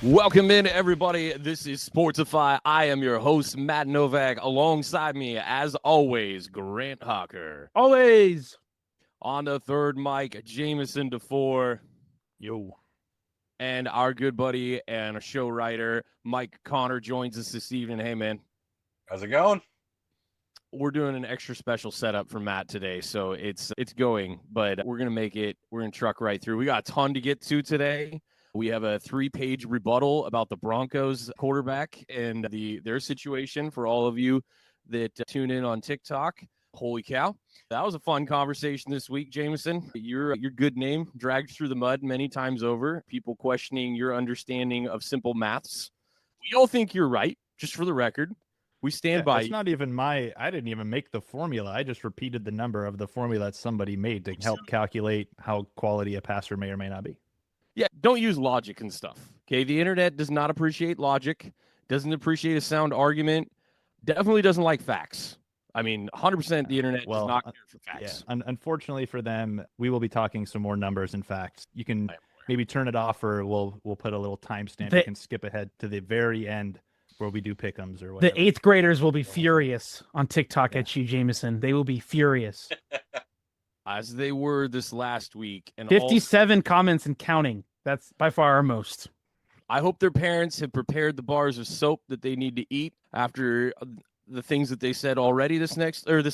Welcome in, everybody. This is Sportsify. I am your host, Matt Novak. Alongside me, as always, Grant Hawker. Always. On the third mic, Jameson DeFore. Yo. And our good buddy and show writer, Mike Connor, joins us this evening. Hey, man. How's it going? We're doing an extra special setup for Matt today, so it's going, but we're going to make it. We're going to truck right through. We got a ton to get to today. We have a 3-page rebuttal about the Broncos quarterback and their situation for all of you that tune in on TikTok. Holy cow. That was a fun conversation this week, Jameson. Your good name dragged through the mud many times over. People questioning your understanding of simple maths. We all think you're right, just for the record. We stand by. It's not even I didn't even make the formula. I just repeated the number of the formula that somebody made to help calculate how quality a passer may or may not be. Yeah, don't use logic and stuff. Okay, the internet does not appreciate logic, doesn't appreciate a sound argument, definitely doesn't like facts. I mean, 100% the internet does not care for facts. Yeah. Unfortunately for them, we will be talking some more numbers and facts. You can maybe turn it off, or we'll put a little timestamp. You can skip ahead to the very end where we do pick'ems or whatever. The 8th graders will be furious on TikTok at you, Jameson. They will be furious. As they were this last week. And 57 comments and counting. That's by far our most. I hope their parents have prepared the bars of soap that they need to eat after the things that they said already this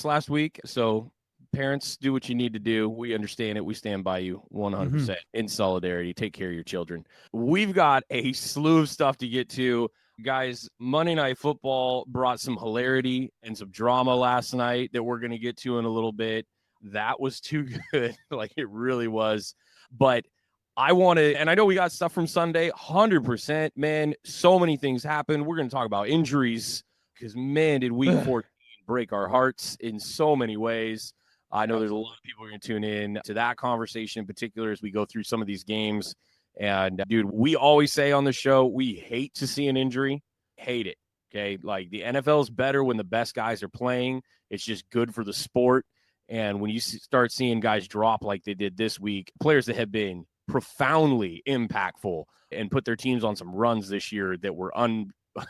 last week. So parents, do what you need to do. We understand it. We stand by you 100% in solidarity. Take care of your children. We've got a slew of stuff to get to. Guys, Monday Night Football brought some hilarity and some drama last night that we're going to get to in a little bit. That was too good. Like, it really was. But I want to, and I know we got stuff from Sunday, 100%, man. So many things happened. We're going to talk about injuries because, man, did week 14 break our hearts in so many ways. I know there's a lot of people who are going to tune in to that conversation in particular as we go through some of these games. And, dude, we always say on the show, we hate to see an injury. Hate it, okay? Like, the NFL is better when the best guys are playing. It's just good for the sport. And when you start seeing guys drop like they did this week, players that have been profoundly impactful and put their teams on some runs this year that were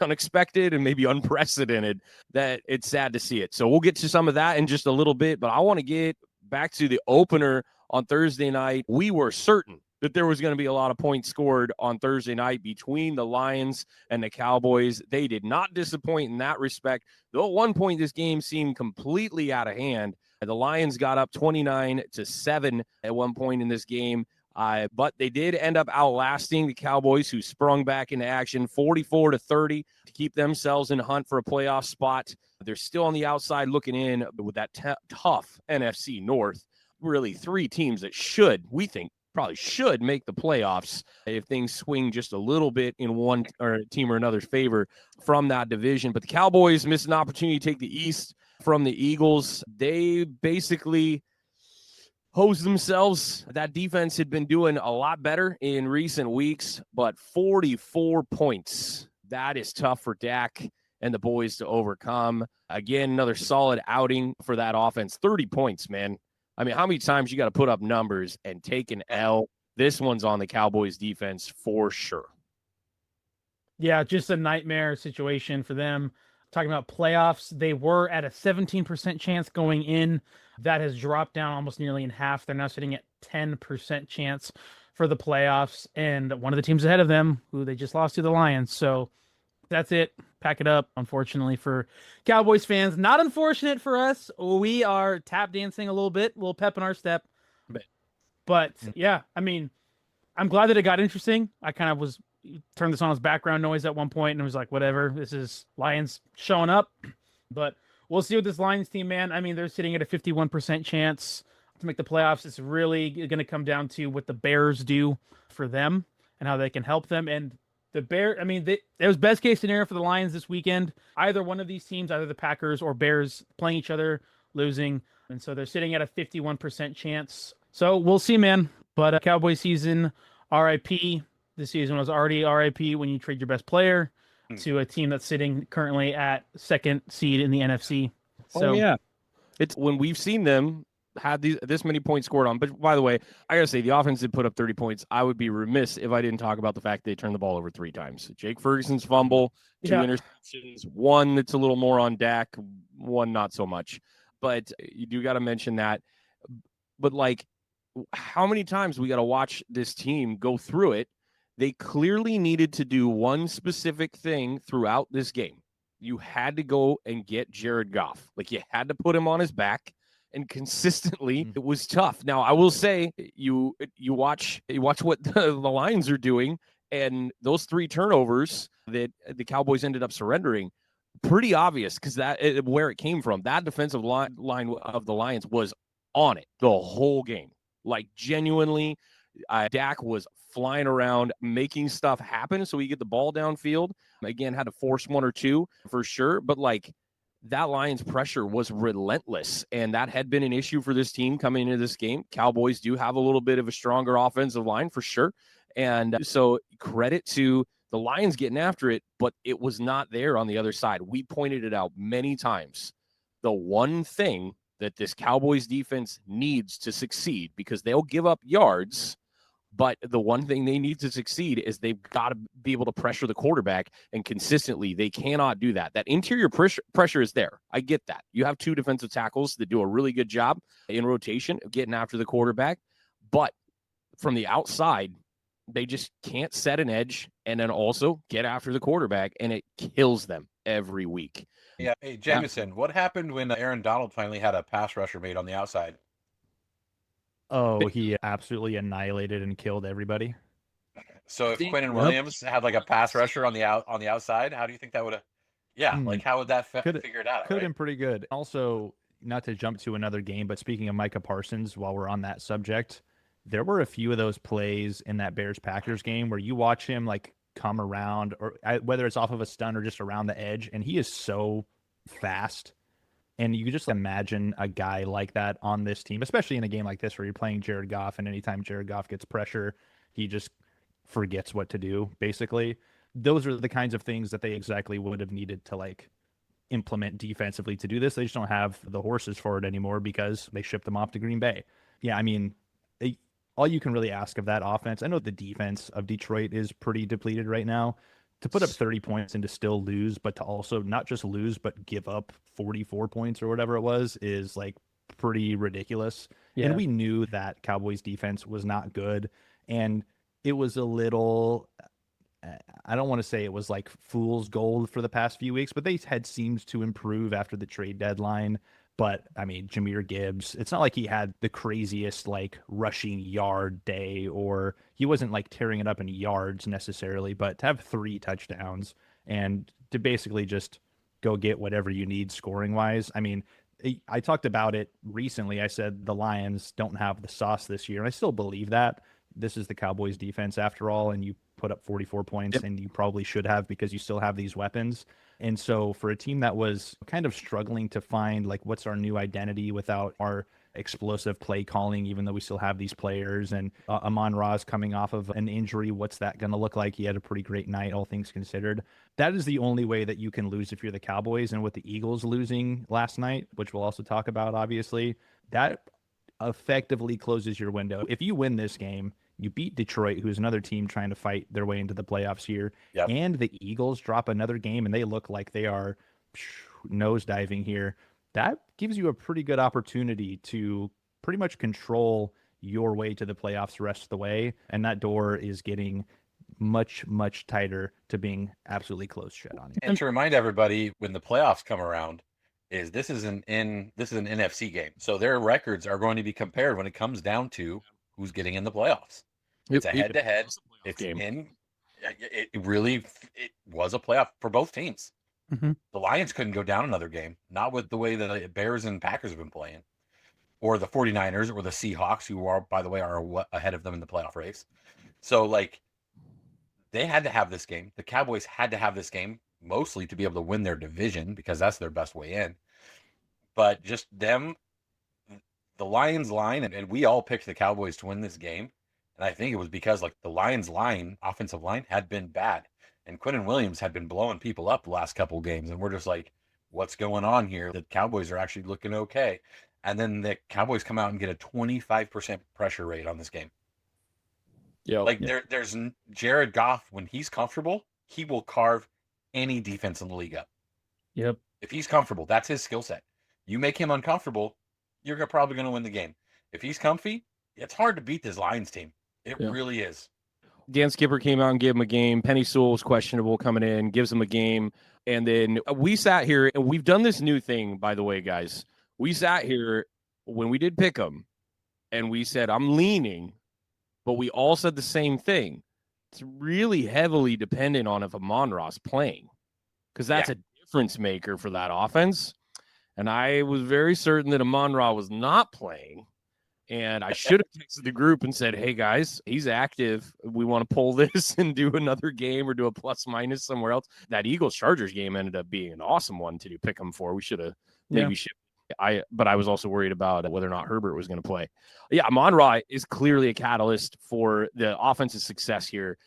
unexpected and maybe unprecedented, that it's sad to see it. So we'll get to some of that in just a little bit, but I want to get back to the opener on Thursday night. We were certain that there was going to be a lot of points scored on Thursday night between the Lions and the Cowboys. They did not disappoint in that respect, though at one point this game seemed completely out of hand. The Lions got up 29-7 at one point in this game. But they did end up outlasting the Cowboys, who sprung back into action 44-30 to keep themselves in hunt for a playoff spot. They're still on the outside looking in with that tough NFC North. Really, 3 teams that we think, probably should make the playoffs if things swing just a little bit in one or team or another's favor from that division. But the Cowboys missed an opportunity to take the East from the Eagles. They basically hosed themselves. That defense had been doing a lot better in recent weeks, but 44 points. That is tough for Dak and the boys to overcome. Again, another solid outing for that offense. 30 points, man. I mean, how many times you got to put up numbers and take an L? This one's on the Cowboys defense for sure. Yeah, just a nightmare situation for them. Talking about playoffs, they were at a 17% chance going in. That has dropped down almost nearly in half. They're now sitting at 10% chance for the playoffs. And one of the teams ahead of them, who they just lost to, the Lions. So that's it. Pack it up, unfortunately, for Cowboys fans. Not unfortunate for us. We are tap dancing a little bit, a little pep in our step. But yeah, I mean, I'm glad that it got interesting. I kind of turned this on as background noise at one point and was like, whatever, this is Lions showing up. But we'll see with this Lions team, man. I mean, they're sitting at a 51% chance to make the playoffs. It's really going to come down to what the Bears do for them and how they can help them. And the Bears, I mean, it was best case scenario for the Lions this weekend. Either one of these teams, either the Packers or Bears, playing each other, losing. And so they're sitting at a 51% chance. So we'll see, man. But Cowboy season, RIP. This season was already RIP when you trade your best player to a team that's sitting currently at second seed in the NFC. So, yeah. It's when we've seen them had this many points scored on. But by the way, I gotta say the offense did put up 30 points. I would be remiss if I didn't talk about the fact they turned the ball over 3 times. Jake Ferguson's fumble, 2 interceptions, one that's a little more on Dak, one not so much. But you do got to mention that. But like, how many times we got to watch this team go through it? They clearly needed to do one specific thing throughout this game. You had to go and get Jared Goff. Like, you had to put him on his back, and consistently it was tough. Now, I will say you watch what the Lions are doing, and those 3 turnovers that the Cowboys ended up surrendering, pretty obvious because that where it came from. That defensive line of the Lions was on it the whole game. Like, genuinely, Dak was flying around, making stuff happen so he get the ball downfield. Again, had to force 1 or 2 for sure, but like, that Lions pressure was relentless, and that had been an issue for this team coming into this game. Cowboys do have a little bit of a stronger offensive line for sure, and so credit to the Lions getting after it, but it was not there on the other side. We pointed it out many times. The one thing that this Cowboys defense needs to succeed, because they'll give up yards, but the one thing they need to succeed is they've got to be able to pressure the quarterback, and consistently they cannot do that. That interior pressure is there. I get that. You have 2 defensive tackles that do a really good job in rotation of getting after the quarterback, but from the outside, they just can't set an edge and then also get after the quarterback, and it kills them every week. Yeah. Hey, Jameson, what happened when Aaron Donald finally had a pass rusher made on the outside? Oh, he absolutely annihilated and killed everybody. So if Quinnen Williams had like a pass rusher on the outside, how do you think that would have? Yeah, like how would that figure it out? Could have been pretty good. Also, not to jump to another game, but speaking of Micah Parsons, while we're on that subject, there were a few of those plays in that Bears-Packers game where you watch him like come around, or whether it's off of a stun or just around the edge, and he is so fast. And you just imagine a guy like that on this team, especially in a game like this where you're playing Jared Goff, and anytime Jared Goff gets pressure, he just forgets what to do, basically. Those are the kinds of things that they exactly would have needed to like implement defensively to do this. They just don't have the horses for it anymore because they shipped them off to Green Bay. Yeah, I mean, all you can really ask of that offense, I know the defense of Detroit is pretty depleted right now. To put up 30 points and to still lose, but to also not just lose, but give up 44 points or whatever it was, is like pretty ridiculous. Yeah. And we knew that Cowboys defense was not good. And it was a little, I don't want to say it was like fool's gold for the past few weeks, but they had seemed to improve after the trade deadline. But I mean, Jahmyr Gibbs, it's not like he had the craziest like rushing yard day, or he wasn't like tearing it up in yards necessarily, but to have 3 touchdowns and to basically just go get whatever you need scoring wise. I mean, I talked about it recently. I said the Lions don't have the sauce this year, and I still believe that. This is the Cowboys defense after all, and you put up 44 points, and you probably should have, because you still have these weapons. And so for a team that was kind of struggling to find like what's our new identity without our explosive play calling, even though we still have these players, and Amon-Ra's coming off of an injury, what's that going to look like? He had a pretty great night, all things considered. That is the only way that you can lose if you're the Cowboys. And with the Eagles losing last night, which we'll also talk about, obviously, that effectively closes your window. If you win this game, you beat Detroit, who's another team trying to fight their way into the playoffs here. Yep. And the Eagles drop another game, and they look like they are nosediving here. That gives you a pretty good opportunity to pretty much control your way to the playoffs the rest of the way. And that door is getting much, much tighter to being absolutely closed shut on you. And to remind everybody, when the playoffs come around, this is an NFC game. So their records are going to be compared when it comes down to who's getting in the playoffs. It's a head-to-head. It's game. It was a playoff for both teams. Mm-hmm. The Lions couldn't go down another game, not with the way the Bears and Packers have been playing, or the 49ers or the Seahawks, who are, by the way, are ahead of them in the playoff race. So, like, they had to have this game. The Cowboys had to have this game, mostly to be able to win their division, because that's their best way in. But just them, the Lions line, and we all picked the Cowboys to win this game. And I think it was because like the Lions line, offensive line, had been bad. And Quinnen Williams had been blowing people up the last couple of games. And we're just like, what's going on here? The Cowboys are actually looking okay. and then the Cowboys come out and get a 25% pressure rate on this game. Yeah, like there's Jared Goff, when he's comfortable, he will carve any defense in the league up. Yep. If he's comfortable, that's his skill set. You make him uncomfortable, you're probably going to win the game. If he's comfy, it's hard to beat this Lions team. It really is. Dan Skipper came out and gave him a game. Penny Sewell was questionable coming in, gives him a game. And then we sat here, and we've done this new thing, by the way, guys. We sat here when we did pick him, and we said, I'm leaning, but we all said the same thing. It's really heavily dependent on if Amon-Ra's playing, because that's a difference maker for that offense. And I was very certain that Amon-Ra was not playing. And I should have texted the group and said, hey, guys, he's active. We want to pull this and do another game or do a plus-minus somewhere else. That Eagles-Chargers game ended up being an awesome one to do pick him for. We should have maybe shipped. But I was also worried about whether or not Herbert was going to play. Yeah, Amon-Ra is clearly a catalyst for the offensive success here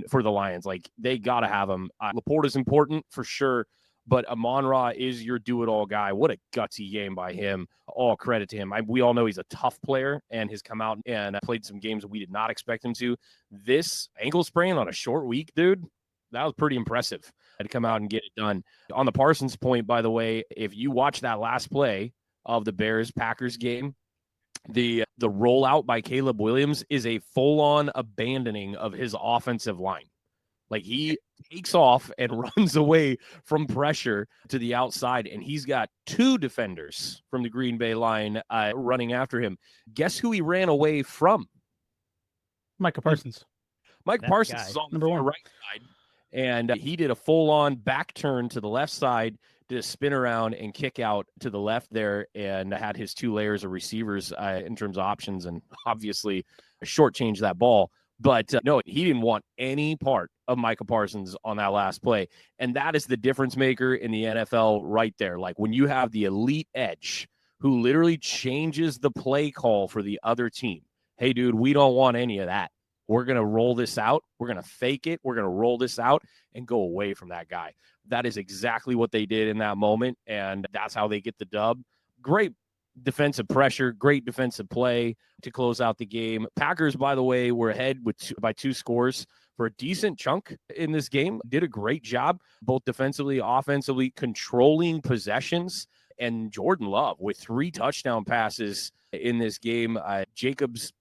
for the Lions. Like, they got to have him. Laporta's important for sure, but Amon-Ra is your do-it-all guy. What a gutsy game by him. All credit to him. We all know he's a tough player and has come out and played some games that we did not expect him to. This ankle sprain on a short week, dude, that was pretty impressive to come out and get it done. On the Parsons point, by the way, if you watch that last play of the Bears-Packers game, the rollout by Caleb Williams is a full-on abandoning of his offensive line. Like, he takes off and runs away from pressure to the outside, and he's got two defenders from the Green Bay line running after him. Guess who he ran away from? Micah Parsons. Mike Parsons is on the right side, and he did a full-on back turn to the left side, did a spin around and kick out to the left there, and had his two layers of receivers in terms of options, and obviously shortchanged that ball. But no, he didn't want any part of Micah Parsons on that last play. And that is the difference maker in the NFL right there. Like, when you have the elite edge who literally changes the play call for the other team. Hey, dude, we don't want any of that. We're going to roll this out. We're going to fake it. We're going to roll this out and go away from that guy. That is exactly what they did in that moment. And that's how they get the dub. Great defensive pressure, great defensive play to close out the game. Packers, by the way, were ahead by 2 scores for a decent chunk in this game. Did a great job, both defensively, offensively, controlling possessions. And Jordan Love with 3 touchdown passes in this game. Jacobs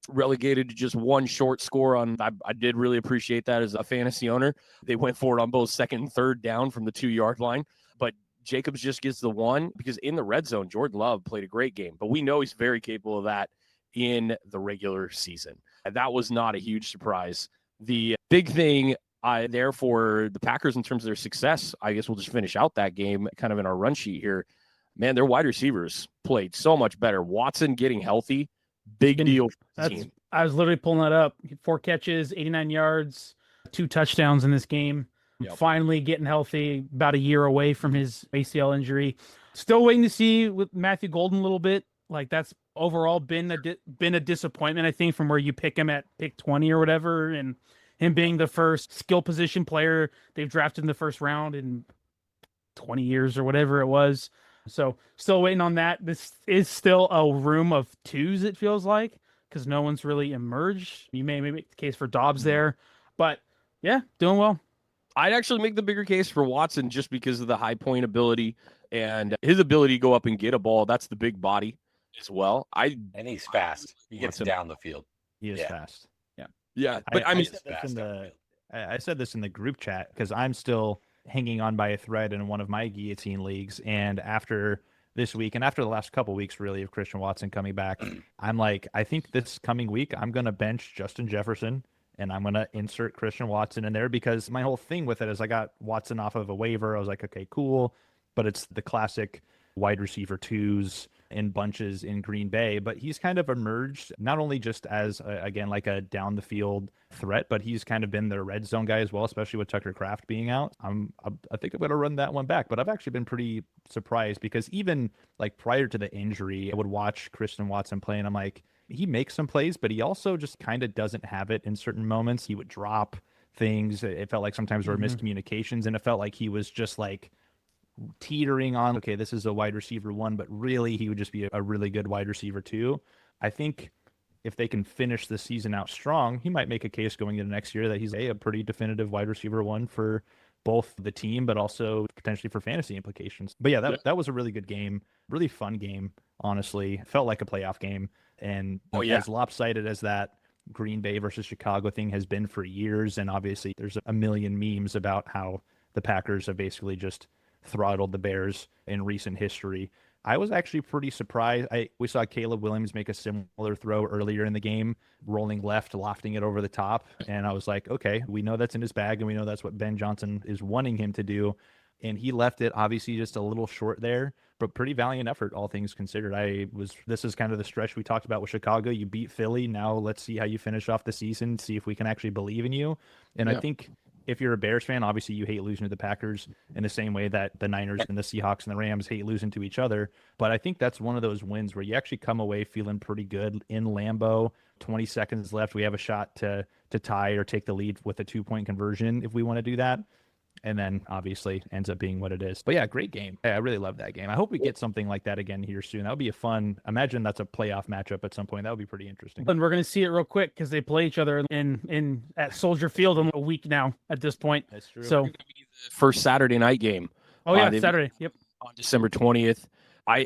relegated to just 1 short score on. I did really appreciate that as a fantasy owner. They went for it on both second and third down from the 2-yard line, but Jacobs just gets the 1 because in the red zone, Jordan Love played a great game, but we know he's very capable of that in the regular season. And that was not a huge surprise. The big thing there for the Packers in terms of their success, I guess we'll just finish out that game kind of in our run sheet here. Man, their wide receivers played so much better. Watson getting healthy, big deal for the team. I was literally pulling that up. 4 catches, 89 yards, 2 touchdowns in this game. Yep. Finally getting healthy, about a year away from his ACL injury. Still waiting to see with Matthew Golden a little bit. Like, that's overall been a disappointment, I think, from where you pick him at pick 20 or whatever, and him being the first skill position player they've drafted in the first round in 20 years or whatever it was. So still waiting on that. This is still a room of 2s, it feels like, because no one's really emerged. You may make the case for Dobbs there, but yeah, doing well. I'd actually make the bigger case for Watson just because of the high point ability and his ability to go up and get a ball. That's the big body as well. And he's fast. He gets down the field. He is fast. Yeah. But I said this in the group chat because I'm still hanging on by a thread in one of my guillotine leagues. And after this week and after the last couple weeks, really, of Christian Watson coming back, I'm like, I think this coming week, I'm going to bench Justin Jefferson. And I'm going to insert Christian Watson in there because my whole thing with it is I got Watson off of a waiver. I was like, okay, cool. But it's the classic wide receiver 2s in bunches in Green Bay. But he's kind of emerged not only just as, again, like a down the field threat, but he's kind of been their red zone guy as well, especially with Tucker Kraft being out. I think I'm going to run that one back. But I've actually been pretty surprised because even like prior to the injury, I would watch Christian Watson play and I'm like, he makes some plays, but he also just kind of doesn't have it in certain moments. He would drop things. It felt like sometimes there were miscommunications, and it felt like he was just like teetering on, okay, this is a wide receiver 1, but really he would just be a really good wide receiver 2. I think if they can finish the season out strong, he might make a case going into next year that he's a pretty definitive wide receiver 1 for both the team, but also potentially for fantasy implications. But yeah, that was a really good game, really fun game, honestly. Felt like a playoff game. And as lopsided as that Green Bay versus Chicago thing has been for years, and obviously there's a million memes about how the Packers have basically just throttled the Bears in recent history. I was actually pretty surprised. We saw Caleb Williams make a similar throw earlier in the game, rolling left, lofting it over the top. And I was like, okay, we know that's in his bag, and we know that's what Ben Johnson is wanting him to do. And he left it obviously just a little short there, but pretty valiant effort, all things considered. This is kind of the stretch we talked about with Chicago. You beat Philly. Now let's see how you finish off the season, see if we can actually believe in you. And I think if you're a Bears fan, obviously you hate losing to the Packers in the same way that the Niners and the Seahawks and the Rams hate losing to each other. But I think that's one of those wins where you actually come away feeling pretty good in Lambeau. 20 seconds left. We have a shot to tie or take the lead with a 2-point conversion if we want to do that. And then obviously ends up being what it is. But yeah, great game. I really love that game. I hope we get something like that again here soon. That would be a fun. Imagine that's a playoff matchup at some point. That would be pretty interesting. And we're going to see it real quick because they play each other at Soldier Field in a week now at this point. That's true. So first Saturday night game. Oh yeah, Saturday. Yep. On December 20th. I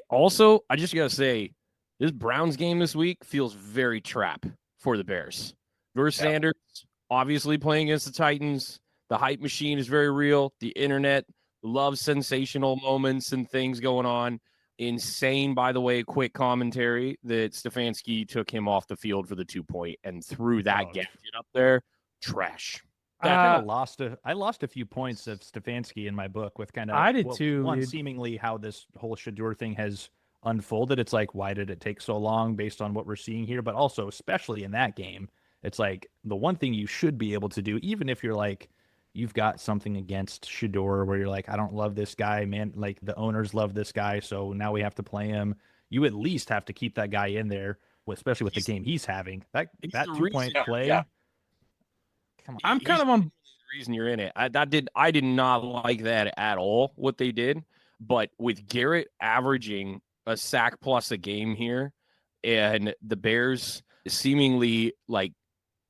just gotta say, this Browns game this week feels very trap for the Bears. Versus Sanders, obviously playing against the Titans. The hype machine is very real. The internet loves sensational moments and things going on. Insane, by the way, quick commentary that Stefanski took him off the field for the 2-point and threw that gadget up there. Trash. I lost a few points of Stefanski in my book with kind of I did too. One, seemingly how this whole Shador thing has unfolded. It's like, why did it take so long based on what we're seeing here? But also, especially in that game, it's like the one thing you should be able to do, even if you're like, you've got something against Shador where you're like, I don't love this guy, man. Like the owners love this guy, so now we have to play him. You at least have to keep that guy in there, especially with the game he's having. That 2-point play. Yeah. Come on. I'm kind of on the reason you're in it. I did not like that at all, what they did. But with Garrett averaging a sack plus a game here, and the Bears seemingly like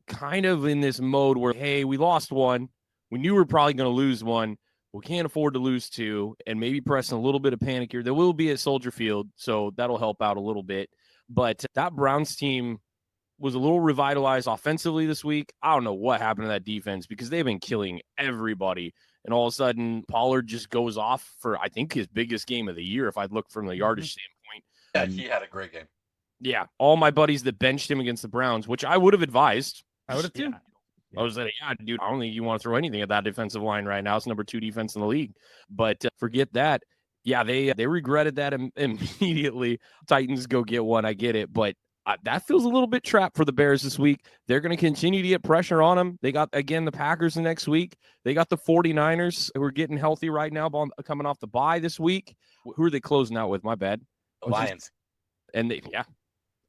kind of in this mode where, hey, we lost one. We knew we were probably going to lose one. We can't afford to lose two, and maybe pressing a little bit of panic here. There will be at Soldier Field, so that'll help out a little bit. But that Browns team was a little revitalized offensively this week. I don't know what happened to that defense because they've been killing everybody. And all of a sudden, Pollard just goes off for, I think, his biggest game of the year, if I look from the yardage standpoint. Yeah, he had a great game. Yeah, all my buddies that benched him against the Browns, which I would have advised. I would have too. I was like, yeah, dude, I don't think you want to throw anything at that defensive line right now. It's number 2 defense in the league. But forget that. Yeah, they regretted that immediately. Titans go get one. I get it. But that feels a little bit trapped for the Bears this week. They're going to continue to get pressure on them. They got, again, the Packers the next week. They got the 49ers who are getting healthy right now, coming off the bye this week. Who are they closing out with? My bad. The Lions.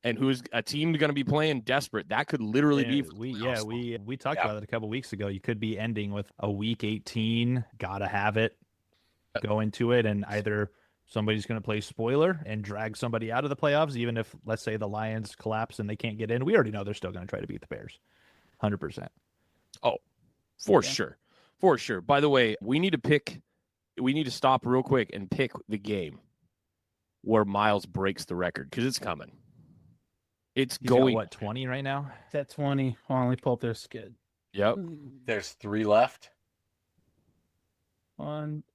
And who's a team going to be playing desperate? That could literally be. We talked about it a couple weeks ago. You could be ending with a week 18. Gotta have it. Go into it, and either somebody's going to play spoiler and drag somebody out of the playoffs, even if, let's say, the Lions collapse and they can't get in. We already know they're still going to try to beat the Bears, 100%. Oh, for sure. By the way, we need to stop real quick and pick the game where Miles breaks the record because it's coming. He's going got, 20 right now? It's at 20. Hold on, let me pull up their skid. Yep. There's 3 left.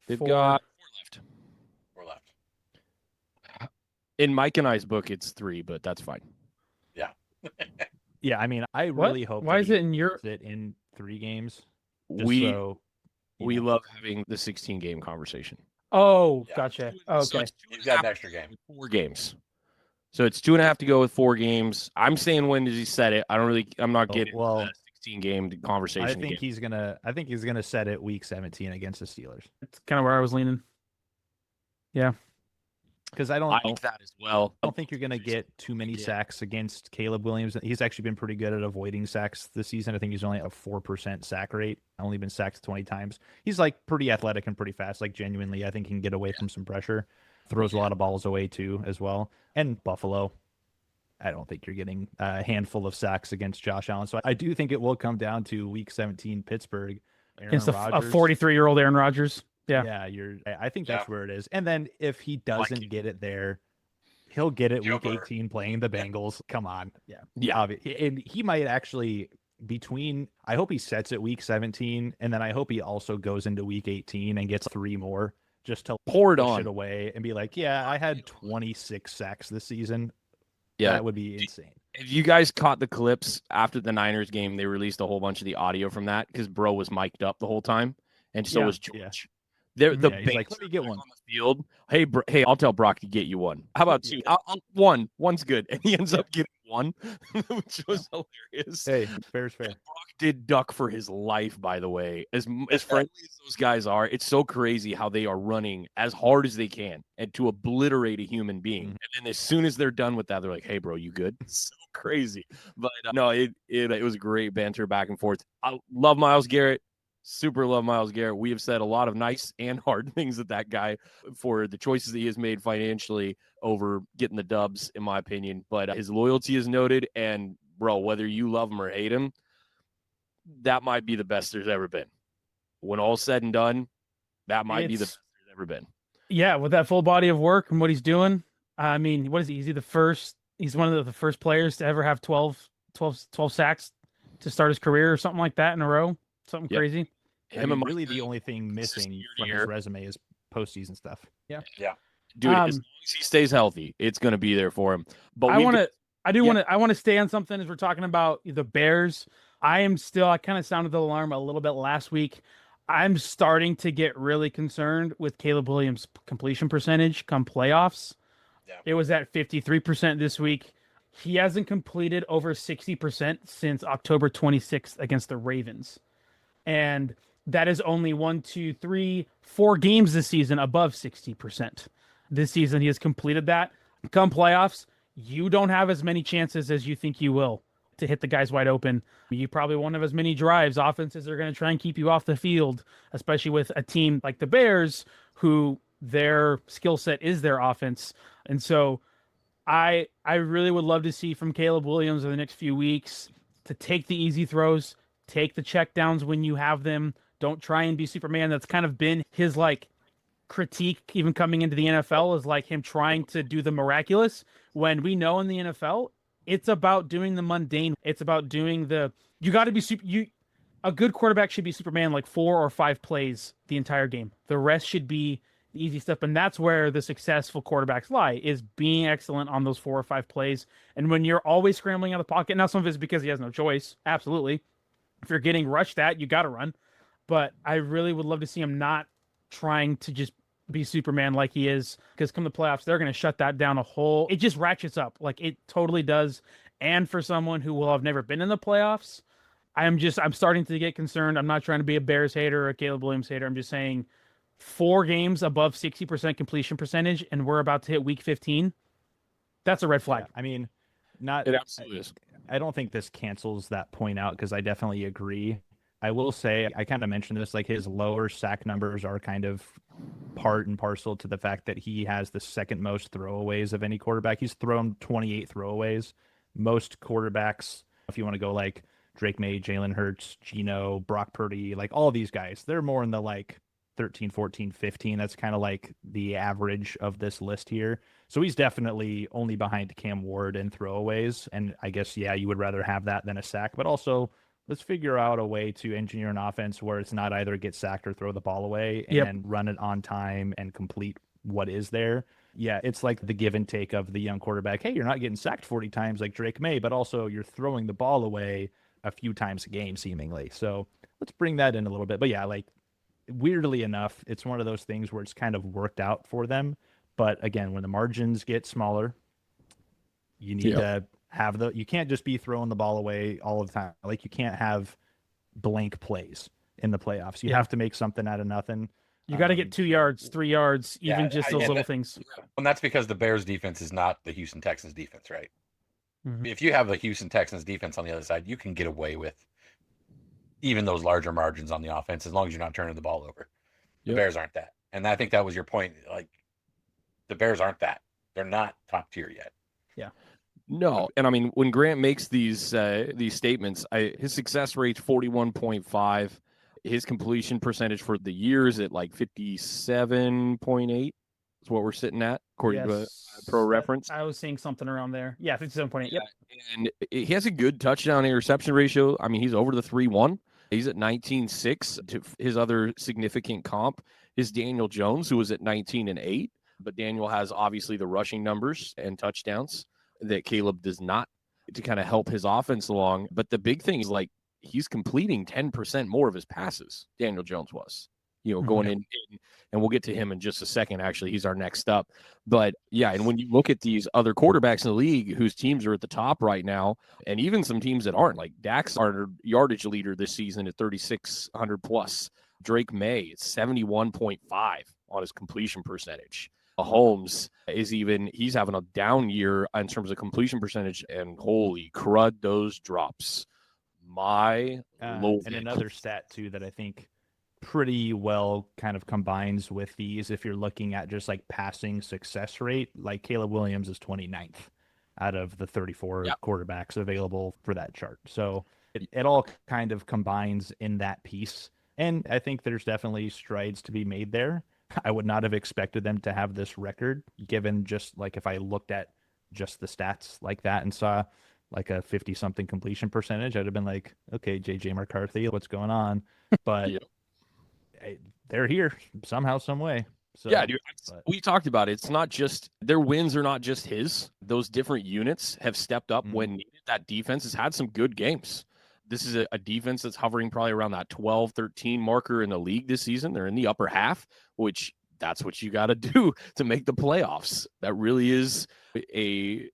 They've got 4 left. In Mike and I's book, it's 3, but that's fine. Yeah. Yeah, I mean, I really hope. Why is it in your? It in 3 games? We love having the 16-game conversation. Oh, yeah. Gotcha. Okay. He's got an extra game. 4 games. So it's 2.5 to go with 4 games. I'm saying when does he set it? I'm not getting the 16-game conversation. I think he's gonna set it week 17 against the Steelers. That's kind of where I was leaning. Yeah. Because I like that as well. I don't think you're going to get too many sacks against Caleb Williams. He's actually been pretty good at avoiding sacks this season. I think he's only at a 4% sack rate. Only been sacked 20 times. He's like pretty athletic and pretty fast. Like genuinely, I think he can get away from some pressure. Throws a lot of balls away too as well. And Buffalo, I don't think you're getting a handful of sacks against Josh Allen. So I do think it will come down to Week 17 Pittsburgh. Against a 43-year-old Aaron Rodgers. Yeah, I think that's where it is. And then if he doesn't get it there, he'll get it Week 18 playing the Bengals. Come on. Yeah. And he might actually I hope he sets it Week 17, and then I hope he also goes into Week 18 and gets 3 more just to pour it away and be like, yeah, I had 26 sacks this season. Yeah. That would be insane. If you guys caught the clips after the Niners game, they released a whole bunch of the audio from that because Bro was mic'd up the whole time, and so was George. He's like, let me get one on the field. Hey, I'll tell Brock to get you one. How about 2? One's good, and he ends up getting 1, which was hilarious. Hey, fair. Brock did duck for his life, by the way. As friendly as those guys are, it's so crazy how they are running as hard as they can and to obliterate a human being. And then as soon as they're done with that, they're like, "Hey, bro, you good?" It's so crazy. But no, it was great banter back and forth. I love Myles Garrett. Super love Myles Garrett. We have said a lot of nice and hard things at that guy for the choices that he has made financially over getting the dubs, in my opinion. But his loyalty is noted. And, bro, whether you love him or hate him, that might be the best there's ever been. When all's said and done, that might be the best there's ever been. Yeah, with that full body of work and what he's doing. I mean, what is he? He's one of the first players to ever have 12 sacks to start his career or something like that in a row. Something crazy. Really the only thing missing from his resume is postseason stuff. Yeah. Dude, as long as he stays healthy, it's going to be there for him. But I want to stay on something as we're talking about the Bears. I kind of sounded the alarm a little bit last week. I'm starting to get really concerned with Caleb Williams' completion percentage come playoffs. Yeah. It was at 53% this week. He hasn't completed over 60% since October 26th against the Ravens. And that is only 4 games this season above 60%. This season, he has completed that. Come playoffs, you don't have as many chances as you think you will to hit the guys wide open. You probably won't have as many drives. Offenses are going to try and keep you off the field, especially with a team like the Bears, who their skill set is their offense. And so I really would love to see from Caleb Williams in the next few weeks to take the easy throws, take the checkdowns when you have them. Don't try and be Superman. That's kind of been his critique even coming into the NFL, is him trying to do the miraculous when we know in the NFL it's about doing the mundane. It's about doing you got to be a good quarterback should be Superman 4 or 5 plays the entire game. The rest should be the easy stuff, and that's where the successful quarterbacks lie, is being excellent on those 4 or 5 plays. And when you're always scrambling out of the pocket, now some of it's because he has no choice, absolutely. If you're getting rushed at, you got to run. But I really would love to see him not trying to just be Superman like he is, because come the playoffs, they're going to shut that down it just ratchets up. It totally does. And for someone who will have never been in the playoffs, I'm starting to get concerned. I'm not trying to be a Bears hater or a Caleb Williams hater. I'm just saying 4 games above 60% completion percentage, and we're about to hit week 15. That's a red flag. Yeah, I mean, it absolutely is. I don't think this cancels that point out, because I definitely agree. I will say, I kind of mentioned this, his lower sack numbers are kind of part and parcel to the fact that he has the second most throwaways of any quarterback. He's thrown 28 throwaways. Most quarterbacks, if you want to go Drake May, Jalen Hurts, Geno, Brock Purdy, all these guys, they're more in the 13, 14, 15. That's kind of the average of this list here. So he's definitely only behind Cam Ward in throwaways. And I guess, you would rather have that than a sack, but also let's figure out a way to engineer an offense where it's not either get sacked or throw the ball away and run it on time and complete what is there. Yeah, it's the give and take of the young quarterback. Hey, you're not getting sacked 40 times like Drake May, but also you're throwing the ball away a few times a game, seemingly. So let's bring that in a little bit. But yeah, weirdly enough, it's one of those things where it's kind of worked out for them. But again, when the margins get smaller, you need to have you can't just be throwing the ball away all the time. You can't have blank plays in the playoffs. You have to make something out of nothing. You got to get 2 yards, 3 yards, even just those little things. And that's because the Bears defense is not the Houston Texans defense, right? Mm-hmm. If you have the Houston Texans defense on the other side, you can get away with even those larger margins on the offense as long as you're not turning the ball over. The Bears aren't that. And I think that was your point. Like, the Bears aren't that. They're not top tier yet. Yeah. No. And I mean, when Grant makes these statements, his success rate's 41.5. His completion percentage for the year is at like 57.8. Is what we're sitting at, according to Pro Reference. I was seeing something around there. Yeah, 57.8. Yep. And he has a good touchdown interception ratio. I mean, he's over the 3-1. He's at 19.6. To his other significant comp is Daniel Jones, who was at 19.8. But Daniel has obviously the rushing numbers and touchdowns that Caleb does not, to kind of help his offense along. But the big thing is, like, he's completing 10% more of his passes. Daniel Jones was, going in, and we'll get to him in just a second. Actually, he's our next up. But yeah, and when you look at these other quarterbacks in the league whose teams are at the top right now, and even some teams that aren't, like Dak's our yardage leader this season at 3,600 plus. Drake May is 71.5 on his completion percentage. Mahomes he's having a down year in terms of completion percentage, and holy crud, those drops. My Lord. And another stat too that I think pretty well kind of combines with these, if you're looking at just like passing success rate, like Caleb Williams is 29th out of the 34 quarterbacks available for that chart. So it all kind of combines in that piece. And I think there's definitely strides to be made there. I would not have expected them to have this record, given just like if I looked at just the stats like that and saw like a 50-something completion percentage, I'd have been like, okay, JJ McCarthy, what's going on? But they're here somehow, some way. So, yeah, dude, we talked about it. It's not just their wins are not just his. Those different units have stepped up when needed. That defense has had some good games. This is a defense that's hovering probably around that 12-13 marker in the league this season. They're in the upper half, which that's what you got to do to make the playoffs. That really is a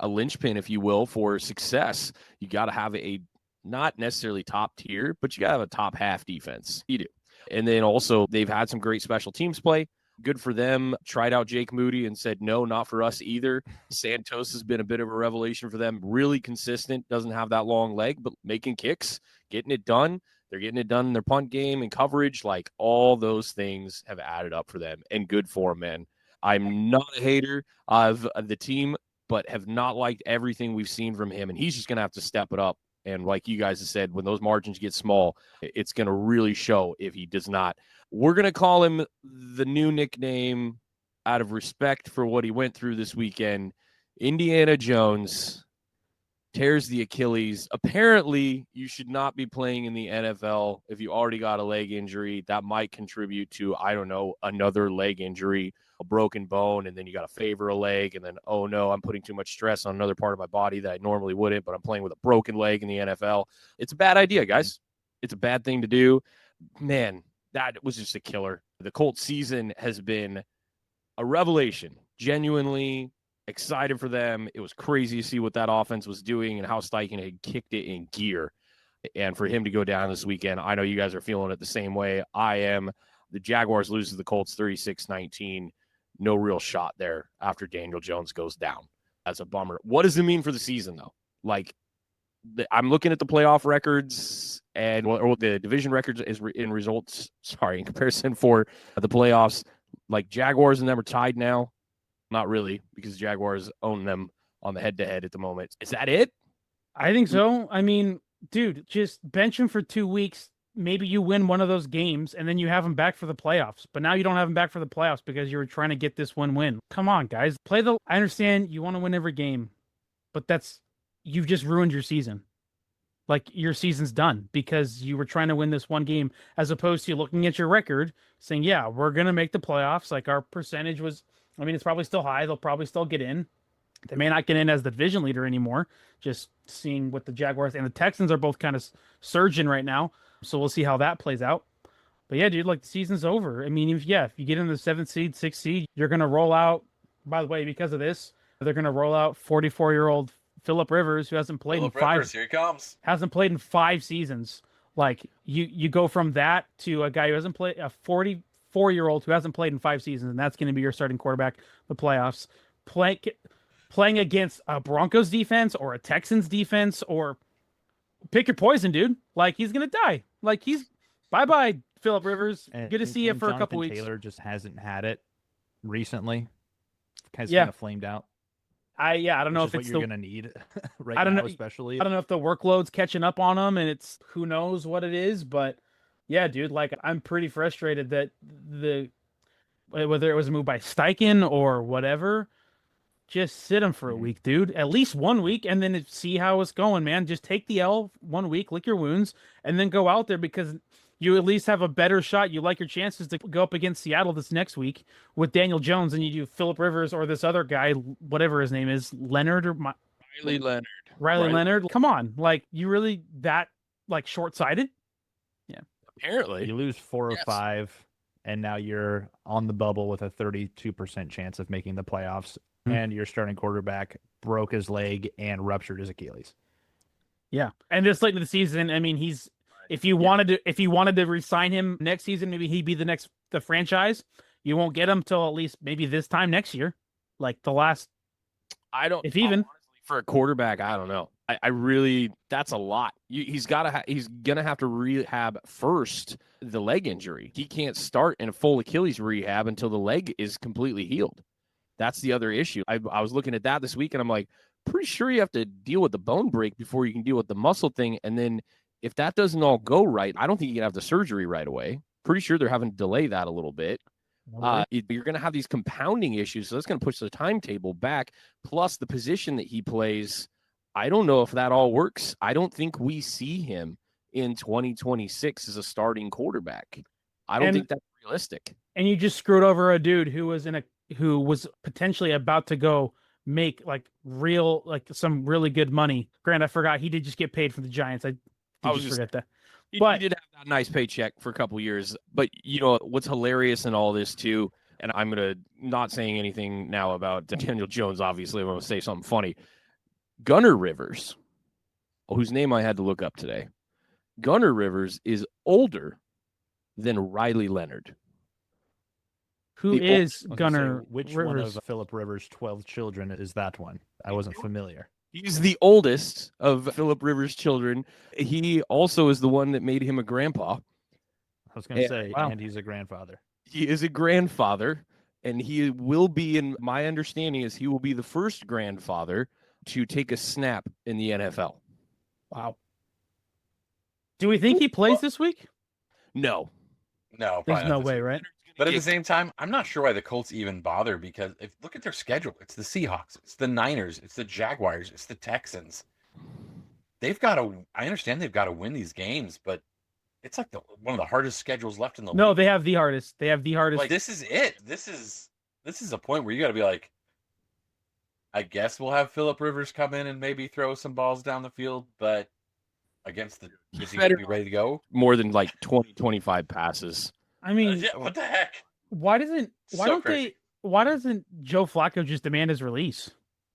linchpin, if you will, for success. You got to have a not necessarily top tier, but you got to have a top half defense. You do. And then also they've had some great special teams play. Good for them. Tried out Jake Moody and said, no, not for us either. Santos has been a bit of a revelation for them. Really consistent. Doesn't have that long leg, but making kicks, getting it done. They're getting it done in their punt game and coverage. Like, all those things have added up for them, and good for them, man. I'm not a hater of the team, but have not liked everything we've seen from him. And he's just going to have to step it up. And like you guys have said, when those margins get small, it's going to really show if he does not. We're going to call him the new nickname out of respect for what he went through this weekend. Indiana Jones tears the Achilles. Apparently, you should not be playing in the NFL if you already got a leg injury. That might contribute to, I don't know, another leg injury, a broken bone, and then you got to favor a leg, and then, oh no, I'm putting too much stress on another part of my body that I normally wouldn't, but I'm playing with a broken leg in the NFL. It's a bad idea, guys. It's a bad thing to do. Man, that was just a killer. The Colts season has been a revelation. Genuinely excited for them. It was crazy to see what that offense was doing and how Steichen had kicked it in gear. And for him to go down this weekend, I know you guys are feeling it the same way I am. The Jaguars lose to the Colts 36-19. No real shot there after Daniel Jones goes down. That's a bummer. What does it mean for the season, though? Like, I'm looking at the playoff records and the division records is in results. Sorry, in comparison for the playoffs, like Jaguars and them are tied now. Not really, because Jaguars own them on the head-to-head at the moment. Is that it? I think so. I mean, dude, just bench him for 2 weeks. Maybe you win one of those games, and then you have him back for the playoffs. But now you don't have him back for the playoffs because you were trying to get this one win. Come on, guys. I understand you want to win every game, but you've just ruined your season. Like, your season's done because you were trying to win this one game, as opposed to looking at your record saying, yeah, we're going to make the playoffs. Like, our percentage was, I mean, it's probably still high. They'll probably still get in. They may not get in as the division leader anymore, just seeing what the Jaguars and the Texans are both kind of surging right now. So we'll see how that plays out. But yeah, dude, like, the season's over. I mean, if you get in the 7th seed, 6th seed, you're going to roll out, by the way, because of this, they're going to roll out 44-year-old Phillip Rivers, who hasn't played Here he comes. Hasn't played in 5 seasons. Like, you go from that to a guy who hasn't played, a 4-year-old who hasn't played in 5 seasons, and that's going to be your starting quarterback in the playoffs. Playing against a Broncos defense or a Texans defense, or pick your poison, dude. Like, he's going to die. Like, he's bye-bye, Phillip Rivers. Good to see you for a couple weeks. Taylor just hasn't had it recently. Kind of flamed out. I don't know if it's what you're gonna need right I don't now, know, especially. I don't know if the workload's catching up on him, and it's who knows what it is. But yeah, dude, like, I'm pretty frustrated that whether it was a move by Steichen or whatever, just sit him for a week, dude. At least 1 week, and then see how it's going, man. Just take the L 1 week, lick your wounds, and then go out there, because you at least have a better shot. You like your chances to go up against Seattle this next week with Daniel Jones, and you do Phillip Rivers or this other guy, whatever his name is, Leonard or Riley Leonard. Riley Leonard. Come on, like, you really that like short-sighted? Yeah, Apparently you lose 4 or 5, and now you're on the bubble with a 32% chance of making the playoffs, and your starting quarterback broke his leg and ruptured his Achilles. Yeah, and this late in the season, I mean, he's. If you wanted to re-sign him next season, maybe he'd be the franchise. You won't get him till at least maybe this time next year, like the last. If even honestly, for a quarterback, I don't know. I really, that's a lot. He's gonna have to rehab first the leg injury. He can't start in a full Achilles rehab until the leg is completely healed. That's the other issue. I was looking at that this week, and I'm like, pretty sure you have to deal with the bone break before you can deal with the muscle thing, and then. If that doesn't all go right, I don't think you can have the surgery right away. Pretty sure they're having to delay that a little bit. You're going to have these compounding issues, so that's going to push the timetable back. Plus, the position that he plays, I don't know if that all works. I don't think we see him in 2026 as a starting quarterback. I don't think that's realistic. And you just screwed over a dude who was potentially about to go make some really good money. Grant, I forgot he did just get paid from the Giants. I was just forget that. But he did have that nice paycheck for a couple of years. But you know what's hilarious in all this too, and I'm gonna not saying anything now about Daniel Jones. Obviously, I'm gonna say something funny. Gunnar Rivers, whose name I had to look up today. Gunnar Rivers is older than Riley Leonard. Who is Gunnar? Which Rivers? one of Phillip Rivers' 12 children is that one? I wasn't familiar. He's the oldest of Phillip Rivers' children. He also is the one that made him a grandpa. I was going to say, and he's a grandfather. He is a grandfather, and he will be, in my understanding, is he will be the first grandfather to take a snap in the NFL. Wow. Do we think he plays this week? No. No, there's no way, right? But at the same time, I'm not sure why the Colts even bother, because look at their schedule. It's the Seahawks, it's the Niners, it's the Jaguars, it's the Texans. I understand they've got to win these games, but it's like one of the hardest schedules left in the league. No, they have the hardest. They have the hardest. Like, this is it. This is a point where you got to be like, I guess we'll have Phillip Rivers come in and maybe throw some balls down the field, but against is he going to be ready to go? More than like 20, 25 passes. I mean, yeah, what the heck? Why doesn't Joe Flacco just demand his release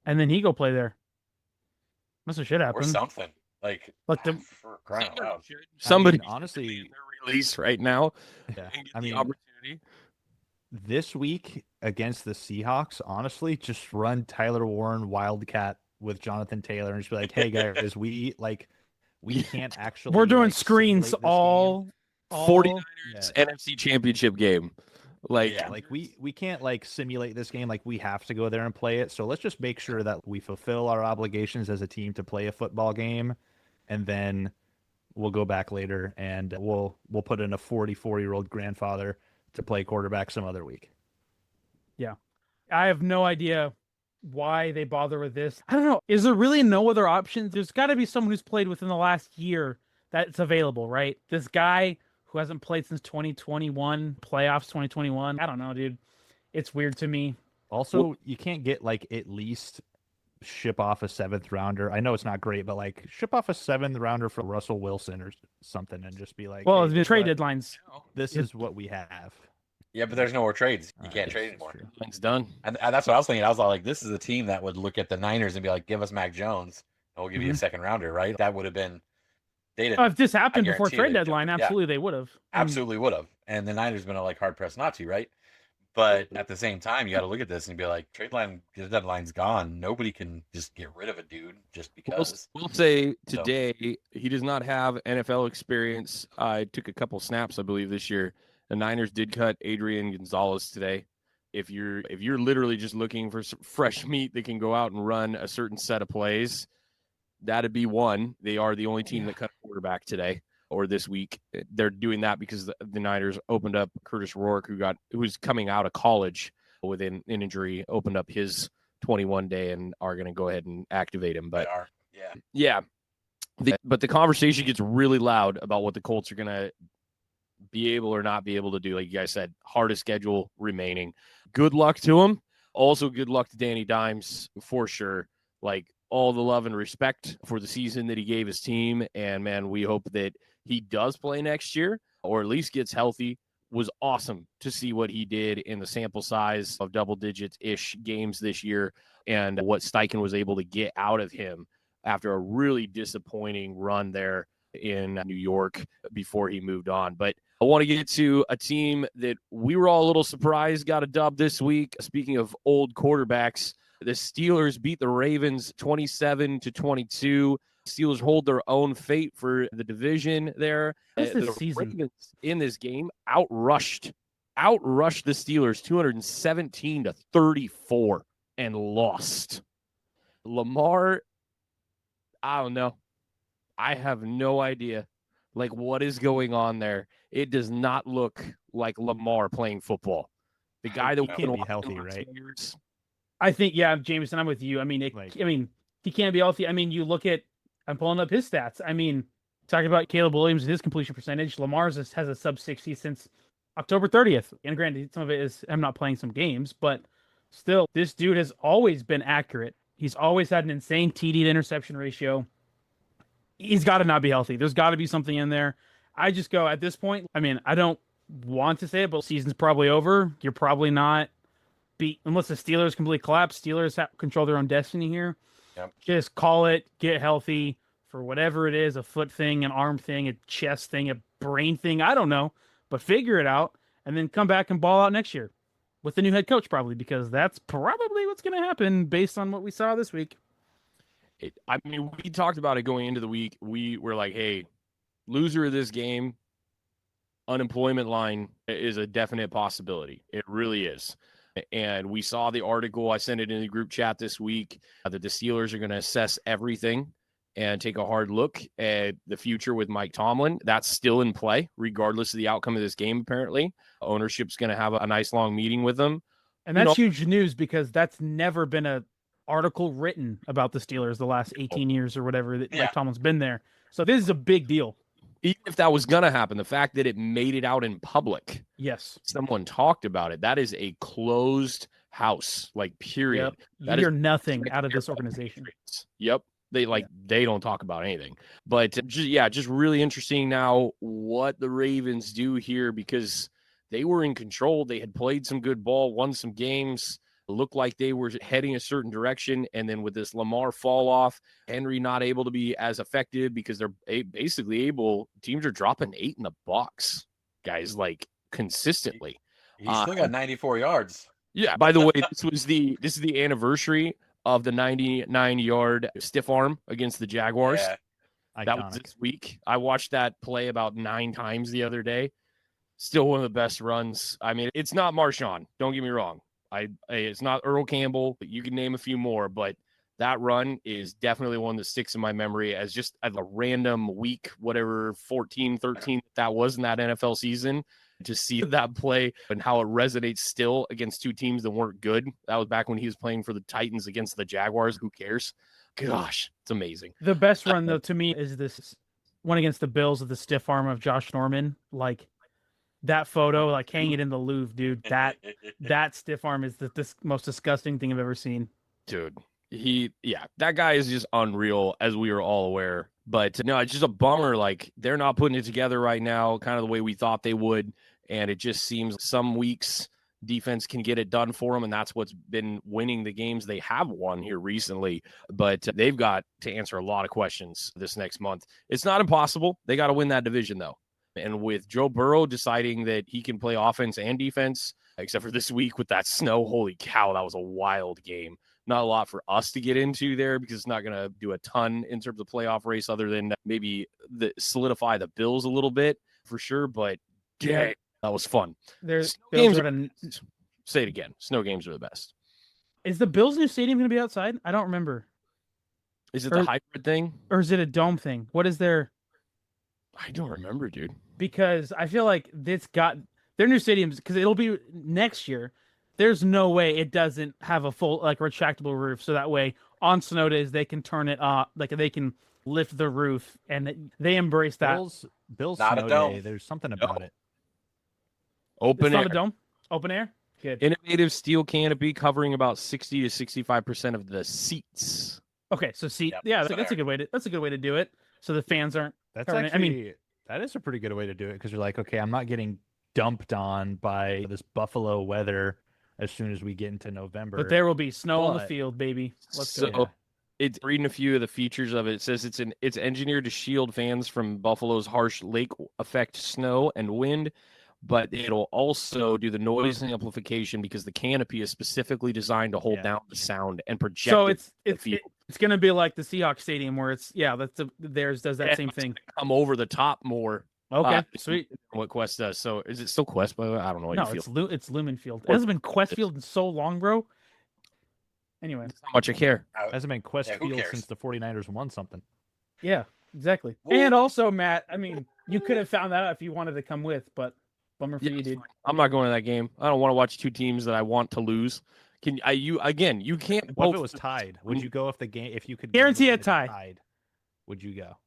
and then he go play there? Must have shit happened. Or something. Like for crying out loud. Somebody honestly their release right now. Yeah. Opportunity. This week against the Seahawks, honestly, just run Tyler Warren Wildcat with Jonathan Taylor and just be like, hey guys, we can't actually. We're doing screens all 49ers NFC Championship game. We can't simulate this game. Like, we have to go there and play it. So let's just make sure that we fulfill our obligations as a team to play a football game, and then we'll go back later and we'll put in a 44-year-old grandfather to play quarterback some other week. Yeah. I have no idea why they bother with this. I don't know. Is there really no other options? There's got to be someone who's played within the last year that's available, right? This guy who hasn't played since 2021, playoffs 2021. I don't know, dude. It's weird to me. Also, you can't get at least ship off a 7th rounder. I know it's not great, but ship off a 7th rounder for Russell Wilson or something and just be like, well, hey, the trade deadlines. This is what we have. Yeah, but there's no more trades. You can't trade anymore. It's done. And that's what I was thinking. I was like, this is a team that would look at the Niners and be like, give us Mac Jones, and we'll give you a 2nd rounder, right? That would have been. If this happened before trade deadline, absolutely they would have. Absolutely would have. and the Niners been like hard pressed not to, right? But at the same time, you got to look at this and be like, the deadline's gone. Nobody can just get rid of a dude just because. We'll say today he does not have NFL experience. I took a couple snaps, I believe, this year. The Niners did cut Adrian Gonzalez today. If you're literally just looking for some fresh meat that can go out and run a certain set of plays, that'd be one. They are the only team that cut a quarterback today or this week. They're doing that because the Niners opened up Curtis Rourke, who's coming out of college with an injury, opened up his 21 day and are going to go ahead and activate him. But but the conversation gets really loud about what the Colts are going to be able or not be able to do. Like you guys said, hardest schedule remaining. Good luck to him. Also, good luck to Danny Dimes for sure. Like, all the love and respect for the season that he gave his team. And, man, we hope that he does play next year or at least gets healthy. Was awesome to see what he did in the sample size of double digits-ish games this year and what Steichen was able to get out of him after a really disappointing run there in New York before he moved on. But I want to get to a team that we were all a little surprised got a dub this week. Speaking of old quarterbacks, the Steelers beat the Ravens 27-22. Steelers hold their own fate for the division there. The season Ravens in this game outrushed the Steelers 217-34 and lost. Lamar, I don't know. I have no idea. Like, what is going on there? It does not look like Lamar playing football. The guy that can't be healthy, right? Years, I think, Jameson, I'm with you. I mean, he can't be healthy. I mean, you look at, I'm pulling up his stats. I mean, talking about Caleb Williams and his completion percentage, Lamar's has a sub 60 since October 30th. And granted, some of it is I'm not playing some games, but still, this dude has always been accurate. He's always had an insane TD to interception ratio. He's got to not be healthy. There's got to be something in there. I just go at this point. I mean, I don't want to say it, but season's probably over. You're probably not beat unless the Steelers completely collapse. Steelers control their own destiny here. Yep. Just call it, get healthy for whatever it is, a foot thing, an arm thing, a chest thing, a brain thing. I don't know, but figure it out and then come back and ball out next year with the new head coach probably, because that's probably what's going to happen based on what we saw this week. I mean, we talked about it going into the week. We were like, hey, loser of this game, unemployment line is a definite possibility. It really is. And we saw the article. I sent it in the group chat this week that the Steelers are going to assess everything and take a hard look at the future with Mike Tomlin. That's still in play, regardless of the outcome of this game, apparently. Ownership's going to have a nice long meeting with them. And that's huge news because that's never been a article written about the Steelers the last 18 years or whatever that Mike Tomlin's been there. So this is a big deal. Even if that was going to happen, the fact that it made it out in public. Yes. Someone talked about it. That is a closed house, like, period. Yep. You hear nothing out of this organization. Yep. They don't talk about anything. But just really interesting now what the Ravens do here because they were in control. They had played some good ball, won some games. Looked like they were heading a certain direction. And then with this Lamar fall off, Henry not able to be as effective because they're basically teams are dropping 8 in the box, guys, like consistently. He still got 94 yards. Yeah. By the way, this is the anniversary of the 99-yard stiff arm against the Jaguars. Yeah. That was this week. I watched that play about 9 times the other day. Still one of the best runs. I mean, it's not Marshawn. Don't get me wrong. It's not Earl Campbell, but you can name a few more, but that run is definitely one that sticks in my memory as just a random week, whatever, 14, 13 that was in that NFL season. To see that play and how it resonates still against two teams that weren't good. That was back when he was playing for the Titans against the Jaguars. Who cares? Gosh, it's amazing. The best run, though, to me is this one against the Bills of the stiff arm of Josh Norman. Like, that photo, like hang it in the Louvre, dude. That stiff arm is the most disgusting thing I've ever seen. Dude, that guy is just unreal, as we are all aware. But no, it's just a bummer. Like, they're not putting it together right now, kind of the way we thought they would. And it just seems some weeks defense can get it done for them, and that's what's been winning the games they have won here recently. But they've got to answer a lot of questions this next month. It's not impossible. They got to win that division, though. And with Joe Burrow deciding that he can play offense and defense, except for this week with that snow, holy cow, that was a wild game. Not a lot for us to get into there because it's not going to do a ton in terms of playoff race other than maybe solidify the Bills a little bit for sure. But dang, that was fun. Say it again. Snow games are the best. Is the Bills' new stadium going to be outside? I don't remember. Is it the hybrid thing? Or is it a dome thing? What is their... I don't remember, dude. Because I feel like it's got their new stadiums, because it'll be next year. There's no way it doesn't have a full retractable roof, so that way on snow days they can turn it up, they can lift the roof, and they embrace that. Bill's not snow a dome. day. There's something about it. Open air. Not a dome. Open air. Good. Innovative steel canopy covering about 60 to 65% of the seats. Okay, so that's a good way to do it. So the fans aren't. That's actually, that is a pretty good way to do it, because you're like, okay, I'm not getting dumped on by this Buffalo weather as soon as we get into November. But there will be snow on the field, baby. Let's go. It's reading a few of the features of it. It says it's engineered to shield fans from Buffalo's harsh lake effect snow and wind, but it'll also do the noise amplification because the canopy is specifically designed to hold down the sound and project. So it's going to be like the Seahawks stadium where theirs does that same thing. Come over the top more. Okay, sweet. What Quest does. So is it still Quest, by the way? I don't know. It's Lumen Field. It hasn't been Quest Field in so long, bro. Anyway. That's how much I care. It hasn't been Quest Field since the 49ers won something. Yeah, exactly. Ooh. And also, Matt, I mean, you could have found that out if you wanted to come with, but bummer for you, dude. I'm not going to that game. I don't want to watch two teams that I want to lose. You can't. What if it was tied? Would you go if you could guarantee a tie? Would you go?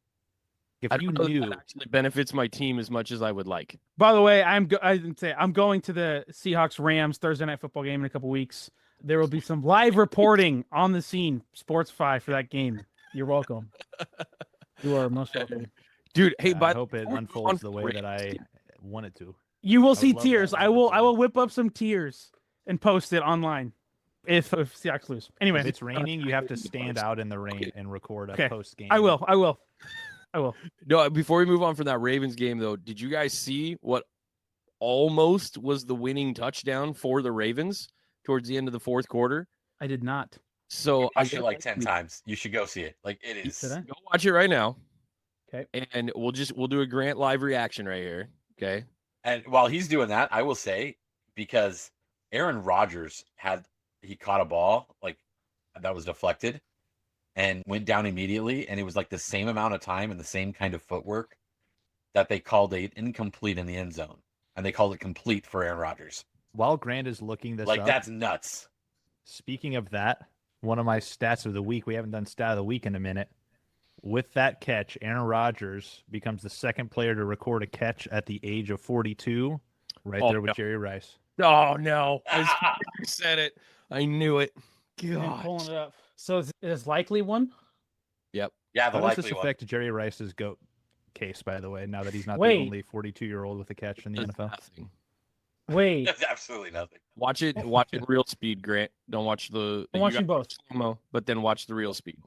If you knew that actually benefits my team as much as I would like. By the way, I'm going to the Seahawks Rams Thursday night football game in a couple weeks. There will be some live reporting on the scene, Sportsify, for that game. You're welcome. You are most welcome, dude. Hey, I hope it unfolds the way that I want it to. You will see tears. I will whip up some tears and post it online if Seahawks lose. Anyway, if it's raining, you have to stand out in the rain and record a post game. I will. No, before we move on from that Ravens game, though, did you guys see what almost was the winning touchdown for the Ravens towards the end of the fourth quarter? I did not. So I watched it like 10 times. You should go see it. Like, it is. Go watch it right now. Okay. And we'll do a Grant live reaction right here. Okay. And while he's doing that, I will say, because Aaron Rodgers he caught a ball like that was deflected and went down immediately, and it was like the same amount of time and the same kind of footwork that they called it incomplete in the end zone, and they called it complete for Aaron Rodgers. While Grant is looking this up, that's nuts. Speaking of that, one of my stats of the week, we haven't done stat of the week in a minute. With that catch, Aaron Rodgers becomes the second player to record a catch at the age of 42, there with Jerry Rice. Oh, no. I said it. I knew it. God. I'm pulling it up. So is it likely one? Yep. Yeah, the How does likely this one. affect Jerry Rice's GOAT case, by the way, now that he's not the only 42-year-old with a catch in the NFL? Nothing. Wait. That's absolutely nothing. Watch it real speed, Grant. Don't watch the... I'm watching both. Slow-mo, but then watch the real speed.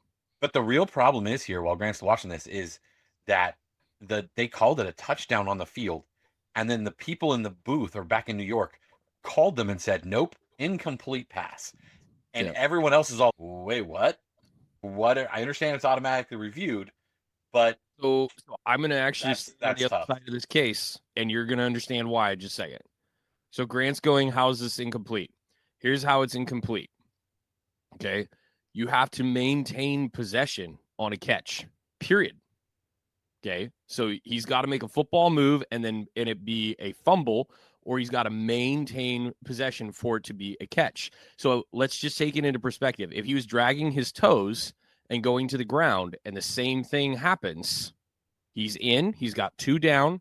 But the real problem is here, while Grant's watching this, is that they called it a touchdown on the field, and then the people in the booth or back in New York called them and said, nope, incomplete pass. And everyone else is all, wait, what? What? I understand it's automatically reviewed, but... So I'm going to actually that's the other tough. side of this case, and you're going to understand why in just a second. So Grant's going, how's this incomplete? Here's how it's incomplete. Okay? You have to maintain possession on a catch, period. Okay? So he's got to make a football move and it be a fumble, or he's got to maintain possession for it to be a catch. So let's just take it into perspective. If he was dragging his toes and going to the ground and the same thing happens, he's got 2 down,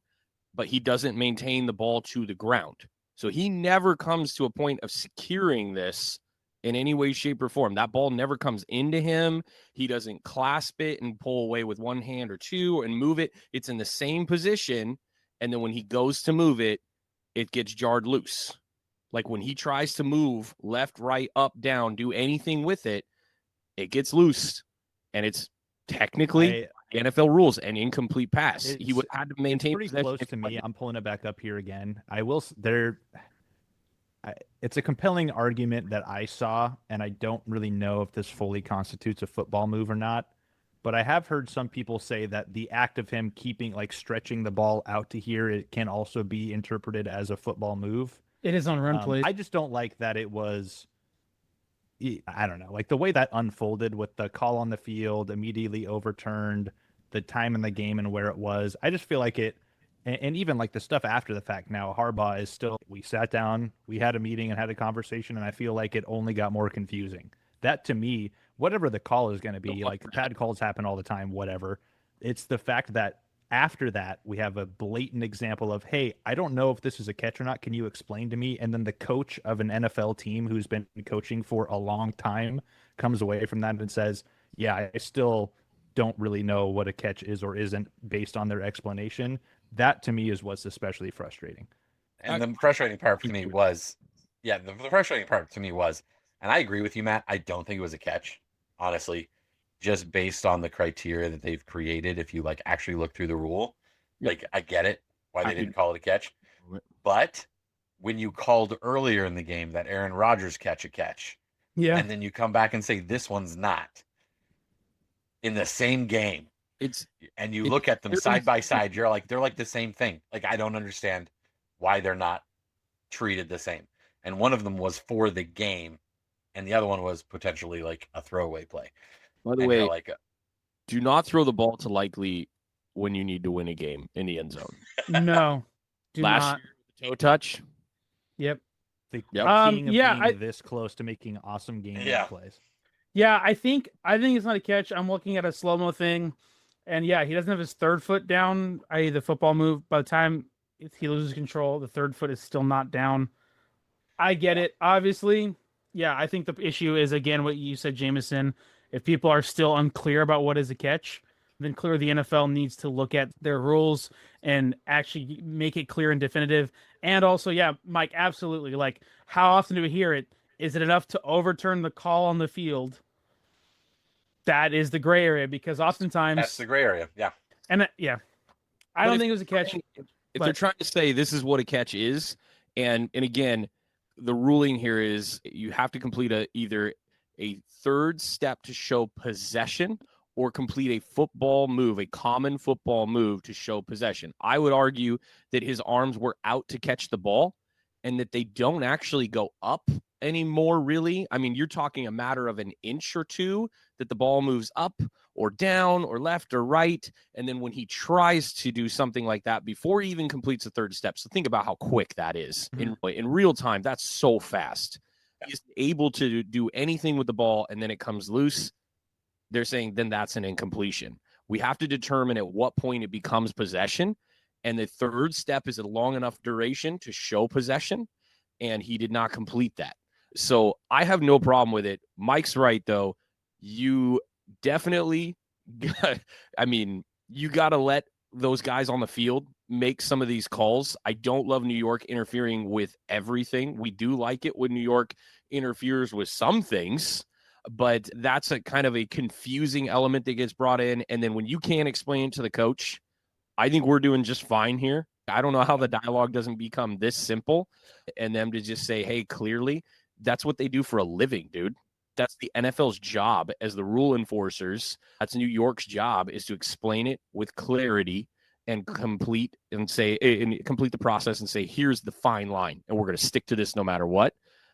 but he doesn't maintain the ball to the ground. So he never comes to a point of securing this in any way, shape, or form. That ball never comes into him. He doesn't clasp it and pull away with one hand or two and move it. It's in the same position. And then when he goes to move it, it gets jarred loose. Like when he tries to move left, right, up, down, do anything with it, it gets loose. And it's technically the NFL rules, an incomplete pass. He would It's have had to maintain pretty possession. close to me. I'm pulling it back up here again. It's a compelling argument that I saw, and I don't really know if this fully constitutes a football move or not. But I have heard some people say that the act of him stretching the ball out to here, it can also be interpreted as a football move. It is on run plays. I just don't like that it was, I don't know, like the way that unfolded with the call on the field, immediately overturned, the time in the game and where it was. I just feel like it, and even like the stuff after the fact now, Harbaugh is still, we sat down, we had a meeting and had a conversation, and I feel like it only got more confusing. That to me, whatever the call is going to be, like bad calls happen all the time, whatever. It's the fact that after that, we have a blatant example of, hey, I don't know if this is a catch or not. Can you explain to me? And then the coach of an NFL team who's been coaching for a long time comes away from that and says, yeah, I still don't really know what a catch is or isn't based on their explanation. That to me is what's especially frustrating. And the frustrating part to me was, the frustrating part to me was, and I agree with you, Matt, I don't think it was a catch, honestly, just based on the criteria that they've created. If you like actually look through the rule, like I get it, why they didn't call it a catch. But when you called earlier in the game that Aaron Rodgers catch a catch, and then you come back and say this one's not in the same game, and you look at them side by side, you're like, they're like the same thing. Like, I don't understand why they're not treated the same. And one of them was for the game, and the other one was potentially like a throwaway play. By the way, like, do not throw the ball to Likely when you need to win a game in the end zone. No, do Last not. year, the toe touch. Yep. The king of being this close to making awesome game plays. Yeah, I think it's not a catch. I'm looking at a slow-mo thing, and yeah, he doesn't have his third foot down, i.e. the football move. By the time he loses control, the third foot is still not down. I get it, obviously. Yeah, I think the issue is, again, what you said, Jameson. If people are still unclear about what is a catch, then clearly the NFL needs to look at their rules and actually make it clear and definitive. And also, yeah, Mike, absolutely. Like, how often do we hear it? Is it enough to overturn the call on the field? That is the gray area, because oftentimes that's the gray area. Yeah. And I don't think it was a catch. If they're trying to say this is what a catch is, and again, the ruling here is you have to complete either a third step to show possession or complete a football move, a common football move to show possession. I would argue that his arms were out to catch the ball and that they don't actually go up anymore, really. I mean, you're talking a matter of an inch or two that the ball moves up or down or left or right. And then when he tries to do something like that before he even completes the third step, so think about how quick that is. In real time. That's so fast. He's able to do anything with the ball, and then it comes loose. They're saying then that's an incompletion. We have to determine at what point it becomes possession. And the third step is a long enough duration to show possession. And he did not complete that. So I have no problem with it. Mike's right, though. You definitely, you got to let those guys on the field make some of these calls. I don't love New York interfering with everything. We do like it when New York interferes with some things, but that's a kind of a confusing element that gets brought in. And then when you can't explain to the coach, I think we're doing just fine here. I don't know how the dialogue doesn't become this simple and them to just say, hey, clearly that's what they do for a living, dude. That's the NFL's job as the rule enforcers. That's New York's job, is to explain it with clarity and complete the process and say, here's the fine line. And we're going to stick to this no matter what.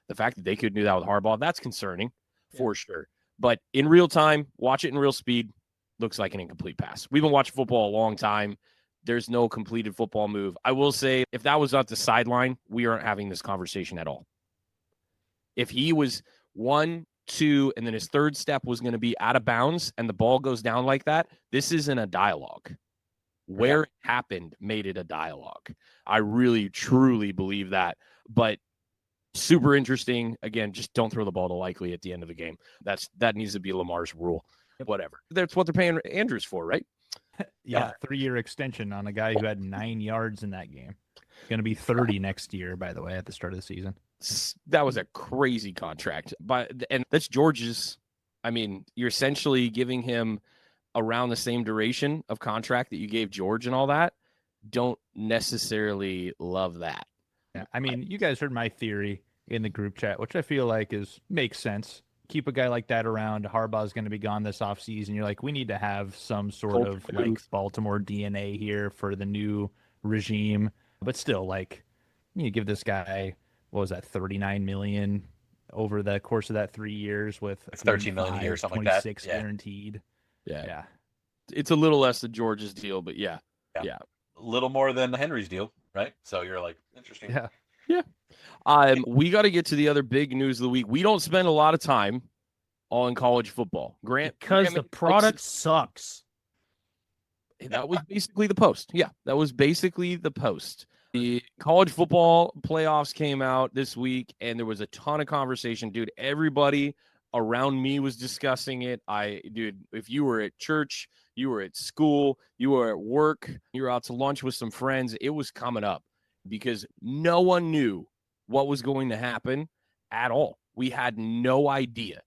The fact that they could do that with Harbaugh, that's concerning for sure. But in real time, watch it in real speed. Looks like an incomplete pass. We've been watching football a long time. There's no completed football move. I will say, if that was at the sideline, we aren't having this conversation at all. If he was 1, 2, and then his third step was going to be out of bounds and the ball goes down like that, this isn't a dialogue. Where it happened made it a dialogue. I really, truly believe that. But super interesting. Again, just don't throw the ball to Likely at the end of the game. That needs to be Lamar's rule. Whatever. That's what they're paying Andrews for, right? Yeah, 3-year extension on a guy who had 9 yards in that game. Going to be 30 next year, by the way, at the start of the season. That was a crazy contract. And that's George's. I mean, you're essentially giving him around the same duration of contract that you gave George and all that, don't necessarily love that. Yeah, I mean, you guys heard my theory in the group chat, which I feel like makes sense. Keep a guy like that around. Harbaugh's going to be gone this offseason. You're like, we need to have some sort of like Baltimore DNA here for the new regime. But still, like, you give this guy, what was that, 39 million over the course of that 3 years with 13 million a year, something like that. 26 guaranteed. Yeah. It's a little less than George's deal, but yeah. A little more than Henry's deal, right? So you're like, interesting. Yeah. We got to get to the other big news of the week. We don't spend a lot of time on college football. Because the product sucks. That was basically the post. Yeah, that was basically the post. The college football playoffs came out this week, and there was a ton of conversation. Dude, everybody around me was discussing it. Dude, if you were at church, you were at school, you were at work, you were out to lunch with some friends, it was coming up because no one knew what was going to happen at all. We had no idea,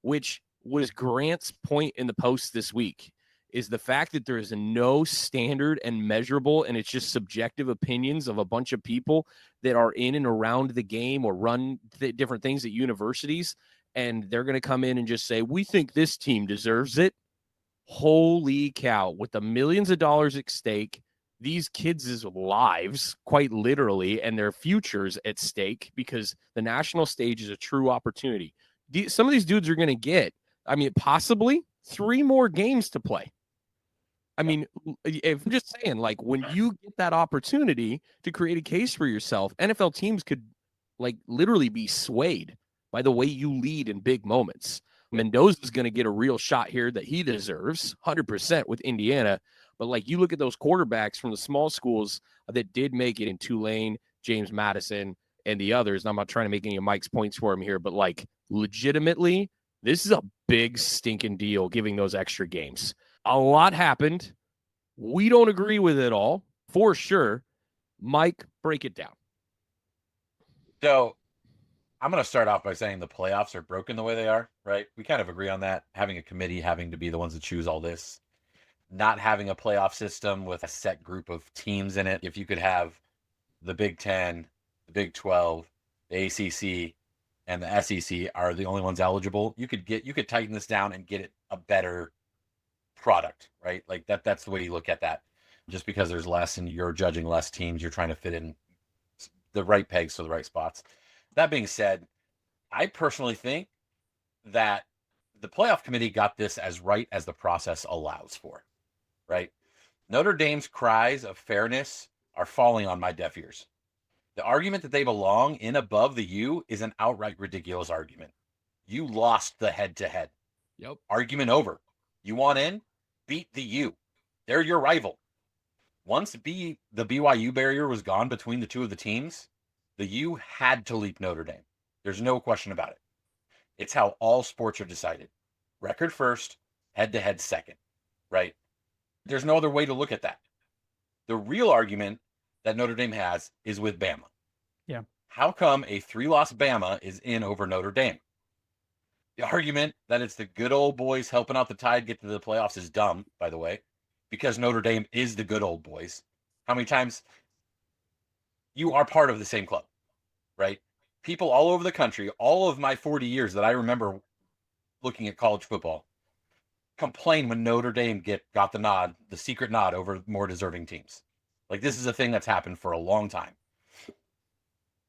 which was Grant's point in the post this week, is the fact that there is no standard and measurable, and it's just subjective opinions of a bunch of people that are in and around the game or run different things at universities, and they're going to come in and just say, we think this team deserves it. Holy cow, with the millions of dollars at stake, these kids' lives, quite literally, and their futures at stake, because the national stage is a true opportunity. Some of these dudes are going to get, possibly 3 more games to play. If I'm just saying, like, when you get that opportunity to create a case for yourself, NFL teams could, like, literally be swayed by the way you lead in big moments. Mendoza's going to get a real shot here that he deserves, 100% with Indiana. But, like, you look at those quarterbacks from the small schools that did make it in Tulane, James Madison, and the others. And I'm not trying to make any of Mike's points for him here, but, like, legitimately, this is a big stinking deal giving those extra games. A lot happened. We don't agree with it all, for sure. Mike, break it down. So I'm going to start off by saying the playoffs are broken the way they are, right? We kind of agree on that. Having a committee, having to be the ones that choose all this. Not having a playoff system with a set group of teams in it. If you could have the Big 10, the Big 12, the ACC, and the SEC are the only ones eligible, you could tighten this down and get it a better product, right? Like that's the way you look at that. Just because there's less and you're judging less teams, you're trying to fit in the right pegs to the right spots. That being said, I personally think that the playoff committee got this as right as the process allows for, right? Notre Dame's cries of fairness are falling on my deaf ears. The argument that they belong in above the U is an outright ridiculous argument. You lost the head-to-head. Yep. Argument over. You want in? Beat the U. They're your rival. Once the BYU barrier was gone between the two of the teams, the U had to leap Notre Dame. There's no question about it. It's how all sports are decided. Record first, head-to-head second, right? There's no other way to look at that. The real argument that Notre Dame has is with Bama. Yeah. How come a 3-loss Bama is in over Notre Dame? The argument that it's the good old boys helping out the Tide get to the playoffs is dumb, by the way, because Notre Dame is the good old boys. How many times you are part of the same club, right? People all over the country, all of my 40 years that I remember looking at college football, complain when Notre Dame got the nod, the secret nod over more deserving teams. Like, this is a thing that's happened for a long time.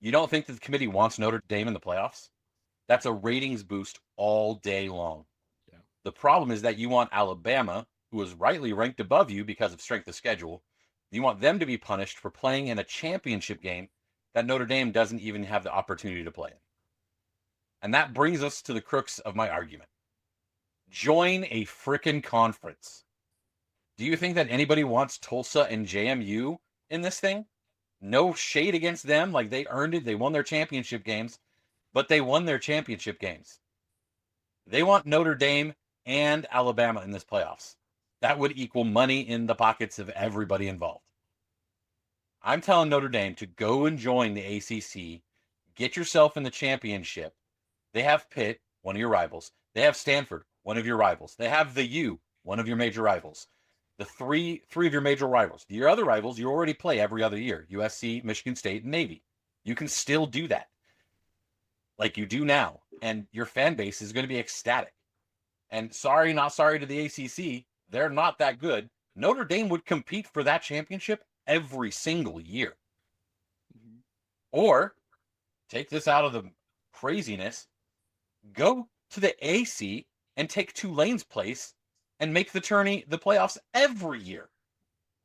You don't think that the committee wants Notre Dame in the playoffs? That's a ratings boost all day long. Yeah. The problem is that you want Alabama, who is rightly ranked above you because of strength of schedule, you want them to be punished for playing in a championship game that Notre Dame doesn't even have the opportunity to play in. And that brings us to the crux of my argument. Join a frickin' conference. Do you think that anybody wants Tulsa and JMU in this thing? No shade against them. Like, they earned it. They won their championship games, but they won their championship games. They want Notre Dame and Alabama in this playoffs. That would equal money in the pockets of everybody involved. I'm telling Notre Dame to go and join the ACC, get yourself in the championship. They have Pitt, one of your rivals. They have Stanford, one of your rivals. They have the U, one of your major rivals. The three of your major rivals. Your other rivals, you already play every other year. USC, Michigan State, and Navy. You can still do that like you do now. And your fan base is going to be ecstatic. And sorry, not sorry to the ACC. They're not that good. Notre Dame would compete for that championship every single year. Or take this out of the craziness. Go to the AC and take Tulane's place and make the playoffs every year.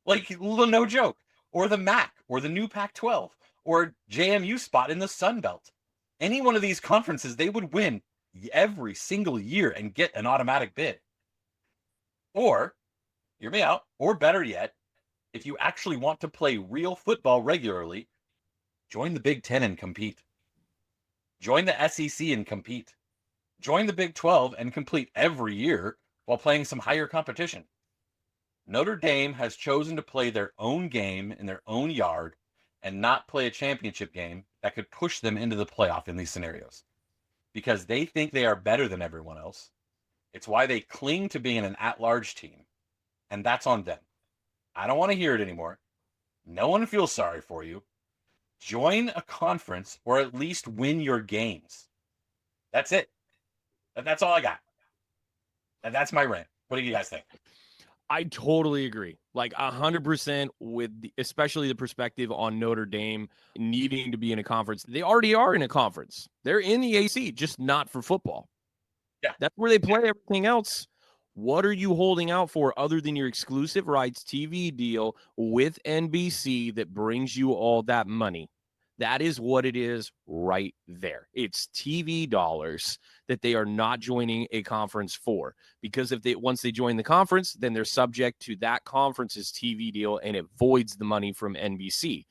Like, no joke. Or the MAC, or the new Pac-12, or JMU spot in the Sun Belt. Any one of these conferences, they would win every single year and get an automatic bid. Or, hear me out, or better yet, if you actually want to play real football regularly, join the Big Ten and compete. Join the SEC and compete. Join the Big 12 and complete every year while playing some higher competition. Notre Dame has chosen to play their own game in their own yard and not play a championship game that could push them into the playoff in these scenarios because they think they are better than everyone else. It's why they cling to being an at-large team, and that's on them. I don't want to hear it anymore. No one feels sorry for you. Join a conference or at least win your games. That's it. That's all I got. And that's my rant. What do you guys think? I totally agree. Like 100% with especially the perspective on Notre Dame needing to be in a conference. They already are in a conference. They're in the AC, just not for football. Yeah. That's where they play everything else. What are you holding out for other than your exclusive rights TV deal with NBC that brings you all that money? That is what it is right there. It's TV dollars that they are not joining a conference for, because once they join the conference, then they're subject to that conference's TV deal and it voids the money from NBC.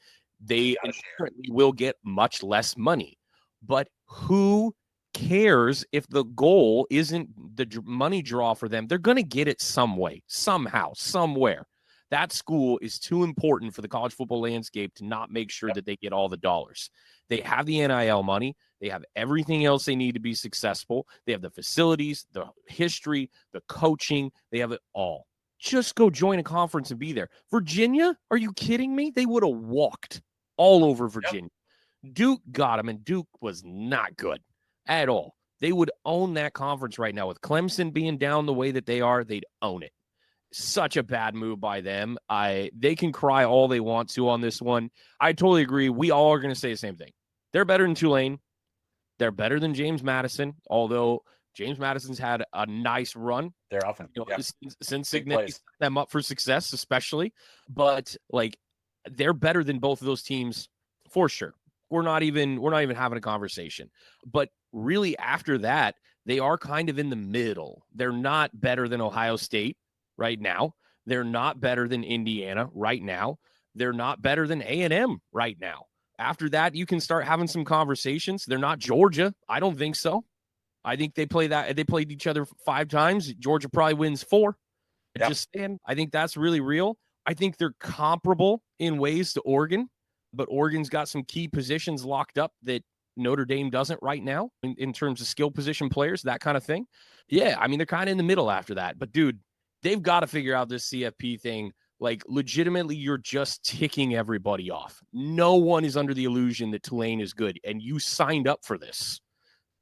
They inherently will get much less money, but who cares if the goal isn't the money draw for them? They're going to get it some way, somehow, somewhere. That school is too important for the college football landscape to not make sure that they get all the dollars. They have the NIL money. They have everything else they need to be successful. They have the facilities, the history, the coaching. They have it all. Just go join a conference and be there. Virginia? Are you kidding me? They would have walked all over Virginia. Yep. Duke got them, and Duke was not good at all. They would own that conference right now. With Clemson being down the way that they are, they'd own it. Such a bad move by them. They can cry all they want to on this one. I totally agree. We all are going to say the same thing. They're better than Tulane. They're better than James Madison, although James Madison's had a nice run. They're often since Signet set them up for success, especially. But like, they're better than both of those teams for sure. We're not even having a conversation. But really, after that, they are kind of in the middle. They're not better than Ohio State right now. They're not better than Indiana right now. They're not better than A&M right now. After that, you can start having some conversations. They're not Georgia. I don't think so. I think they played each other 5 times. Georgia probably wins 4. Yep. Just saying. I think that's really real. I think they're comparable in ways to Oregon, but Oregon's got some key positions locked up that Notre Dame doesn't right now in terms of skill position players, that kind of thing. Yeah, I mean, they're kind of in the middle after that. But, dude, they've got to figure out this CFP thing. Like, legitimately, you're just ticking everybody off. No one is under the illusion that Tulane is good, and you signed up for this.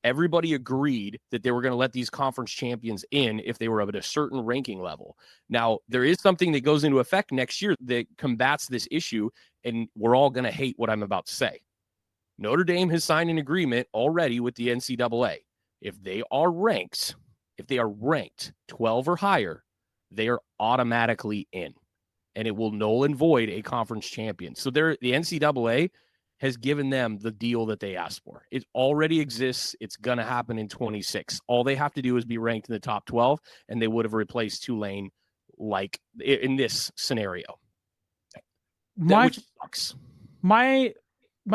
Everybody agreed that they were going to let these conference champions in if they were at a certain ranking level. Now, there is something that goes into effect next year that combats this issue, and we're all going to hate what I'm about to say. Notre Dame has signed an agreement already with the NCAA. If they are ranked 12 or higher, they are automatically in, and it will null and void a conference champion. So the NCAA has given them the deal that they asked for. It already exists. It's going to happen in 26. All they have to do is be ranked in the top 12, and they would have replaced Tulane like in this scenario. Which sucks. My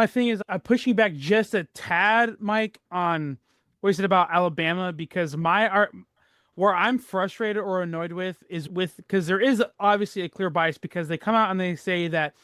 thing is, I'm pushing back just a tad, Mike, on what you said about Alabama, because where I'm frustrated or annoyed with is because there is obviously a clear bias, because they come out and they say that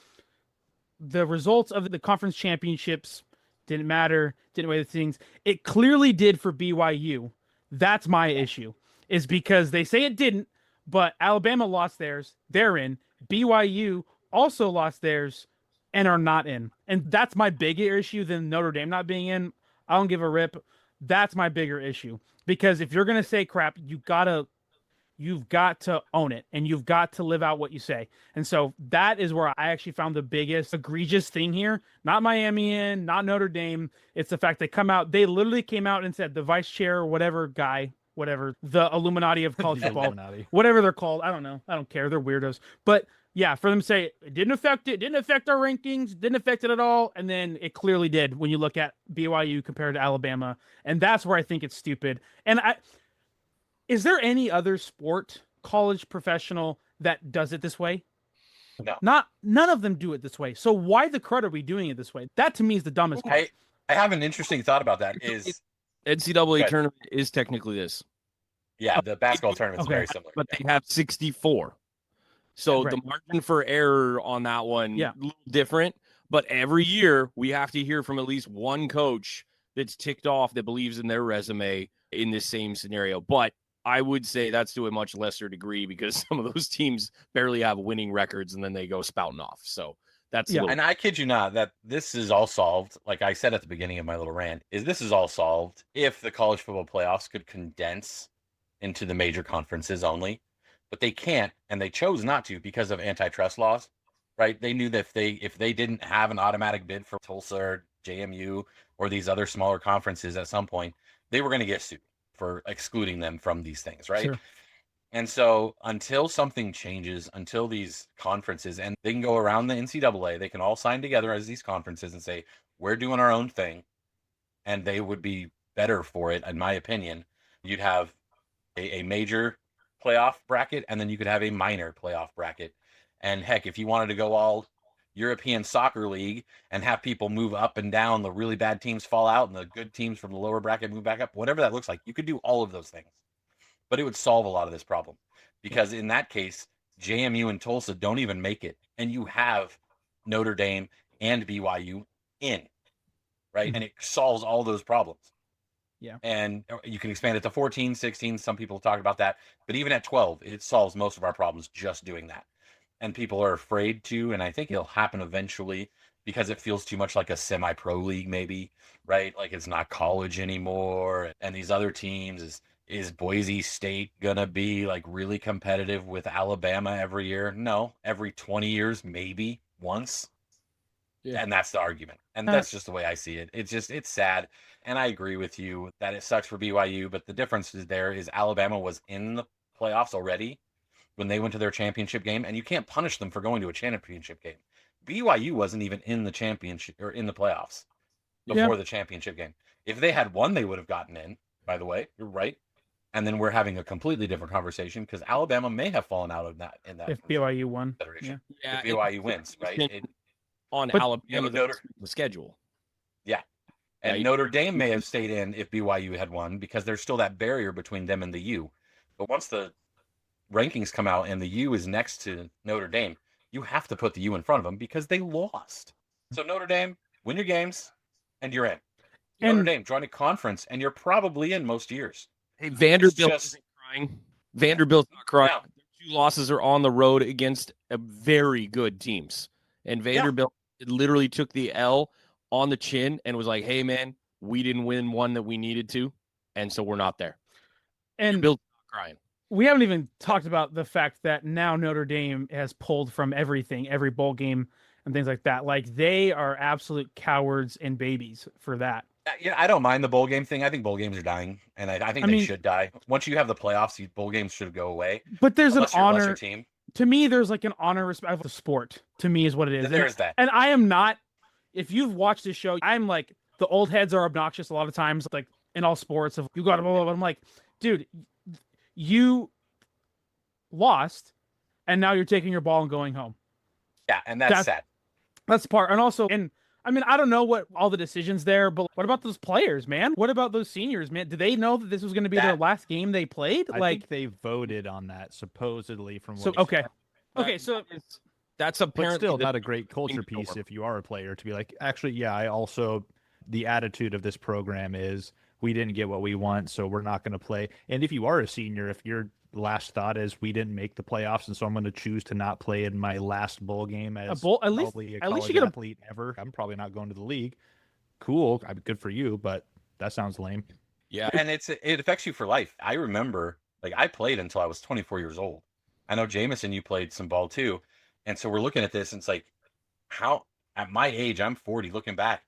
the results of the conference championships didn't matter, didn't weigh the things. It clearly did for BYU. That's my issue, is because they say it didn't, But Alabama lost theirs. They're in. BYU also lost theirs and are not in. And that's my bigger issue than Notre Dame not being in. I don't give a rip. That's my bigger issue. Because if you're going to say crap, you've got to own it, and you've got to live out what you say. And so that is where I actually found the biggest egregious thing here. Not Miami not Notre Dame. It's the fact they literally came out and said the vice chair or whatever guy, whatever, the Illuminati of college football, whatever they're called. I don't know. I don't care. They're weirdos. But yeah, for them to say it didn't affect our rankings, didn't affect it at all. And then it clearly did when you look at BYU compared to Alabama. And that's where I think it's stupid. And is there any other sport, college, professional, that does it this way? No. None of them do it this way. So why the crud are we doing it this way? That to me is the dumbest part. I have an interesting thought about that. Is NCAA tournament is technically this. Yeah, the basketball tournament's very similar. But they have 64. So the margin for error on that one, a little different. But every year we have to hear from at least one coach that's ticked off that believes in their resume in this same scenario. But I would say that's to a much lesser degree because some of those teams barely have winning records and then they go spouting off. So that's and I kid you not that this is all solved. Like I said at the beginning of my little rant, this is all solved if the college football playoffs could condense into the major conferences only. But they can't, and they chose not to because of antitrust laws, right? They knew that if they didn't have an automatic bid for Tulsa or JMU or these other smaller conferences at some point, they were going to get sued for excluding them from these things, right? Sure. And so until something changes, until these conferences, and they can go around the NCAA, they can all sign together as these conferences and say, we're doing our own thing, and they would be better for it, in my opinion. You'd have a major playoff bracket, and then you could have a minor playoff bracket. And heck, if you wanted to go all European Soccer League and have people move up and down, the really bad teams fall out and the good teams from the lower bracket move back up, whatever that looks like, you could do all of those things. But it would solve a lot of this problem because in that case, JMU and Tulsa don't even make it. And you have Notre Dame and BYU in, right? Mm-hmm. And it solves all those problems. Yeah. And you can expand it to 14, 16. Some people talk about that. But even at 12, it solves most of our problems just doing that. And people are afraid to, and I think it'll happen eventually because it feels too much like a semi-pro league maybe, right? Like it's not college anymore. And these other teams, is Boise State going to be like really competitive with Alabama every year? No. Every 20 years, maybe once. Yeah. And that's the argument. And that's just the way I see it. It's sad. And I agree with you that it sucks for BYU, but the difference is Alabama was in the playoffs already when they went to their championship game, and you can't punish them for going to a championship game. BYU wasn't even in the championship or in the playoffs before the championship game. If they had won, they would have gotten in, by the way. You're right. And then we're having a completely different conversation because Alabama may have fallen out of that in that. If BYU won. If BYU wins, right? Alabama, the schedule. Yeah. And Notre Dame may have stayed in if BYU had won because there's still that barrier between them and the U. But once the rankings come out and the U is next to Notre Dame, you have to put the U in front of them because they lost. So Notre Dame, win your games, and you're in. Notre Dame, join a conference, and you're probably in most years. Hey, Vanderbilt isn't crying. Vanderbilt's not crying. No. Their 2 losses are on the road against very good teams. And Vanderbilt literally took the L on the chin and was like, hey, man, we didn't win one that we needed to, and so we're not there. And Vanderbilt's not crying. We haven't even talked about the fact that now Notre Dame has pulled from everything, every bowl game and things like that. Like, they are absolute cowards and babies for that. Yeah, I don't mind the bowl game thing. I think bowl games are dying, and I think they should die. Once you have the playoffs, bowl games should go away. But there's an honor. Team. To me, there's like an honor respect of the sport, to me, is what it is. There's that. And I am not, if you've watched this show, I'm like, the old heads are obnoxious a lot of times, like in all sports. Of you got to blah, blah, blah. I'm like, dude, you lost, and now you're taking your ball and going home. Yeah, and that's sad. That's the part. And also, I mean, I don't know what all the decisions there, but what about those players, man? What about those seniors, man? Did they know that this was going to be their last game they played? I think they voted on that, supposedly, from what Okay, so that's apparently still not a great culture piece if you are a player to be like, actually, I also, the attitude of this program is we didn't get what we want, so we're not going to play. And if you are a senior, if you're last thought is we didn't make the playoffs, and so I'm going to choose to not play in my last bowl game as probably a college athlete ever. I'm probably not going to the league. Cool. I mean, good for you, but that sounds lame. Yeah. And it affects you for life. I remember, like, I played until I was 24 years old. I know, Jameson, you played some ball too. And so we're looking at this, and it's like, how, at my age, I'm 40, looking back,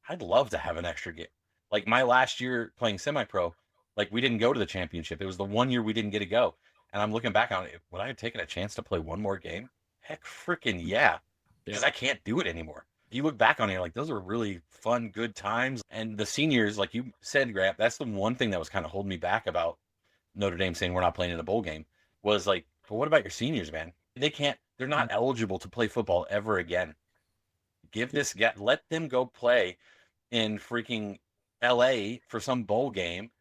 I'd love to have an extra game. Like, my last year playing semi-pro, like, we didn't go to the championship. It was the one year we didn't get to go. And I'm looking back on it, would I have taken a chance to play one more game? Heck freaking yeah. Because I can't do it anymore. You look back on it, you're like, those were really fun, good times. And the seniors, like you said, Grant, that's the one thing that was kind of holding me back about Notre Dame saying we're not playing in a bowl game, was like, but what about your seniors, man? They're not eligible to play football ever again. Let them go play in freaking LA for some bowl game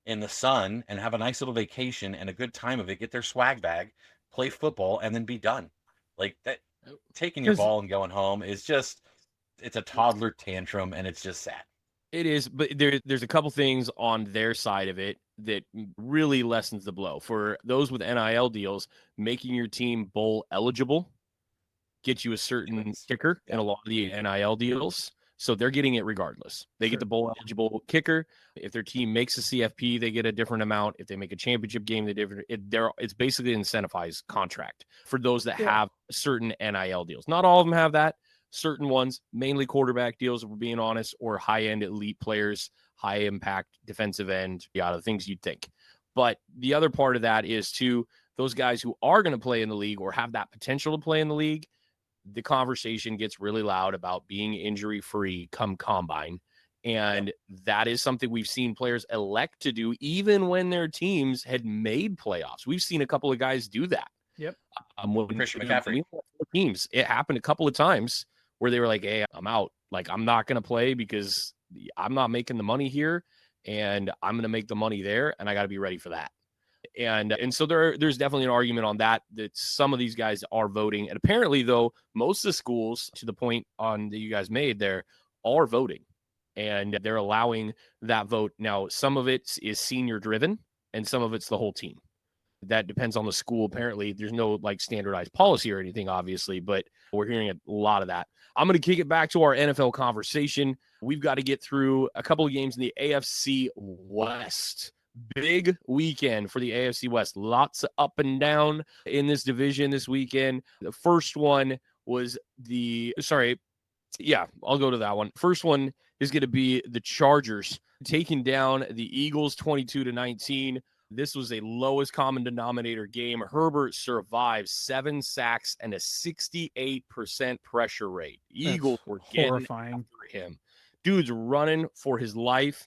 in the sun and have a nice little vacation and a good time of it, get their swag bag, play football, and then be done. Like that, taking your ball and going home is just, it's a toddler tantrum, and it's just sad. It is, but there's a couple things on their side of it that really lessens the blow. For those with NIL deals, making your team bowl eligible gets you a certain kicker in a lot of the NIL deals. So they're getting it regardless. They get the bowl eligible kicker. If their team makes a CFP, they get a different amount. If they make a championship game, it's basically an incentivized contract for those that have certain NIL deals. Not all of them have that. Certain ones, mainly quarterback deals, if we're being honest, or high-end elite players, high-impact defensive end, the things you'd think. But the other part of that is, too, those guys who are going to play in the league or have that potential to play in the league, the conversation gets really loud about being injury-free come combine. And that is something we've seen players elect to do even when their teams had made playoffs. We've seen a couple of guys do that. Yep. Christian McCaffrey. Teams, it happened a couple of times where they were like, hey, I'm out. Like, I'm not going to play because I'm not making the money here, and I'm going to make the money there, and I got to be ready for that. And so there's definitely an argument on that some of these guys are voting. And apparently, though, most of the schools, to the point on that you guys made there, are voting. And they're allowing that vote. Now, some of it is senior driven, and some of it's the whole team. That depends on the school. Apparently, there's no like standardized policy or anything, obviously, but we're hearing a lot of that. I'm going to kick it back to our NFL conversation. We've got to get through a couple of games in the AFC West. Big weekend for the AFC West. Lots of up and down in this division this weekend. The first one was I'll go to that one. First one is going to be the Chargers taking down the Eagles 22-19. This was a lowest common denominator game. Herbert survived 7 sacks and a 68% pressure rate. Eagles were horrifying for him. Dude's running for his life,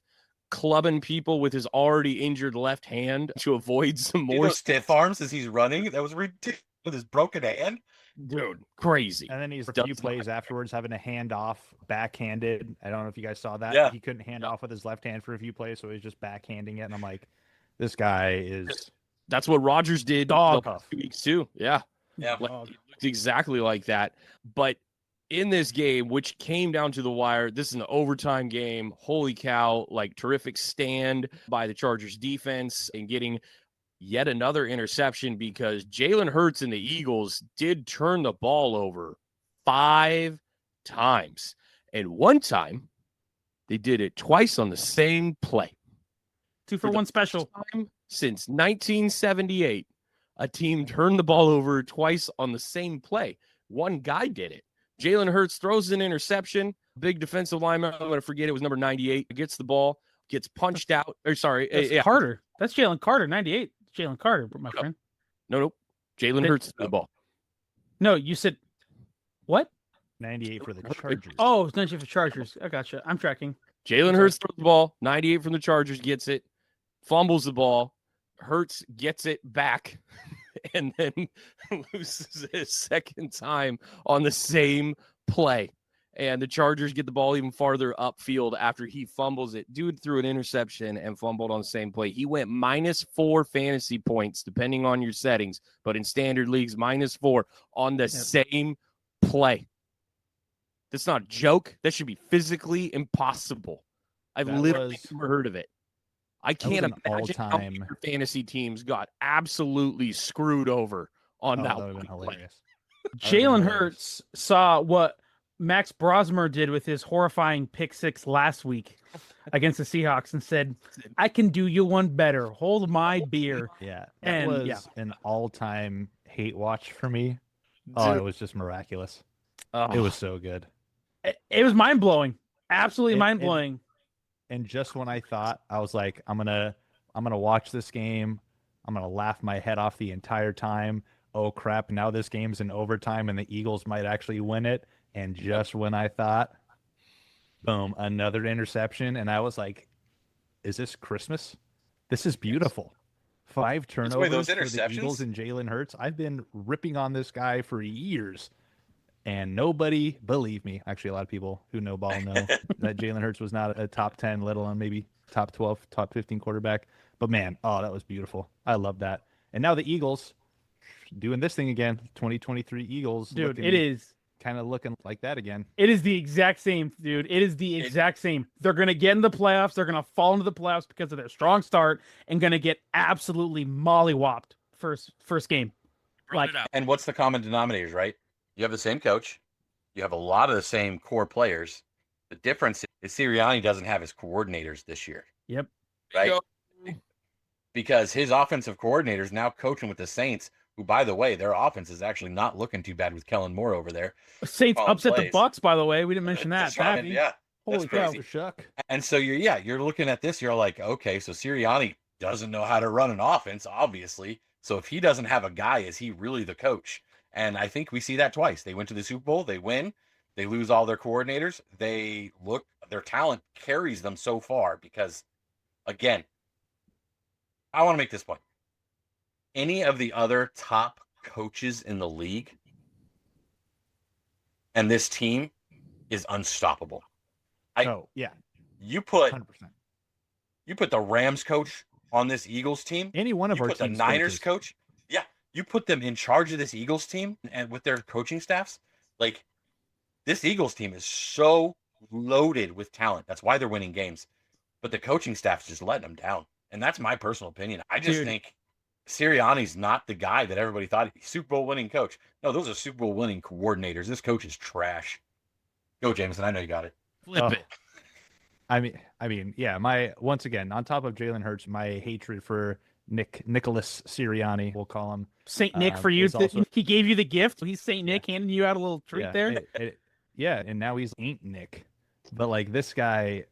clubbing people with his already injured left hand to avoid some more stiff arms as he's running. That was ridiculous with his broken hand. Dude, crazy. And then he's a few plays afterwards having a handoff backhanded. I don't know if you guys saw that. Yeah. He couldn't hand off with his left hand for a few plays, so he's just backhanding it. And I'm like, this guy is. That's what Rodgers did dog 2 weeks too. Yeah. Yeah. It looked exactly like that. But in this game, which came down to the wire, this is an overtime game. Holy cow. Like, terrific stand by the Chargers defense and getting yet another interception, because Jalen Hurts and the Eagles did turn the ball over 5 times. And one time, they did it twice on the same play. 2-for-1 special. Since 1978, a team turned the ball over twice on the same play. One guy did it. Jalen Hurts throws an interception. Big defensive lineman, I'm going to forget, it was number 98, gets the ball, gets punched out. Or sorry, Carter. That's Jalen Carter, 98. Jalen Carter, my friend. No. Jalen Hurts the ball. No, you said what? 98 for the Chargers. Oh, it's 98 for Chargers. I gotcha. I'm tracking. Jalen Hurts throws the ball. 98 from the Chargers gets it. Fumbles the ball. Hurts gets it back. And then loses a second time on the same play. And the Chargers get the ball even farther upfield after he fumbles it. Dude threw an interception and fumbled on the same play. He went -4 fantasy points, depending on your settings, but in standard leagues, -4 on the same play. That's not a joke. That should be physically impossible. I've literally never heard of it. I can't an imagine how many all-time- of your fantasy teams got absolutely screwed over on Oh, that that would have been one play. hilarious. Jalen Hurts saw what Max Brosmer did with his horrifying pick six last week against the Seahawks and said, I can do you one better. Hold my beer. Yeah, that And, was yeah. an all-time hate watch for me. Oh, it was just miraculous. It was so good. It was mind blowing. Absolutely And- mind blowing. And just when I thought, I was like, I'm gonna watch this game. I'm gonna laugh my head off the entire time. Oh crap! Now this game's in overtime, and the Eagles might actually win it. And just when I thought, boom, another interception, and I was like, "Is this Christmas? This is beautiful." 5 turnovers those for the Eagles interceptions- and Jalen Hurts. I've been ripping on this guy for years, and nobody believed me. Actually, a lot of people who know ball know that Jalen Hurts was not a top 10, let alone maybe top 12, top 15 quarterback. But man, oh, that was beautiful. I love that. And now the Eagles doing this thing again. 2023 Eagles. Dude, it is kind of looking like that again. It is the exact same, dude. It is the exact same. They're going to get in the playoffs. They're going to fall into the playoffs because of their strong start and going to get absolutely mollywopped first game. And what's the common denominators, right? You have the same coach. You have a lot of the same core players. The difference is Sirianni doesn't have his coordinators this year. Yep. Right? Because his offensive coordinator is now coaching with the Saints, who, by the way, their offense is actually not looking too bad with Kellen Moore over there. Saints upset the Bucks, by the way. We didn't mention that. Yeah. Holy cow. Shuck. And so you're looking at this, you're like, okay, so Sirianni doesn't know how to run an offense, obviously. So if he doesn't have a guy, is he really the coach? And I think we see that twice. They went to the Super Bowl, they win, they lose all their coordinators. Their talent carries them so far because, again, I want to make this point. Any of the other top coaches in the league and this team is unstoppable. You put 100%. You put the Rams coach on this Eagles team. Any one of you our put the team's Niners coaches. coach. Yeah, you put them in charge of this Eagles team and with their coaching staffs. Like, this Eagles team is so loaded with talent. That's why they're winning games. But the coaching staff is just letting them down. And that's my personal opinion. I just think Sirianni's not the guy that everybody thought. Super Bowl winning coach. No, those are Super Bowl winning coordinators. This coach is trash. Go, Jameson. I know you got it. Flip it. I mean, yeah. Once again, on top of Jalen Hurts, my hatred for Nicholas Sirianni, we'll call him Saint Nick for you. also, he gave you the gift. He's Saint Nick handing you out a little treat there. And now he's Ain't Nick. But like this guy,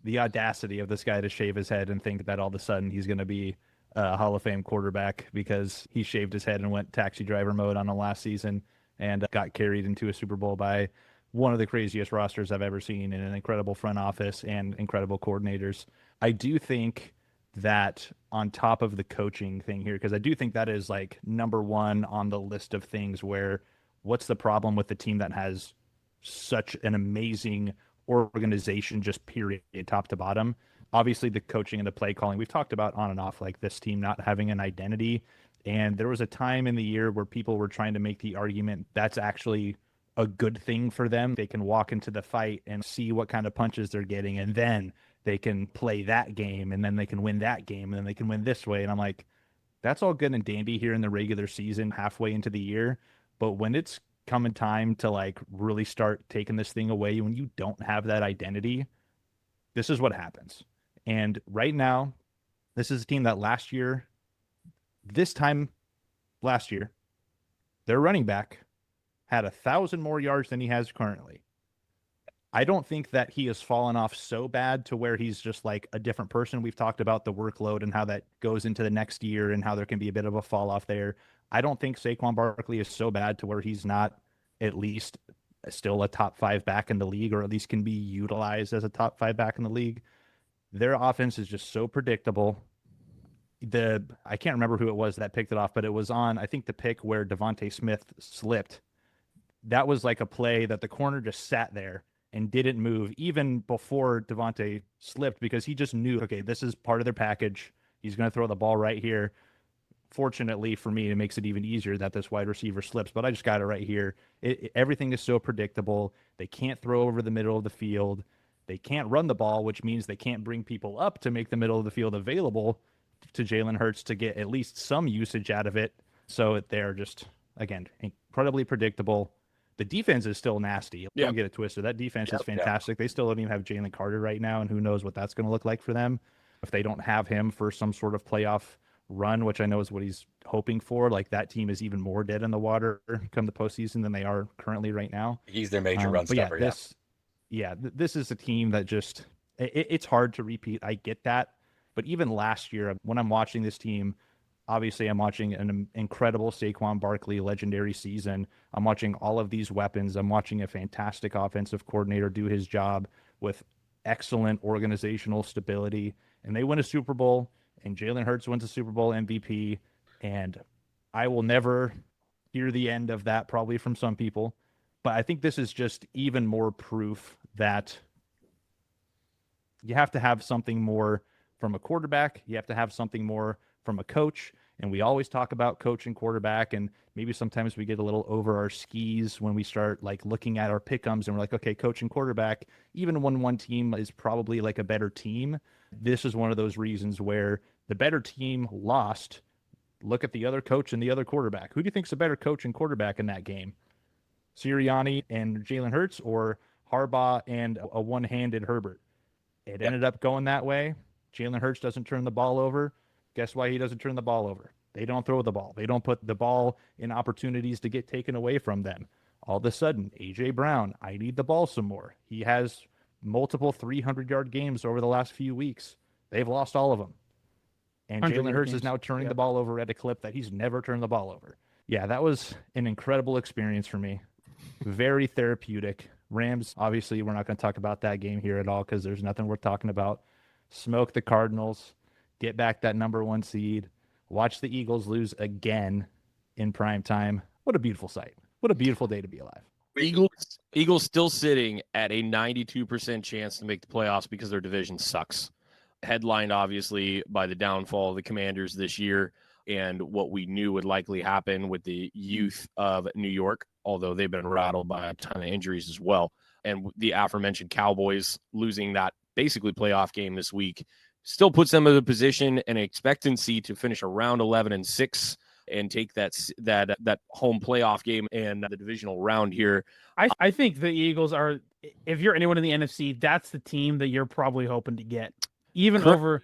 the audacity of this guy to shave his head and think that all of a sudden he's going to be a Hall of Fame quarterback because he shaved his head and went taxi driver mode on him last season and got carried into a Super Bowl by one of the craziest rosters I've ever seen in an incredible front office and incredible coordinators. I do think that on top of the coaching thing here, because I do think that is like number one on the list of things where what's the problem with the team that has such an amazing organization, just period, top to bottom. Obviously the coaching and the play calling, we've talked about on and off, like this team not having an identity. And there was a time in the year where people were trying to make the argument that's actually a good thing for them. They can walk into the fight and see what kind of punches they're getting, and then they can play that game, and then they can win that game, and then they can win this way. And I'm like, that's all good and dandy here in the regular season, halfway into the year. But when it's coming time to like really start taking this thing away, when you don't have that identity, this is what happens. And right now, this is a team that this time last year, their running back had 1,000 more yards than he has currently. I don't think that he has fallen off so bad to where he's just like a different person. We've talked about the workload and how that goes into the next year and how there can be a bit of a fall off there. I don't think Saquon Barkley is so bad to where he's not at least still a top 5 back in the league, or at least can be utilized as a top 5 back in the league. Their offense is just so predictable. I can't remember who it was that picked it off, but it was on, I think, the pick where Devontae Smith slipped. That was like a play that the corner just sat there and didn't move even before Devontae slipped, because he just knew, okay, this is part of their package. He's going to throw the ball right here. Fortunately for me, it makes it even easier that this wide receiver slips, but I just got it right here. Everything is so predictable. They can't throw over the middle of the field. They can't run the ball, which means they can't bring people up to make the middle of the field available to Jalen Hurts to get at least some usage out of it. So they're just, again, incredibly predictable. The defense is still nasty. Don't get it twisted. That defense is fantastic. They still don't even have Jalen Carter right now, and who knows what that's going to look like for them if they don't have him for some sort of playoff run, which I know is what he's hoping for. Like, that team is even more dead in the water come the postseason than they are currently right now. He's their major run stopper. This is a team that just it's hard to repeat. I get that, but even last year when I'm watching this team, obviously I'm watching an incredible Saquon Barkley legendary season. I'm watching all of these weapons. I'm watching a fantastic offensive coordinator do his job with excellent organizational stability, and they win a Super Bowl. And Jalen Hurts wins a Super Bowl MVP, and I will never hear the end of that probably from some people. But I think this is just even more proof that you have to have something more from a quarterback. You have to have something more from a coach. And we always talk about coach and quarterback, and maybe sometimes we get a little over our skis when we start like looking at our pick'ems and we're like, okay, coach and quarterback, even when one team is probably like a better team, this is one of those reasons where the better team lost. Look at the other coach and the other quarterback. Who do you think is a better coach and quarterback in that game? Sirianni and Jalen Hurts, or Harbaugh and a one-handed Herbert? It ended up going that way. Jalen Hurts doesn't turn the ball over. Guess why he doesn't turn the ball over? They don't throw the ball. They don't put the ball in opportunities to get taken away from them. All of a sudden, A.J. Brown, I need the ball some more. He has multiple 300-yard games over the last few weeks. They've lost all of them. And Jalen Hurts is now turning the ball over at a clip that he's never turned the ball over. Yeah, that was an incredible experience for me. Very therapeutic. Rams, obviously, we're not going to talk about that game here at all because there's nothing worth talking about. Smoke the Cardinals. Get back that number 1 seed. Watch the Eagles lose again in prime time. What a beautiful sight. What a beautiful day to be alive. Eagles still sitting at a 92% chance to make the playoffs because their division sucks. Headlined, obviously, by the downfall of the Commanders this year and what we knew would likely happen with the youth of New York, although they've been rattled by a ton of injuries as well. And the aforementioned Cowboys losing that basically playoff game this week still puts them in a position and expectancy to finish around 11-6 and take that home playoff game and the divisional round here. I think the Eagles are, if you're anyone in the NFC, that's the team that you're probably hoping to get. Even over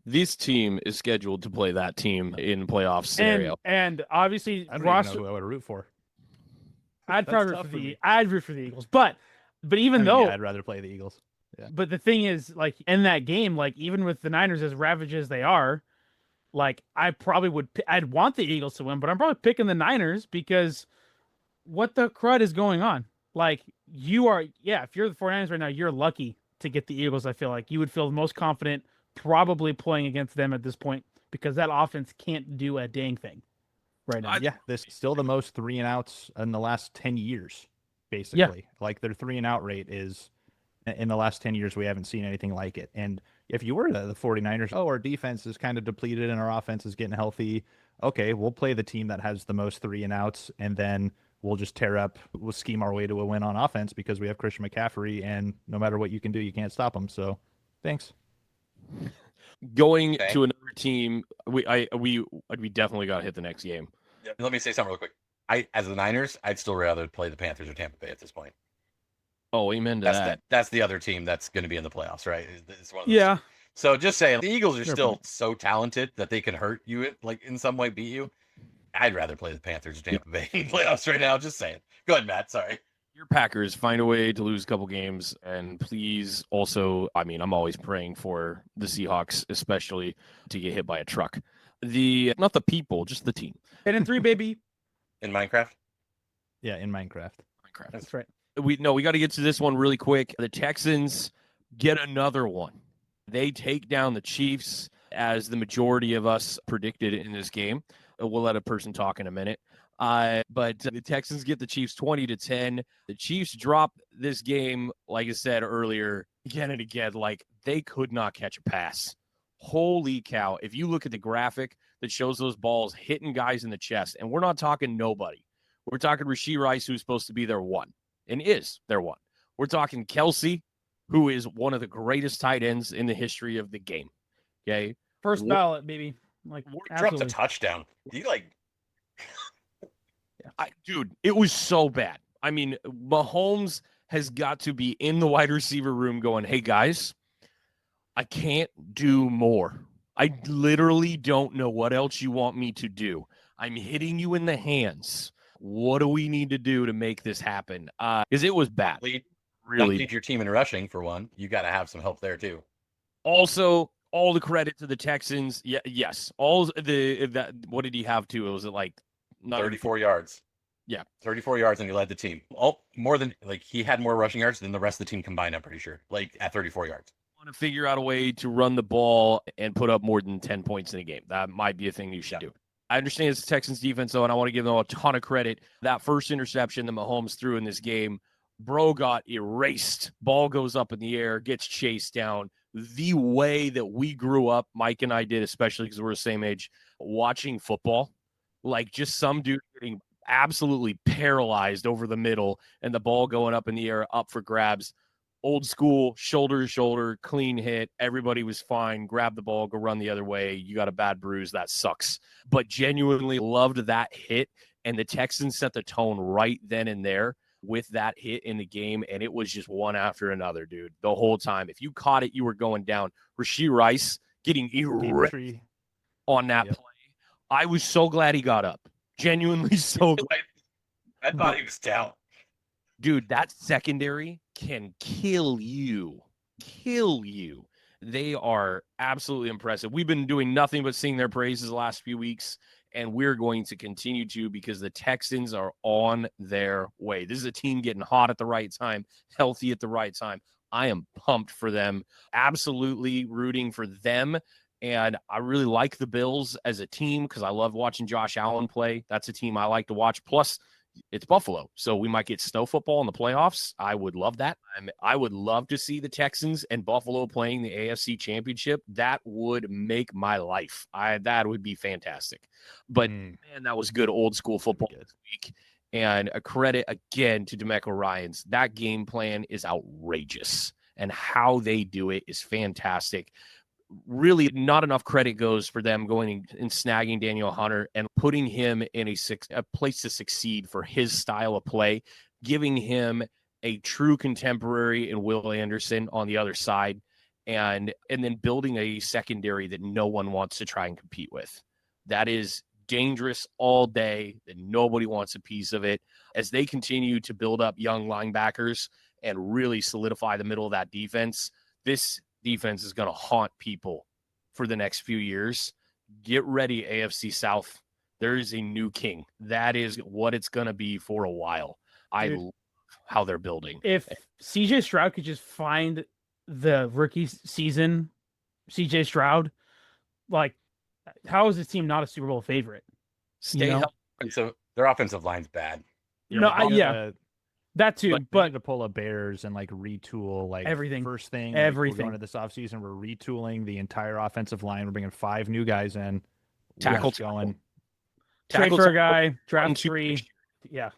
this team is scheduled to play that team in playoff scenario. And obviously, I don't even know who I would root for. I'd root for the Eagles, but even though I'd rather play the Eagles. Yeah. But the thing is, like, in that game, like, even with the Niners as ravaged as they are, like, I'd want the Eagles to win, but I'm probably picking the Niners because what the crud is going on? Like, if you're the 49ers right now, you're lucky to get the Eagles. I feel like you would feel the most confident probably playing against them at this point because that offense can't do a dang thing right now. This is still the most 3-and-outs in the last 10 years, basically. Yeah. Like, their 3-and-out rate is, in the last 10 years, we haven't seen anything like it. And if you were the 49ers, our defense is kind of depleted and our offense is getting healthy. Okay, we'll play the team that has the most 3-and-outs, and then we'll just we'll scheme our way to a win on offense because we have Christian McCaffrey, and no matter what you can do, you can't stop him. So, thanks. Going to another team, we definitely got to hit the next game. Yeah, let me say something real quick. As the Niners, I'd still rather play the Panthers or Tampa Bay at this point. Oh, amen to that. That's the other team that's going to be in the playoffs, right? It's one of those teams. So just saying, the Eagles are still so talented that they can hurt you, like in some way beat you. I'd rather play the Panthers or Tampa Bay in playoffs right now. Just saying. Go ahead, Matt. Sorry. Your Packers find a way to lose a couple games, and please also, I'm always praying for the Seahawks, especially to get hit by a truck. Not the people, just the team. 10-3, baby. In Minecraft? Yeah, in Minecraft. That's right. We got to get to this one really quick. The Texans get another one. They take down the Chiefs, as the majority of us predicted in this game. We'll let a person talk in a minute. But the Texans get the Chiefs 20-10. The Chiefs drop this game, like I said earlier, again and again. Like, they could not catch a pass. Holy cow. If you look at the graphic that shows those balls hitting guys in the chest, and we're not talking nobody. We're talking Rashee Rice, who's supposed to be their one, and is their one. We're talking Kelsey, who is one of the greatest tight ends in the history of the game. Okay. First ballot, baby. Like, dropped a touchdown. You like, dude, it was so bad. I mean, Mahomes has got to be in the wide receiver room going, hey, guys, I can't do more. I literally don't know what else you want me to do. I'm hitting you in the hands. What do we need to do to make this happen? Because it was bad. Really, lead your team in rushing for one. You got to have some help there too. Also, all the credit to the Texans. Yes. All that. What did he have too? Was it like 34 yards? Yeah, 34 yards, and he led the team. More than like he had more rushing yards than the rest of the team combined. I'm pretty sure. Like at 34 yards. Want to figure out a way to run the ball and put up more than 10 points in a game. That might be a thing you should do. I understand it's the Texans defense, though, and I want to give them a ton of credit. That first interception that Mahomes threw in this game, bro got erased. Ball goes up in the air, gets chased down. The way that we grew up, Mike and I did, especially because we're the same age, watching football, like just some dude getting absolutely paralyzed over the middle and the ball going up in the air, up for grabs. Old school, shoulder to shoulder, clean hit. Everybody was fine. Grab the ball, go run the other way. You got a bad bruise. That sucks. But genuinely loved that hit. And the Texans set the tone right then and there with that hit in the game. And it was just one after another, dude, the whole time. If you caught it, you were going down. Rashee Rice getting erased on that play. I was so glad he got up. Genuinely so glad. I thought he was down. Dude, that secondary can kill you. Kill you. They are absolutely impressive. We've been doing nothing but sing their praises the last few weeks, and we're going to continue to because the Texans are on their way. This is a team getting hot at the right time, healthy at the right time. I am pumped for them. Absolutely rooting for them. And I really like the Bills as a team because I love watching Josh Allen play. That's a team I like to watch. Plus, it's Buffalo, so we might get snow football in the playoffs. I would love that. I would love to see the Texans and Buffalo playing the AFC Championship. That would make my life. That would be fantastic. But, man, that was good old school football this week. And a credit, again, to DeMeco Ryans. That game plan is outrageous, and how they do it is fantastic. Really not enough credit goes for them going and snagging Daniel Hunter and putting him in a place to succeed for his style of play, giving him a true contemporary in Will Anderson on the other side, and then building a secondary that no one wants to try and compete with. That is dangerous all day, that nobody wants a piece of it. As they continue to build up young linebackers and really solidify the middle of that defense, this defense is going to haunt people for the next few years. Get ready, AFC South. There is a new king. That is what it's going to be for a while. I love how they're building. If CJ Stroud could just find the rookie season, CJ Stroud, like, how is this team not a Super Bowl favorite? Stay healthy. So their offensive line's bad. That too, but to pull a Bears and like retool like everything. First thing, everything. We're going into this offseason, we're retooling the entire offensive line. We're bringing 5 new guys in. Tackle going. Trade for a guy, draft 3. Yeah.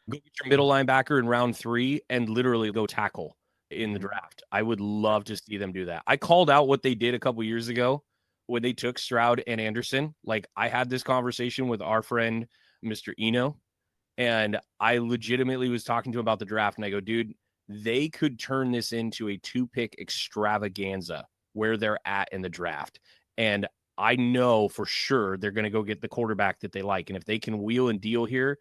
Go get your middle linebacker in round 3 and literally go tackle in the draft. I would love to see them do that. I called out what they did a couple years ago when they took Stroud and Anderson. Like, I had this conversation with our friend, Mr. Eno. And I legitimately was talking to him about the draft, and I go, dude, they could turn this into a 2-pick extravaganza where they're at in the draft. And I know for sure they're going to go get the quarterback that they like. And if they can wheel and deal here,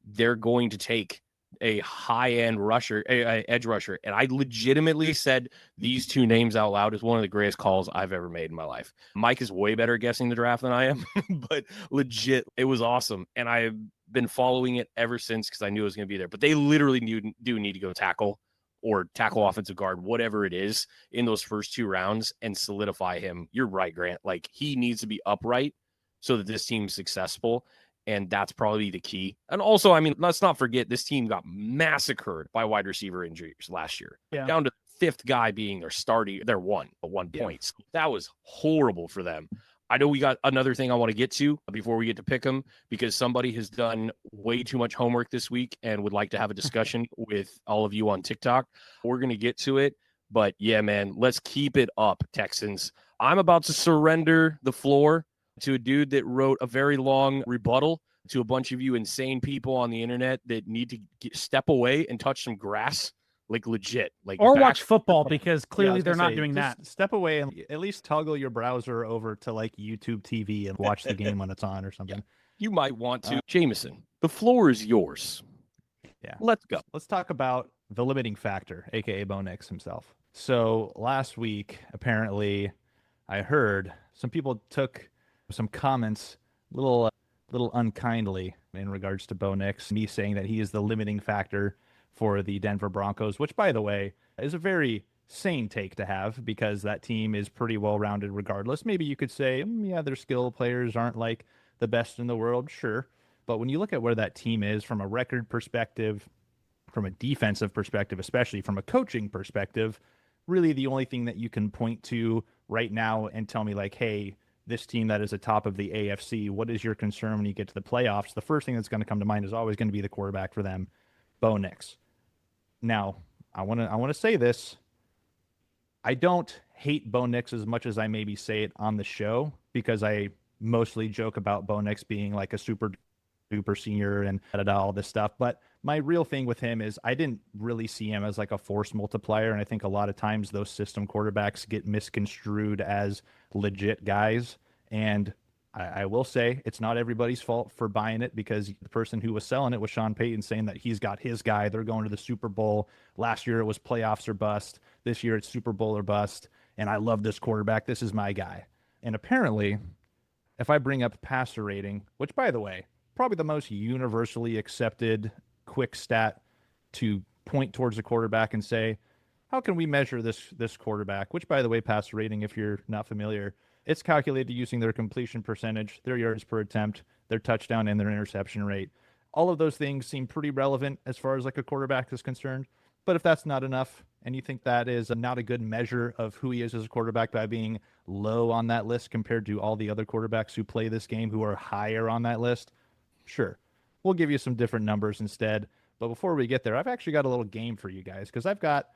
they're going to take a high-end rusher, a edge rusher. And I legitimately said these 2 names out loud is one of the greatest calls I've ever made in my life. Mike is way better guessing the draft than I am, but legit, it was awesome. And I've been following it ever since because I knew it was going to be there. But they literally do need to go tackle or tackle offensive guard, whatever it is, in those first 2 rounds and solidify him. You're right, Grant. Like, he needs to be upright so that this team's successful. And that's probably the key. And also, I mean, let's not forget this team got massacred by wide receiver injuries last year. Yeah. Down to the 5th guy being their one point. So that was horrible for them. I know we got another thing I want to get to before we get to pick them, because somebody has done way too much homework this week and would like to have a discussion with all of you on TikTok. We're going to get to it. But yeah, man, let's keep it up, Texans. I'm about to surrender the floor to a dude that wrote a very long rebuttal to a bunch of you insane people on the internet that need to step away and touch some grass, like legit. Or watch football, because clearly they're not doing that. Step away and at least toggle your browser over to like YouTube TV and watch the game when it's on or something. Yeah, you might want to. Jameson, the floor is yours. Yeah. Let's go. Let's talk about the limiting factor, aka Bo Nix himself. So last week, apparently, I heard some people took some comments a little unkindly in regards to Bo Nix, me saying that he is the limiting factor for the Denver Broncos, which, by the way, is a very sane take to have because that team is pretty well-rounded regardless. Maybe you could say, yeah, their skill players aren't like the best in the world, sure. But when you look at where that team is from a record perspective, from a defensive perspective, especially from a coaching perspective, really the only thing that you can point to right now and tell me like, hey, this team that is atop of the AFC, what is your concern when you get to the playoffs? The first thing that's going to come to mind is always going to be the quarterback for them, Bo Nix. Now, I want to say this. I don't hate Bo Nix as much as I maybe say it on the show because I mostly joke about Bo Nix being like a super duper senior and all this stuff. But my real thing with him is I didn't really see him as like a force multiplier. And I think a lot of times those system quarterbacks get misconstrued as legit guys. And I will say it's not everybody's fault for buying it because the person who was selling it was Sean Payton saying that he's got his guy. They're going to the Super Bowl. Last year it was playoffs or bust. This year it's Super Bowl or bust. And I love this quarterback. This is my guy. And apparently, if I bring up passer rating, which by the way, probably the most universally accepted quick stat to point towards a quarterback and say, how can we measure this quarterback? Which, by the way, passer rating, if you're not familiar, it's calculated using their completion percentage, their yards per attempt, their touchdown, and their interception rate. All of those things seem pretty relevant as far as like a quarterback is concerned. But if that's not enough, and you think that is not a good measure of who he is as a quarterback by being low on that list compared to all the other quarterbacks who play this game who are higher on that list, sure, we'll give you some different numbers instead. But before we get there, I've actually got a little game for you guys because I've got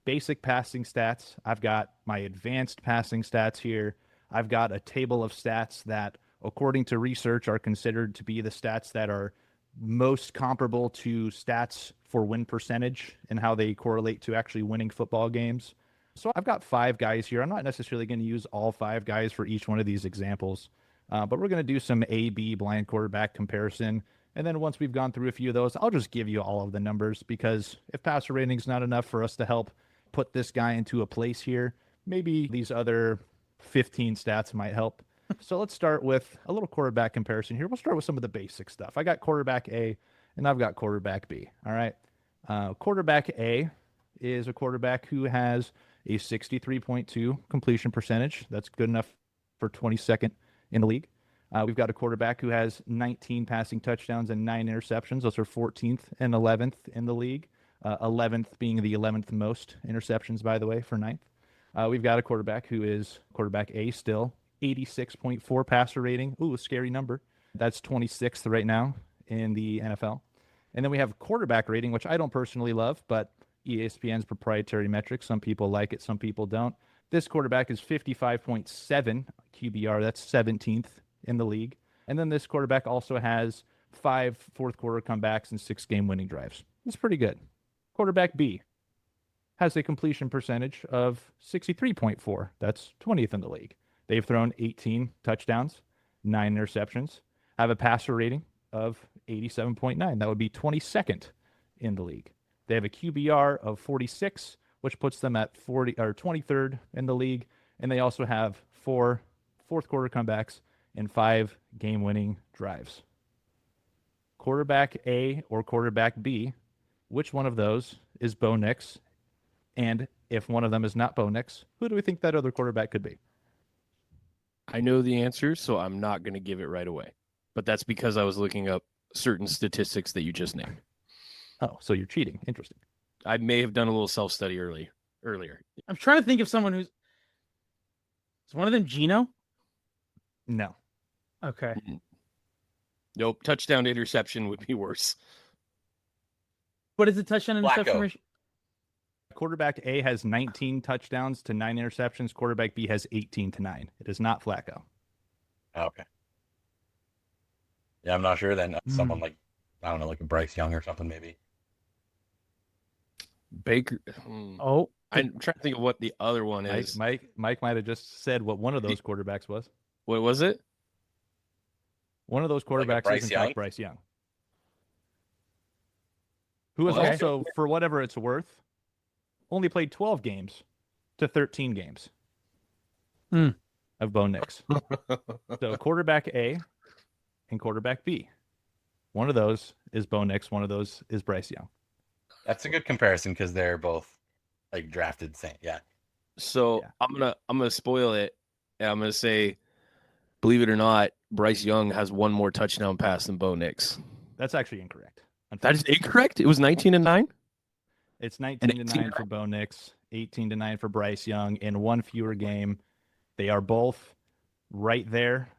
basic passing stats. I've got my advanced passing stats here. I've got a table of stats that, according to research, are considered to be the stats that are most comparable to stats for win percentage and how they correlate to actually winning football games. So I've got 5 guys here. I'm not necessarily going to use all 5 guys for each one of these examples, but we're going to do some A-B blind quarterback comparison. And then once we've gone through a few of those, I'll just give you all of the numbers because if passer rating is not enough for us to help put this guy into a place here, maybe these other 15 stats might help. So let's start with a little quarterback comparison here. We'll start with some of the basic stuff. I got quarterback A and I've got quarterback B. All right. Quarterback A is a quarterback who has a 63.2 completion percentage. That's good enough for 22nd in the league. We've got a quarterback who has 19 passing touchdowns and 9 interceptions. Those are 14th and 11th in the league. 11th being the 11th most interceptions, by the way, for 9th. We've got a quarterback who is quarterback A still, 86.4 passer rating. Ooh, a scary number. That's 26th right now in the NFL. And then we have quarterback rating, which I don't personally love, but ESPN's proprietary metric. Some people like it, some people don't. This quarterback is 55.7 QBR. That's 17th in the league. And then this quarterback also has 5 fourth quarter comebacks and 6 game winning drives. That's pretty good. Quarterback B has a completion percentage of 63.4. That's 20th in the league. They've thrown 18 touchdowns, 9 interceptions, have a passer rating of 87.9. That would be 22nd in the league. They have a QBR of 46, which puts them at 23rd in the league. And they also have 4 fourth quarter comebacks and 5 game-winning drives. Quarterback A or quarterback B, which one of those is Bo Nix? And if one of them is not Bo Nix, who do we think that other quarterback could be? I know the answer, so I'm not going to give it right away. But that's because I was looking up certain statistics that you just named. Oh, so you're cheating. Interesting. I may have done a little self-study earlier. I'm trying to think of someone who's... Is one of them Geno? No. Okay. Nope. Touchdown to interception would be worse. What is the touchdown interception Flacco. ratio? Quarterback A has 19 touchdowns to 9 interceptions. Quarterback B has 18 to 9. It is not Flacco. Okay. Yeah, I'm not sure then. Someone like, I don't know, like a Bryce Young or something maybe. Baker. Oh, I'm trying to think of what the other one is. Mike might have just said what one of those quarterbacks was. What was it? One of those Like a quarterbacks Bryce is in Young? fact Bryce Young, who has Okay. also, for whatever it's worth, only played 12 games to 13 games of Bo Nix. So quarterback A and quarterback B. One of those is Bo Nix. One of those is Bryce Young. That's a good comparison because they're both like drafted same. Yeah. So Yeah. I'm gonna spoil it, and I'm gonna say, believe it or not, Bryce Young has one more touchdown pass than Bo Nix. That's actually incorrect. That is incorrect. It was 19-9. It's 19-9 for Bo Nix, 18-9 for Bryce Young in one fewer game. They are both right there,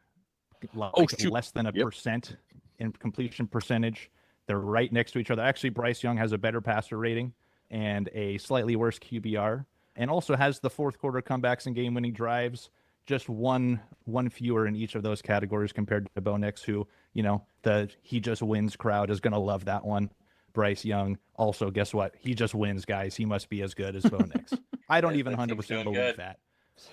like less than a percent in completion percentage. They're right next to each other. Actually, Bryce Young has a better passer rating and a slightly worse QBR, and also has the fourth quarter comebacks and game-winning drives. Just one fewer in each of those categories compared to Bo Nix, who, the he just wins crowd is going to love that one. Bryce Young, also, guess what? He just wins, guys. He must be as good as Bo Nix. I don't even 100% believe that.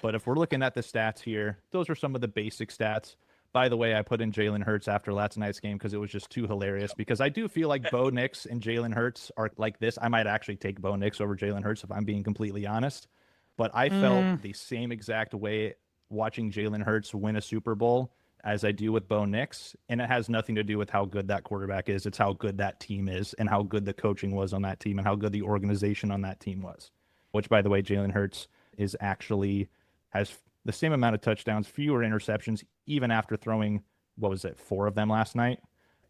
But if we're looking at the stats here, those are some of the basic stats. By the way, I put in Jalen Hurts after last night's game because it was just too hilarious. Because I do feel like Bo Nix and Jalen Hurts are like this. I might actually take Bo Nix over Jalen Hurts if I'm being completely honest. But I felt the same exact way watching Jalen Hurts win a Super Bowl as I do with Bo Nix. And it has nothing to do with how good that quarterback is. It's how good that team is and how good the coaching was on that team and how good the organization on that team was. Which, by the way, Jalen Hurts is actually has the same amount of touchdowns, fewer interceptions, even after throwing, 4 of them last night,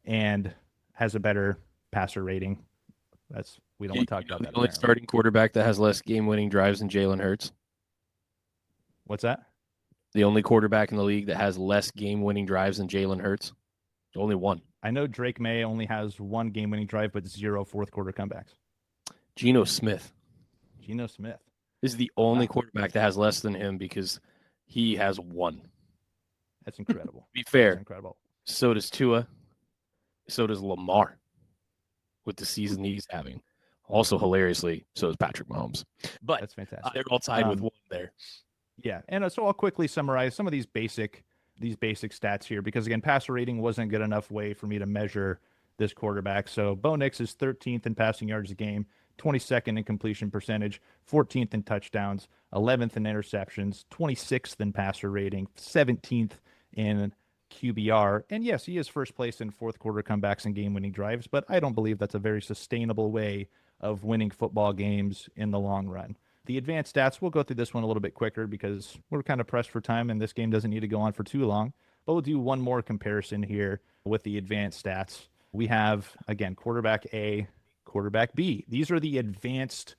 and has a better passer rating. We don't want to talk about that. The only starting quarterback that has less game-winning drives than Jalen Hurts. What's that? The only quarterback in the league that has less game-winning drives than Jalen Hurts. Only one. I know Drake May only has 1 game-winning drive, but 0 fourth quarter comebacks. Geno Smith is the only quarterback that has less than him because he has 1. That's incredible. To be fair, incredible. So does Tua. So does Lamar with the season he's having. Also, hilariously, so is Patrick Mahomes. But that's fantastic. They're all tied with 1 there. Yeah, and so I'll quickly summarize some of these basic stats here because, again, passer rating wasn't good enough way for me to measure this quarterback. So Bo Nix is 13th in passing yards a game, 22nd in completion percentage, 14th in touchdowns, 11th in interceptions, 26th in passer rating, 17th in QBR. And yes, he is first place in fourth quarter comebacks and game-winning drives, but I don't believe that's a very sustainable way of winning football games in the long run. The advanced stats, we'll go through this one a little bit quicker because we're kind of pressed for time and this game doesn't need to go on for too long. But we'll do one more comparison here with the advanced stats. We have, again, quarterback A, quarterback B. These are the advanced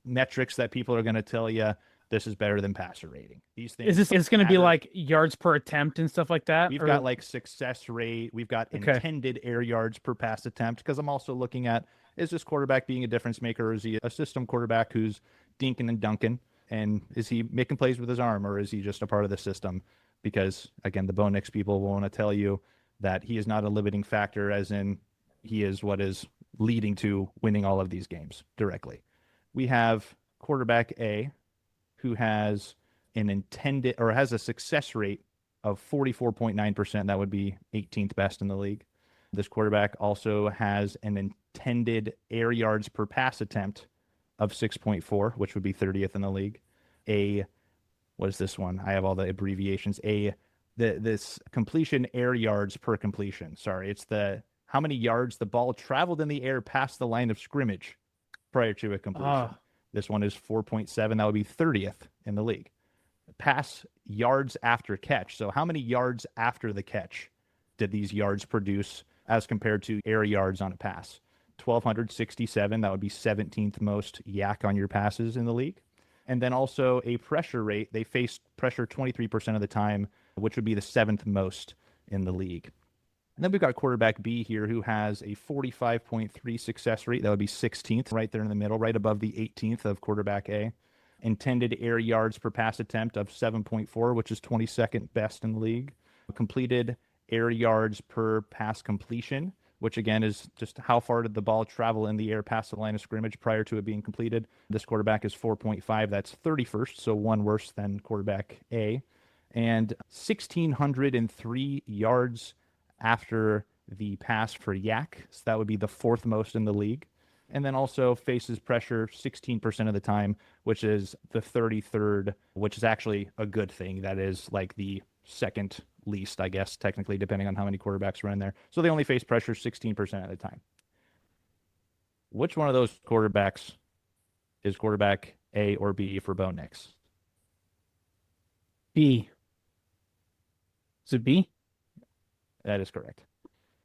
metrics that people are going to tell you this is better than passer rating. These things. Is this going to be like yards per attempt and stuff like that? We've got like success rate. We've got intended air yards per pass attempt because I'm also looking at, is this quarterback being a difference maker or is he a system quarterback who's dinking and dunking? And is he making plays with his arm or is he just a part of the system? Because, again, the Bo Nix people will want to tell you that he is not a limiting factor, as in he is what is leading to winning all of these games directly. We have quarterback A, who has has a success rate of 44.9%. That would be 18th best in the league. This quarterback also has an intended air yards per pass attempt of 6.4, which would be 30th in the league. What is this one? I have all the abbreviations. This completion air yards per completion. Sorry, it's how many yards the ball traveled in the air past the line of scrimmage prior to a completion. This one is 4.7. That would be 30th in the league. Pass yards after catch. So how many yards after the catch did these yards produce as compared to air yards on a pass? 1,267. That would be 17th most yak on your passes in the league. And then also a pressure rate. They faced pressure 23% of the time, which would be the 7th most in the league. And then we've got quarterback B here, who has a 45.3 success rate. That would be 16th, right there in the middle, right above the 18th of quarterback A. Intended air yards per pass attempt of 7.4, which is 22nd best in the league. Completed air yards per pass completion, which again is just how far did the ball travel in the air past the line of scrimmage prior to it being completed. This quarterback is 4.5. That's 31st, so one worse than quarterback A. And 1,603 yards after the pass for Yak. So that would be the fourth most in the league. And then also faces pressure 16% of the time, which is the 33rd, which is actually a good thing. That is like the second least, I guess, technically, depending on how many quarterbacks run there. So they only face pressure 16% of the time. Which one of those quarterbacks is quarterback A or B for Bo Nix? B. Is it B? That is correct.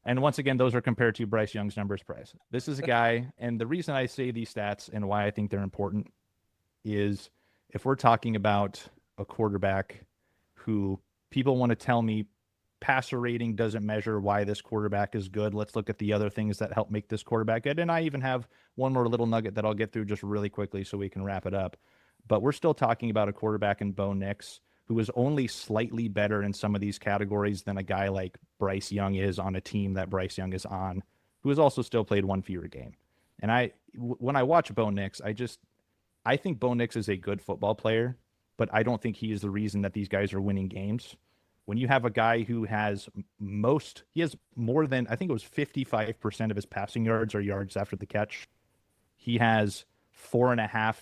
And once again, those are compared to Bryce Young's numbers price. This is a guy, and the reason I say these stats and why I think they're important is if we're talking about a quarterback who people want to tell me passer rating doesn't measure why this quarterback is good, let's look at the other things that help make this quarterback good. And I even have one more little nugget that I'll get through just really quickly so we can wrap it up. But we're still talking about a quarterback in Bo Nix who is only slightly better in some of these categories than a guy like Bryce Young is on a team that Bryce Young is on, who has also still played one fewer game. And when I watch Bo Nix, I think Bo Nix is a good football player, but I don't think he is the reason that these guys are winning games. When you have a guy who has more than, I think it was 55% of his passing yards are yards after the catch. He has 4.5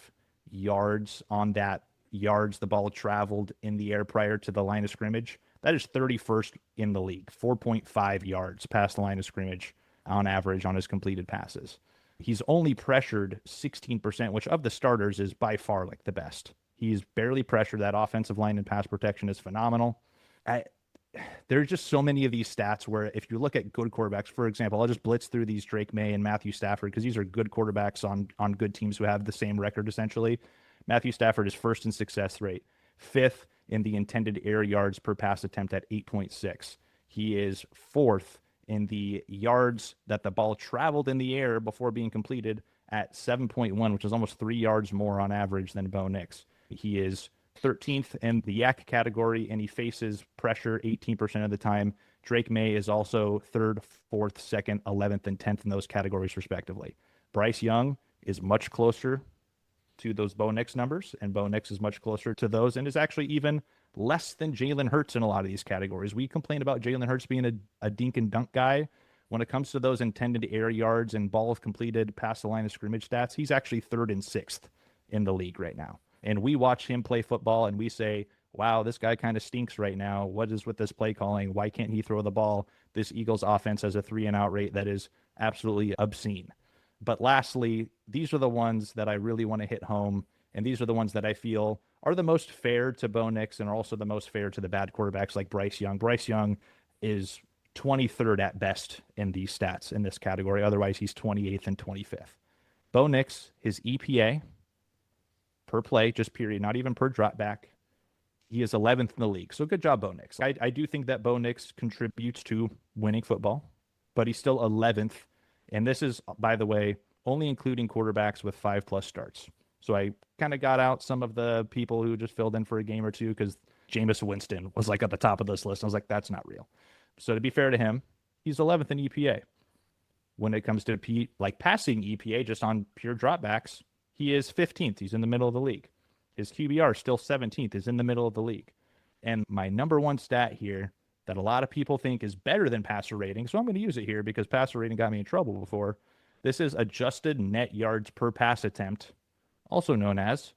yards on that yards the ball traveled in the air prior to the line of scrimmage. That is 31st in the league, 4.5 yards past the line of scrimmage on average on his completed passes. He's only pressured 16%, which of the starters is by far like the best. He's barely pressured. That offensive line and pass protection is phenomenal. There's just so many of these stats where if you look at good quarterbacks, for example, I'll just blitz through these Drake May and Matthew Stafford because these are good quarterbacks on good teams who have the same record essentially. Matthew Stafford is first in success rate, fifth in the intended air yards per pass attempt at 8.6. He is fourth in the yards that the ball traveled in the air before being completed at 7.1, which is almost 3 yards more on average than Bo Nix. He is 13th in the yak category, and he faces pressure 18% of the time. Drake May is also 3rd, 4th, 2nd, 11th, and 10th in those categories, respectively. Bryce Young is much closer to those Bo Nix numbers, and Bo Nix is much closer to those and is actually even less than Jalen Hurts in a lot of these categories. We complain about Jalen Hurts being a dink and dunk guy. When it comes to those intended air yards and balls completed past the line of scrimmage stats, he's actually 3rd and 6th in the league right now. And we watch him play football and we say, wow, this guy kind of stinks right now. What is with this play calling? Why can't he throw the ball? This Eagles offense has a 3-and-out rate that is absolutely obscene. But lastly, these are the ones that I really want to hit home, and these are the ones that I feel are the most fair to Bo Nix and are also the most fair to the bad quarterbacks like Bryce Young. Bryce Young is 23rd at best in these stats in this category. Otherwise, he's 28th and 25th. Bo Nix, his EPA per play, just period, not even per drop back, he is 11th in the league. So good job, Bo Nix. I do think that Bo Nix contributes to winning football, but he's still 11th. And this is, by the way, only including quarterbacks with 5+ starts. So I kind of got out some of the people who just filled in for a game or two because Jameis Winston was like at the top of this list. I was like, that's not real. So to be fair to him, he's 11th in EPA. When it comes to passing EPA just on pure dropbacks, he is 15th. He's in the middle of the league. His QBR still 17th, is in the middle of the league. And my number one stat here that a lot of people think is better than passer rating, so I'm going to use it here because passer rating got me in trouble before. This is adjusted net yards per pass attempt, also known as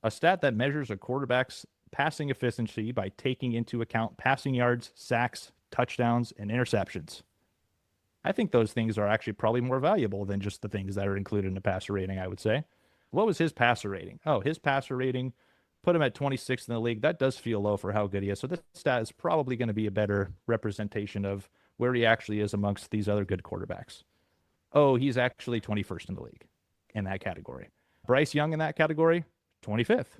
a stat that measures a quarterback's passing efficiency by taking into account passing yards, sacks, touchdowns, and interceptions. I think those things are actually probably more valuable than just the things that are included in a passer rating, I would say. What was his passer rating? Oh, his passer rating put him at 26th in the league. That does feel low for how good he is. So this stat is probably going to be a better representation of where he actually is amongst these other good quarterbacks. Oh, he's actually 21st in the league in that category. Bryce Young in that category, 25th.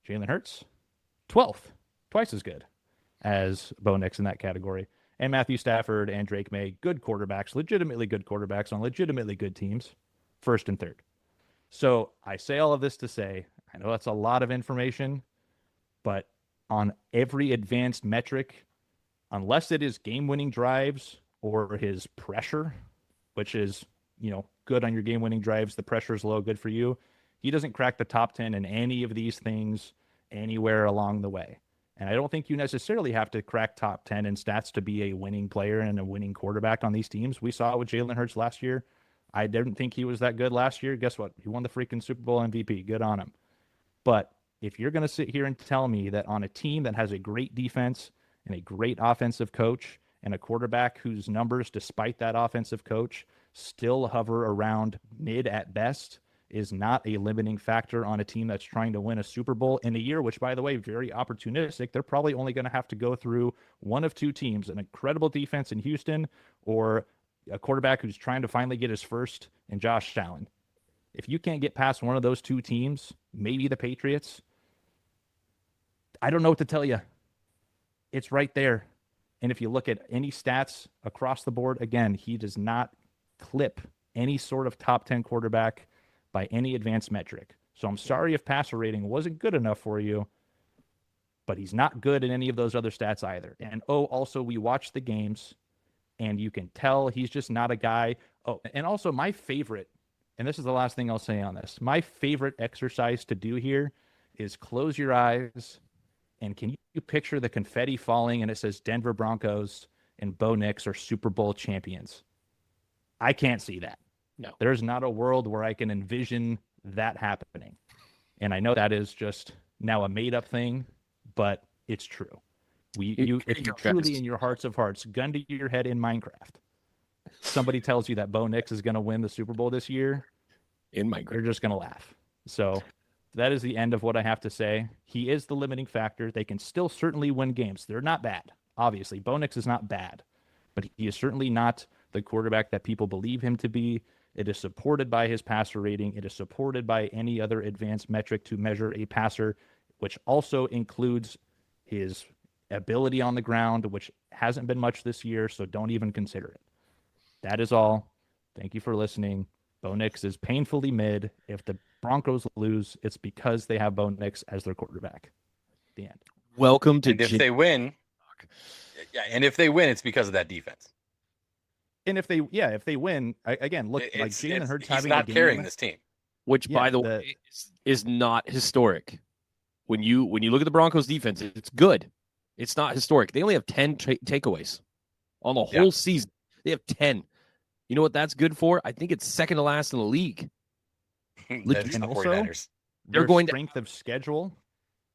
Jalen Hurts, 12th. Twice as good as Bo Nix in that category. and Matthew Stafford and Drake May, good quarterbacks, legitimately good quarterbacks on legitimately good teams, first and third. So I say all of this to say, I know that's a lot of information, but on every advanced metric, unless it is game-winning drives or his pressure, which is, good on your game-winning drives, the pressure is low, good for you. He doesn't crack the top 10 in any of these things anywhere along the way. And I don't think you necessarily have to crack top 10 in stats to be a winning player and a winning quarterback on these teams. We saw it with Jalen Hurts last year. I didn't think he was that good last year. Guess what? He won the freaking Super Bowl MVP. Good on him. But if you're going to sit here and tell me that on a team that has a great defense and a great offensive coach and a quarterback whose numbers, despite that offensive coach, still hover around mid at best, is not a limiting factor on a team that's trying to win a Super Bowl in a year, which, by the way, very opportunistic. They're probably only going to have to go through one of two teams, an incredible defense in Houston or a quarterback who's trying to finally get his first in Josh Allen. If you can't get past one of those two teams, maybe the Patriots, I don't know what to tell you. It's right there. And if you look at any stats across the board, again, he does not clip any sort of top 10 quarterback by any advanced metric. So I'm sorry if passer rating wasn't good enough for you, but he's not good in any of those other stats either. And also we watch the games and you can tell he's just not a guy. Oh, and also my favorite, and this is the last thing I'll say on this, my favorite exercise to do here is close your eyes and can you picture the confetti falling and it says Denver Broncos and Bo Nix are Super Bowl champions? I can't see that. No. There's not a world where I can envision that happening. And I know that is just now a made-up thing, but it's true. If you truly, in your hearts of hearts, gun to your head in Minecraft, somebody tells you that Bo Nix is going to win the Super Bowl this year, in Minecraft, you're just going to laugh. So that is the end of what I have to say. He is the limiting factor. They can still certainly win games. They're not bad. Obviously, Bo Nix is not bad, but he is certainly not the quarterback that people believe him to be. It is supported by his passer rating. It is supported by any other advanced metric to measure a passer, which also includes his ability on the ground, which hasn't been much this year, so don't even consider it. That is all. Thank you for listening. Bo Nix is painfully mid. If the Broncos lose, it's because they have Bo Nix as their quarterback. The end. Welcome to. And if they win, it's because of that defense. And if they win, again, look, like Jalen Hurts having not carrying this team, which by the way is not historic. When you look at the Broncos defense, it's good. It's not historic. They only have 10 takeaways on the whole season. They have 10. You know what that's good for? I think it's second to last in the league. That's and the also, 49ers. They're going strength of schedule.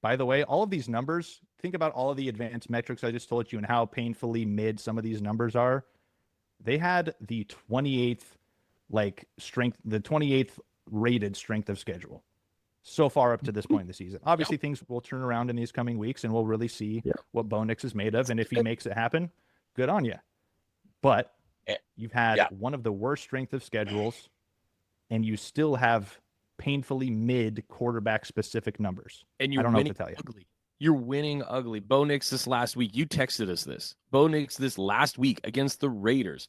By the way, all of these numbers, think about all of the advanced metrics I just told you and how painfully mid some of these numbers are. They had the 28th rated strength of schedule so far up to this point in the season. Obviously, things will turn around in these coming weeks, and we'll really see what Bo Nix is made of. And if he makes it happen, good on you. But you've had one of the worst strength of schedules, and you still have painfully mid quarterback-specific numbers. And I don't know what to tell you. Ugly. You're winning ugly. Bo Nix this last week, you texted us this. Bo Nix this last week against the Raiders,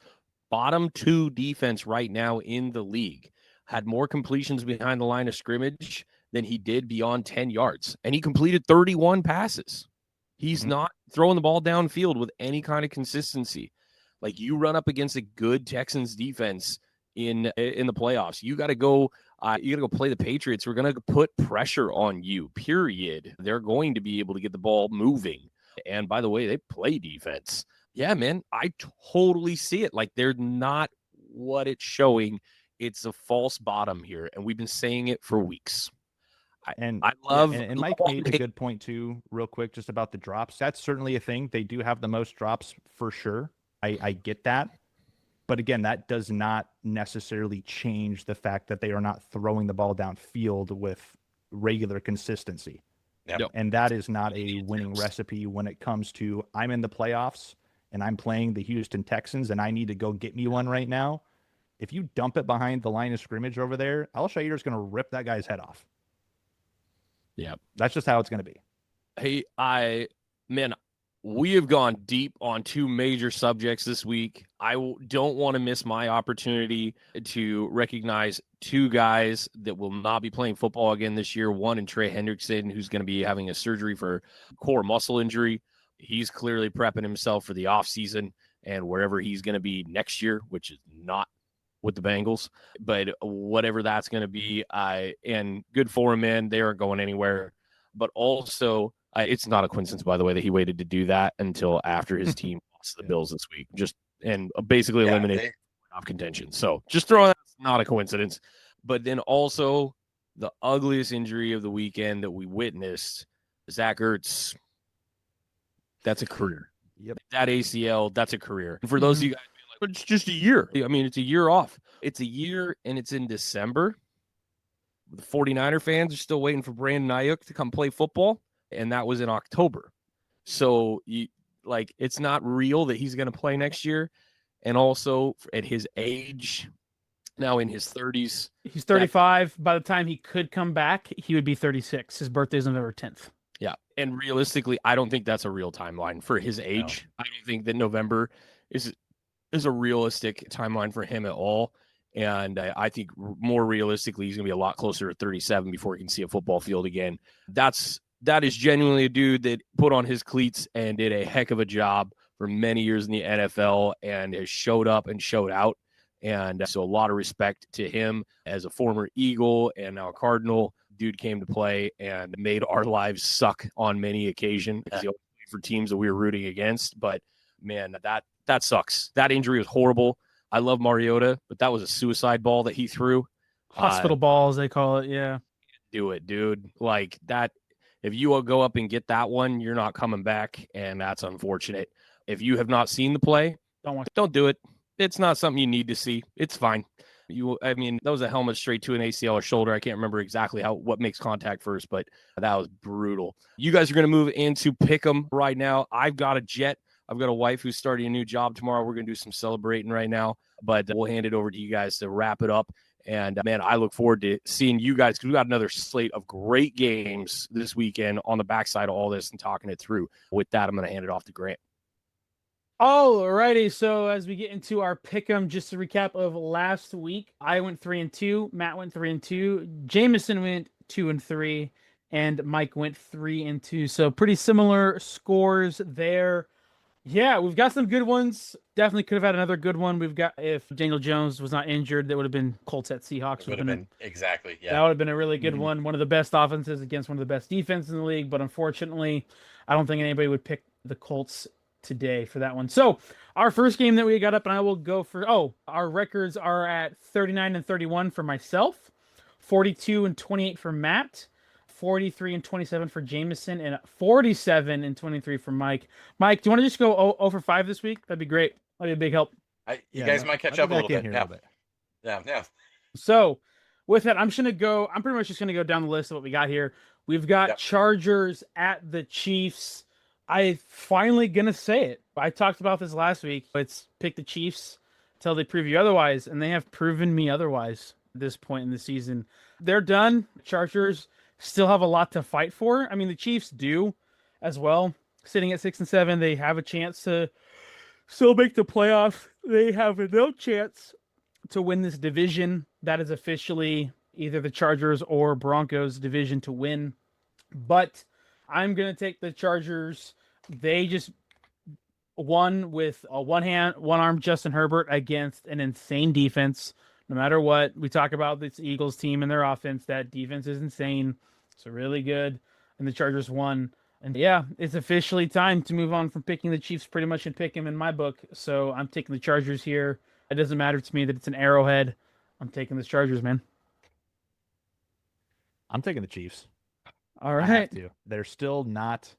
bottom 2 defense right now in the league, had more completions behind the line of scrimmage than he did beyond 10 yards. And he completed 31 passes. He's not throwing the ball downfield with any kind of consistency. Like, you run up against a good Texans defense in the playoffs. You got to go play the Patriots. We're going to put pressure on you, period. They're going to be able to get the ball moving. And by the way, they play defense. Yeah, man, I totally see it. Like, they're not what it's showing. It's a false bottom here. And we've been saying it for weeks. And Mike made a good point too, real quick, just about the drops. That's certainly a thing. They do have the most drops for sure. I get that. But again, that does not necessarily change the fact that they are not throwing the ball downfield with regular consistency. Yep. And that is not a winning recipe when it comes to I'm in the playoffs and I'm playing the Houston Texans and I need to go get me one right now. If you dump it behind the line of scrimmage over there, Alshire is going to rip that guy's head off. Yeah. That's just how it's going to be. Hey, We have gone deep on two major subjects this week. I don't want to miss my opportunity to recognize two guys that will not be playing football again this year. One in Trey Hendrickson, who's going to be having a surgery for core muscle injury. He's clearly prepping himself for the offseason and wherever he's going to be next year, which is not with the Bengals. But whatever that's going to be, and good for him, man. They aren't going anywhere. But also, it's not a coincidence, by the way, that he waited to do that until after his team lost the Bills this week, and basically eliminated off contention. So just throwing that's not a coincidence. But then also the ugliest injury of the weekend that we witnessed, Zach Ertz. That's a career. Yep. That ACL, that's a career. And for those of you guys being like, but it's just a year. I mean, it's a year off. It's a year, and it's in December. The 49er fans are still waiting for Brandon Ayuk to come play football, and that was in October. So, it's not real that he's going to play next year. And also, at his age, now in his 30s. He's 35. By the time he could come back, he would be 36. His birthday's November 10th. Yeah, and realistically, I don't think that's a real timeline for his age. No. I don't think that November is a realistic timeline for him at all. And I think more realistically, he's going to be a lot closer to 37 before he can see a football field again. That is genuinely a dude that put on his cleats and did a heck of a job for many years in the NFL and has showed up and showed out. And so a lot of respect to him as a former Eagle and now a Cardinal. Dude came to play and made our lives suck on many occasions because he only played for teams that we were rooting against. But, man, that sucks. That injury was horrible. I love Mariota, but that was a suicide ball that he threw. Hospital balls, they call it, yeah. Do it, dude. Like that, if you go up and get that one, you're not coming back, and that's unfortunate. If you have not seen the play, don't do it. It's not something you need to see. It's fine. That was a helmet straight to an ACL or shoulder. I can't remember exactly what makes contact first, but that was brutal. You guys are going to move into Pick'em right now. I've got a jet. I've got a wife who's starting a new job tomorrow. We're going to do some celebrating right now, but we'll hand it over to you guys to wrap it up. And, man, I look forward to seeing you guys because we got another slate of great games this weekend on the backside of all this and talking it through. With that, I'm going to hand it off to Grant. Alrighty, so as we get into our pick'em, just a recap of last week, I went 3-2, Matt went 3-2, Jameson went 2-3, and Mike went 3-2. So pretty similar scores there. Yeah, we've got some good ones. Definitely could have had another good one. We've got, if Daniel Jones was not injured, that would have been Colts at Seahawks. Would have been exactly, yeah. That would have been a really good one. One of the best offenses against one of the best defenses in the league. But unfortunately, I don't think anybody would pick the Colts today for that one. So our first game that we got up, and I will go for, our records are at 39-31 for myself, 42-28 for Matt, 43-27 for Jameson, and 47-23 for Mike. Mike, do you want to just go 0 for 5 this week? That'd be great. That'd be a big help. You guys might catch up a little bit. Yeah. So with that, I'm pretty much just going to go down the list of what we got here. We've got Chargers at the Chiefs. I finally going to say it. I talked about this last week. It's pick the Chiefs until they prove you otherwise, and they have proven me otherwise at this point in the season. They're done. Chargers still have a lot to fight for. I mean, the Chiefs do as well. Sitting at 6-7, they have a chance to still make the playoffs. They have no chance to win this division. That is officially either the Chargers or Broncos division to win. But I'm going to take the Chargers. They just won with a one-arm Justin Herbert against an insane defense. No matter what, we talk about this Eagles team and their offense. That defense is insane. It's really good. And the Chargers won. And yeah, it's officially time to move on from picking the Chiefs pretty much and pick them in my book. So I'm taking the Chargers here. It doesn't matter to me that it's an Arrowhead. I'm taking the Chargers, man. I'm taking the Chiefs. All right. They're still not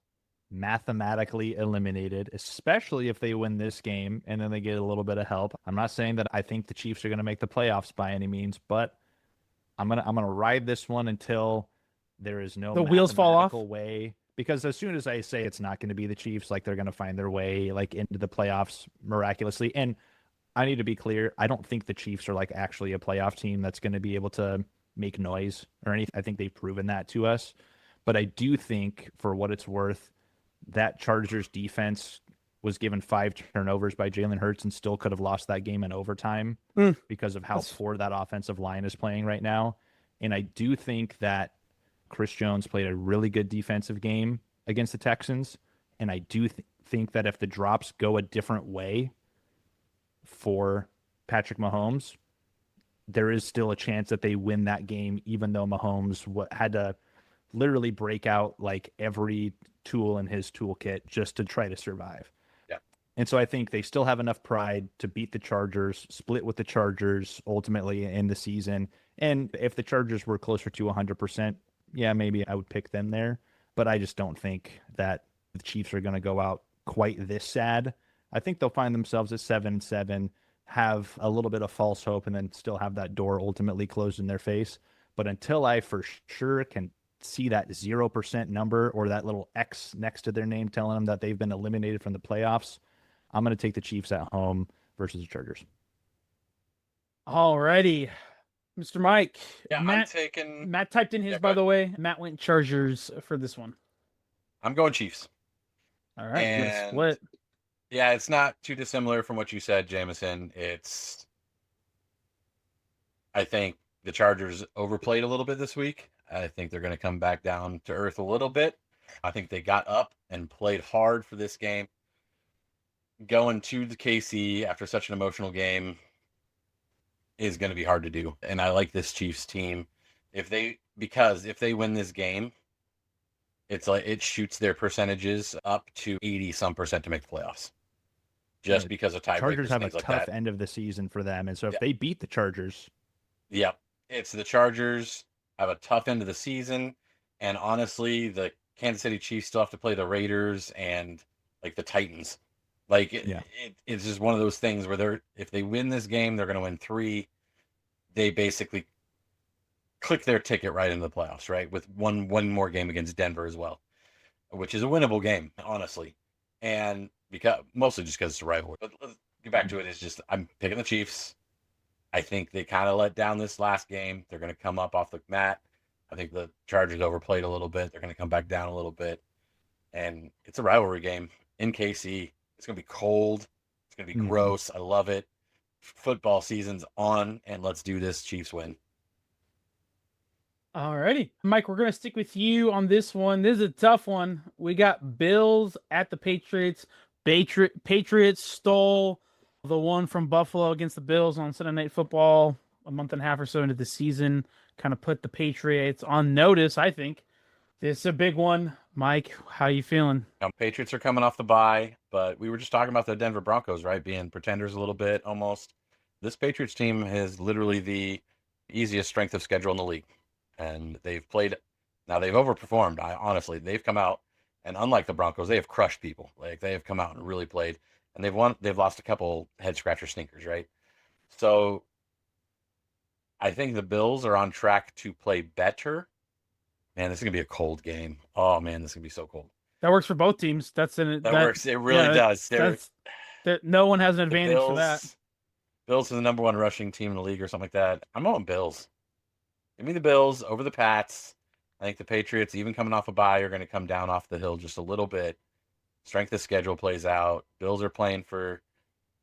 mathematically eliminated, especially if they win this game and then they get a little bit of help. I'm not saying that I think the Chiefs are going to make the playoffs by any means, but I'm gonna ride this one until there is no the wheels fall off way. Because as soon as I say it's not going to be the Chiefs, like they're going to find their way like into the playoffs miraculously. And I need to be clear, I don't think the Chiefs are like actually a playoff team that's going to be able to make noise or anything. I think they've proven that to us. But I do think, for what it's worth, that Chargers defense was given 5 turnovers by Jalen Hurts and still could have lost that game in overtime because of how poor that offensive line is playing right now. And I do think that Chris Jones played a really good defensive game against the Texans. And I do think that if the drops go a different way for Patrick Mahomes, there is still a chance that they win that game, even though Mahomes had to literally break out like every tool in his toolkit just to try to survive. Yeah. And so I think they still have enough pride to beat the Chargers, split with the Chargers ultimately in the season. And if the Chargers were closer to 100%, yeah, maybe I would pick them there. But I just don't think that the Chiefs are going to go out quite this sad. I think they'll find themselves at 7-7, have a little bit of false hope, and then still have that door ultimately closed in their face. But until I for sure can see that 0% number or that little X next to their name telling them that they've been eliminated from the playoffs, I'm going to take the Chiefs at home versus the Chargers. All righty. Mr. Mike. Yeah, Matt, I'm taking... Matt typed in his, by the way. Matt went Chargers for this one. I'm going Chiefs. All right, and split. Yeah, it's not too dissimilar from what you said, Jameson. I think the Chargers overplayed a little bit this week. I think they're going to come back down to earth a little bit. I think they got up and played hard for this game. Going to the KC after such an emotional game is going to be hard to do. And I like this Chiefs team. Because if they win this game, it's like it shoots their percentages up to 80-some% to make the playoffs. Just because of tiebreakers. Chargers have a like tough that. end of the season for them. And so if they beat the Chargers. Yep. It's the Chargers have a tough end of the season. And honestly, the Kansas City Chiefs still have to play the Raiders and like the Titans. Like it's just one of those things where if they win this game, they're going to win 3. They basically click their ticket right into the playoffs, right? With one more game against Denver as well, which is a winnable game, honestly. And mostly just because it's a rivalry. But let's get back to it. It's just I'm picking the Chiefs. I think they kind of let down this last game. They're going to come up off the mat. I think the Chargers overplayed a little bit. They're going to come back down a little bit. And it's a rivalry game in KC. It's going to be cold. It's going to be gross. I love it. Football season's on, and let's do this. Chiefs win. All righty. Mike, we're going to stick with you on this one. This is a tough one. We got Bills at the Patriots. Patriots stole the one from Buffalo against the Bills on Sunday Night Football a month and a half or so into the season. Kind of put the Patriots on notice, I think. This is a big one. Mike, how you feeling? Patriots are coming off the bye, but we were just talking about the Denver Broncos, right? Being pretenders a little bit, almost. This Patriots team has literally the easiest strength of schedule in the league. And they've overperformed. Honestly, they've come out, and unlike the Broncos, they have crushed people. Like they have come out and really played, and they've lost a couple head scratcher sneakers, right? So I think the Bills are on track to play better. Man, this is gonna be a cold game. Oh man, this is gonna be so cold. That works for both teams. That works. It really does. No one has an advantage for that. Bills are the number 1 rushing team in the league or something like that. I'm on Bills. Give me the Bills over the Pats. I think the Patriots, even coming off a bye, are going to come down off the hill just a little bit. Strength of schedule plays out. Bills are playing for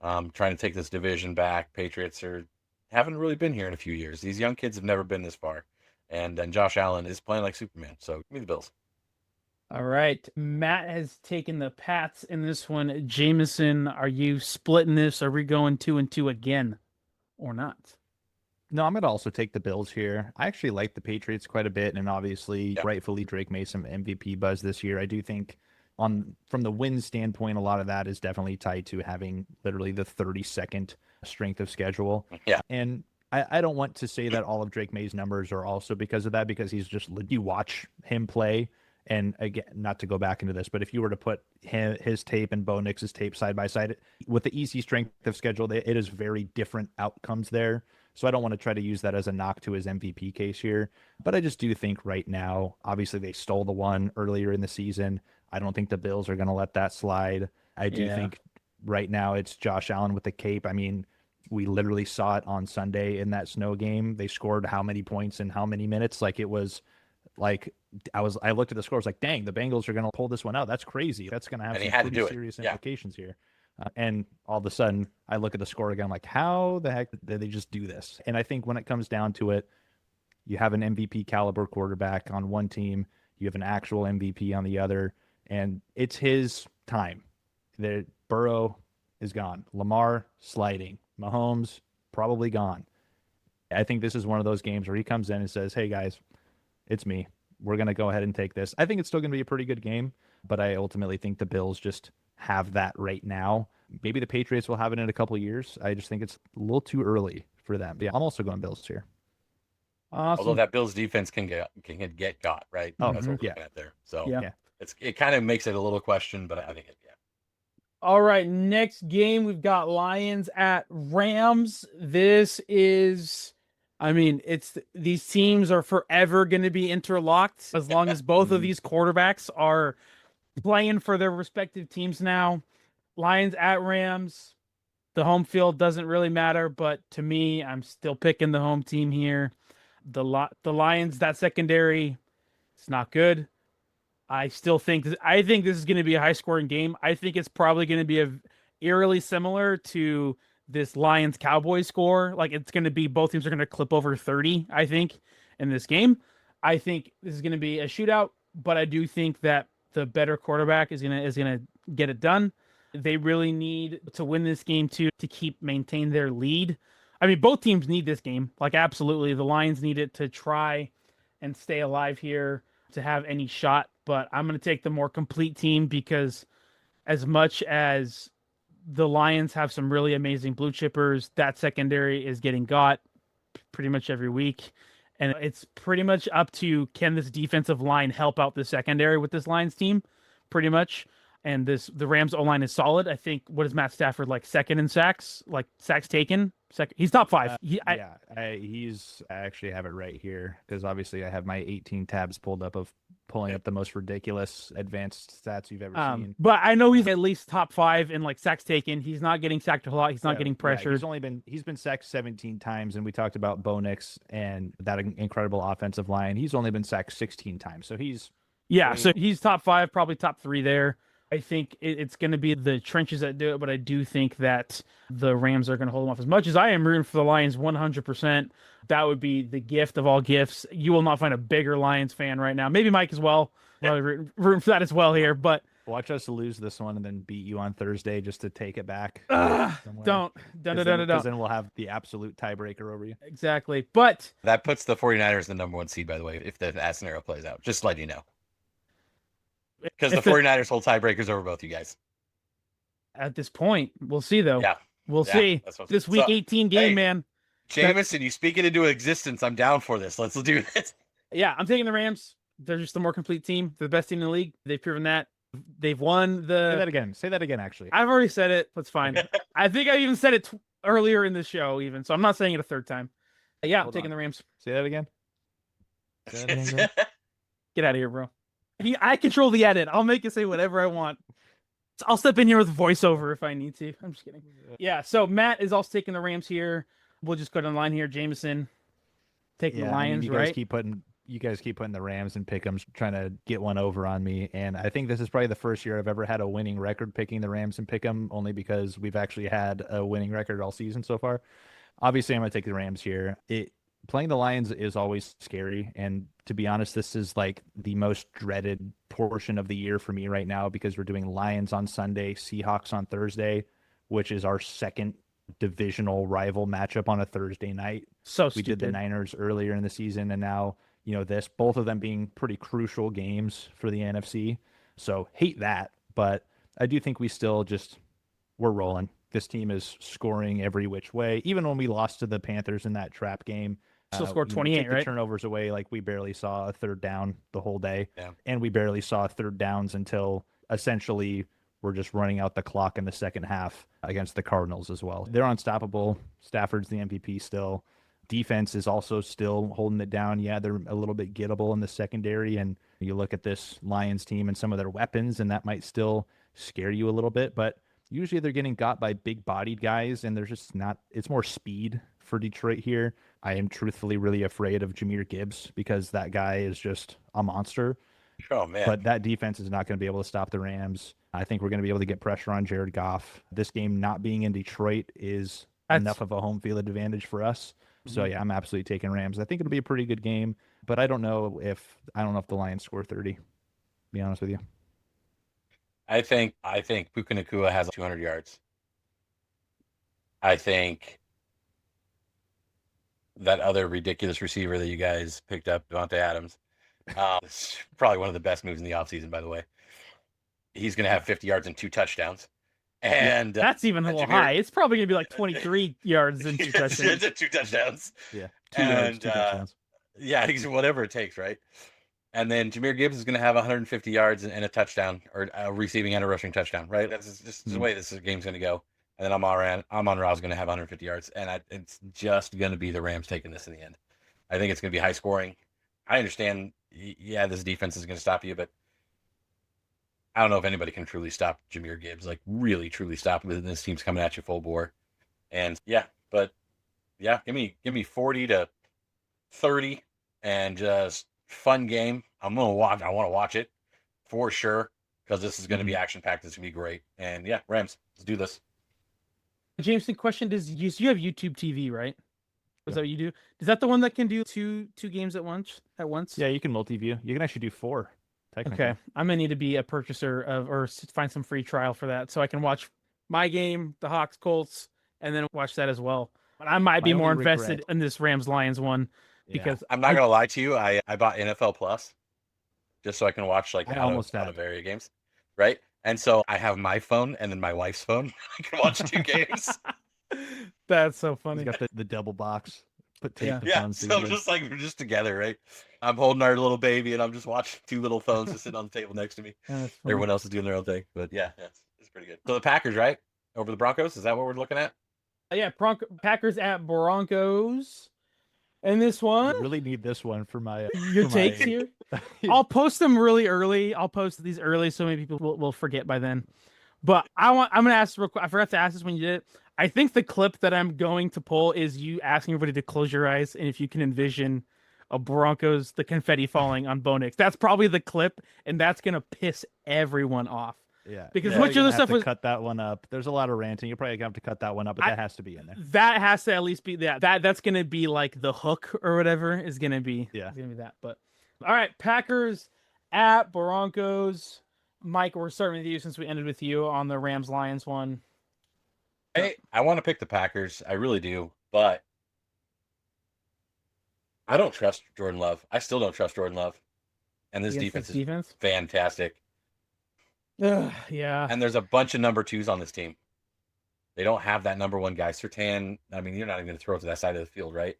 trying to take this division back. Patriots haven't really been here in a few years. These young kids have never been this far. And Josh Allen is playing like Superman. So give me the Bills. All right. Matt has taken the Pats in this one. Jameson, are you splitting this? Are we going 2-2 again or not? No, I'm going to also take the Bills here. I actually like the Patriots quite a bit, and obviously, rightfully, Drake made some MVP buzz this year. I do think from the win standpoint, a lot of that is definitely tied to having literally the 32nd strength of schedule. Yeah. And I don't want to say that all of Drake May's numbers are also because of that, because you watch him play, and again, not to go back into this, but if you were to put his tape and Bo Nix's tape side by side, with the easy strength of schedule, it is very different outcomes there. So I don't want to try to use that as a knock to his MVP case here. But I just do think right now, obviously they stole the one earlier in the season. I don't think the Bills are going to let that slide. I do think right now it's Josh Allen with the cape. I mean, we literally saw it on Sunday in that snow game. They scored how many points in how many minutes? Like it was Like I looked at the score, I was like, dang, the Bengals are going to pull this one out. That's crazy. That's going to have And he some had to pretty do it. serious Yeah. implications here. And all of a sudden, I look at the score again, I'm like, how the heck did they just do this? And I think when it comes down to it, you have an MVP caliber quarterback on one team, you have an actual MVP on the other, and it's his time. Burrow is gone. Lamar sliding. Mahomes probably gone. I think this is one of those games where he comes in and says, hey guys, it's me. We're going to go ahead and take this. I think it's still going to be a pretty good game, but I ultimately think the Bills just have that right now. Maybe the Patriots will have it in a couple of years. I just think it's a little too early for them. But yeah, I'm also going Bills here. Awesome. Although that Bills defense can get got, right? Oh, That's what we're yeah. looking at there. So Yeah. it kind of makes it a little question, but I think All right, next game we've got Lions at Rams. This is, these teams are forever going to be interlocked as long as both of these quarterbacks are playing for their respective teams now. Lions at Rams. The home field doesn't really matter, but to me, I'm still picking the home team here. The Lions, that secondary, it's not good. I think this is going to be a high scoring game. I think it's probably going to be eerily similar to this Lions Cowboys score. Like it's going to be both teams are going to clip over 30, I think, in this game. I think this is going to be a shootout, but I do think that the better quarterback is going to get it done. They really need to win this game too to maintain their lead. I mean, both teams need this game. Like absolutely, the Lions need it to try and stay alive here to have any shot, but I'm going to take the more complete team because as much as the Lions have some really amazing blue chippers, that secondary is getting got pretty much every week. And it's pretty much up to, can this defensive line help out the secondary with this Lions team? Pretty much. And the Rams O-line is solid. I think, what is Matt Stafford, like second in sacks? Like sacks taken? He's top 5. I actually have it right here because obviously I have my 18 tabs pulled up of pulling up the most ridiculous advanced stats you've ever seen. But I know he's at least top 5 in like sacks taken. He's not getting sacked a lot. He's not getting pressured. He's been sacked 17 times, and we talked about Bo Nix and that incredible offensive line. He's only been sacked 16 times, so he's so he's top 5, probably top 3 there. I think it's going to be the trenches that do it, but I do think that the Rams are going to hold them off. As much as I am rooting for the Lions 100%, that would be the gift of all gifts. You will not find a bigger Lions fan right now. Maybe Mike as well. Rooting for that as well here, but watch us lose this one and then beat you on Thursday just to take it back. Don't. Because then we'll have the absolute tiebreaker over you. Exactly. But that puts the 49ers in the number 1 seed, by the way, if that scenario plays out. Just let you know. Because the 49ers hold tiebreakers over both you guys. At this point, we'll see, though. Yeah. We'll see. This week 18 game, man. Jameson, you speak it into existence. I'm down for this. Let's do this. Yeah, I'm taking the Rams. They're just the more complete team. They're the best team in the league. They've proven that. They've won the... Say that again, actually. I've already said it. That's fine. I think I even said it earlier in the show, even. So I'm not saying it a third time. Yeah, I'm taking the Rams. Say that again. Get out of here, bro. I control the edit. I'll make it say whatever I want. I'll step in here with voiceover if I need to. I'm just kidding. Yeah, so Matt is also taking the Rams here. We'll just go down the line here. Jameson taking the Lions, right? You guys keep putting the Rams and Pick'ems, trying to get one over on me. And I think this is probably the first year I've ever had a winning record picking the Rams and Pick'em, only because we've actually had a winning record all season so far. Obviously, I'm going to take the Rams here. Playing the Lions is always scary. And to be honest, this is like the most dreaded portion of the year for me right now because we're doing Lions on Sunday, Seahawks on Thursday, which is our second divisional rival matchup on a Thursday night. We did the Niners earlier in the season, and now, both of them being pretty crucial games for the NFC. So hate that, but I do think we're rolling. This team is scoring every which way. Even when we lost to the Panthers in that trap game, still scored 28, take right? The turnovers away, like we barely saw a third down the whole day. Yeah. And we barely saw third downs until essentially we're just running out the clock in the second half against the Cardinals as well. They're unstoppable. Stafford's the MVP still. Defense is also still holding it down. Yeah, they're a little bit gettable in the secondary. And you look at this Lions team and some of their weapons, and that might still scare you a little bit. But usually they're getting got by big-bodied guys, and there's just not – it's more speed for Detroit here. I am truthfully really afraid of Jahmyr Gibbs because that guy is just a monster. Oh, man. But that defense is not going to be able to stop the Rams. I think we're going to be able to get pressure on Jared Goff. This game not being in Detroit is enough of a home field advantage for us. So yeah, I'm absolutely taking Rams. I think it'll be a pretty good game, but I don't know if the Lions score 30. To be honest with you. I think Puka Nacua has 200 yards. I think that other ridiculous receiver that you guys picked up, Devontae Adams, it's probably one of the best moves in the offseason, by the way. He's going to have 50 yards and 2 touchdowns. And that's even a little high. It's probably going to be like 23 yards and 2 touchdowns. 2 touchdowns. Yeah. 2 yards, 2 touchdowns. Yeah, whatever it takes, right? And then Jahmyr Gibbs is going to have 150 yards and a touchdown, or a receiving and a rushing touchdown, right? That's just the way this game's going to go. And then Amon-Ra is going to have 150 yards, and it's just going to be the Rams taking this in the end. I think it's going to be high scoring. I understand, yeah, this defense is going to stop you, but I don't know if anybody can truly stop Jahmyr Gibbs, like really, truly stop him. This team's coming at you full bore. And yeah, but yeah, give me 40 to 30 and just fun game. I want to watch it for sure because this is going to be action packed. It's going to be great. And yeah, Rams, let's do this. Jameson, question: you have YouTube TV, right? Is that what you do? Is that the one that can do two games at once? Yeah, you can multi-view. You can actually do 4. Okay, I'm gonna need to be a purchaser or find some free trial for that, so I can watch my game, the Hawks Colts, and then watch that as well. But I might be more invested in this Rams Lions one because I'm not gonna lie to you. I bought NFL Plus just so I can watch out of area games, right? And so I have my phone and then my wife's phone. I can watch 2 games. That's so funny. He's got the double box. Yeah. So I'm just like, we're just together, right? I'm holding our little baby and I'm just watching 2 little phones just sitting on the table next to me. Everyone else is doing their own thing, but yeah, it's pretty good. So the Packers, right? Over the Broncos, is that what we're looking at? Yeah, Packers at Broncos. And this one, I really need this one for my your takes here. I'll post them really early. I'll post these early so many people will forget by then. But I'm gonna ask real quick. I forgot to ask this when you did it. I think the clip that I'm going to pull is you asking everybody to close your eyes and if you can envision a Broncos, the confetti falling on Bo Nix. That's probably the clip, and that's gonna piss everyone off. Yeah, because much of the stuff was cut that one up. There's a lot of ranting. You're probably gonna have to cut that one up, but that has to be in there. That has to at least be that's gonna be like the hook or whatever is gonna be. Yeah, it's gonna be that. But all right, Packers at Broncos. Mike, we're starting with you since we ended with you on the Rams Lions one. Hey, I want to pick the Packers. I really do, but I don't trust Jordan Love. I still don't trust Jordan Love, and this defense is fantastic. Yeah. And there's a bunch of number 2s on this team. They don't have that number 1 guy. Surtain, I mean, you're not even going to throw it to that side of the field, right?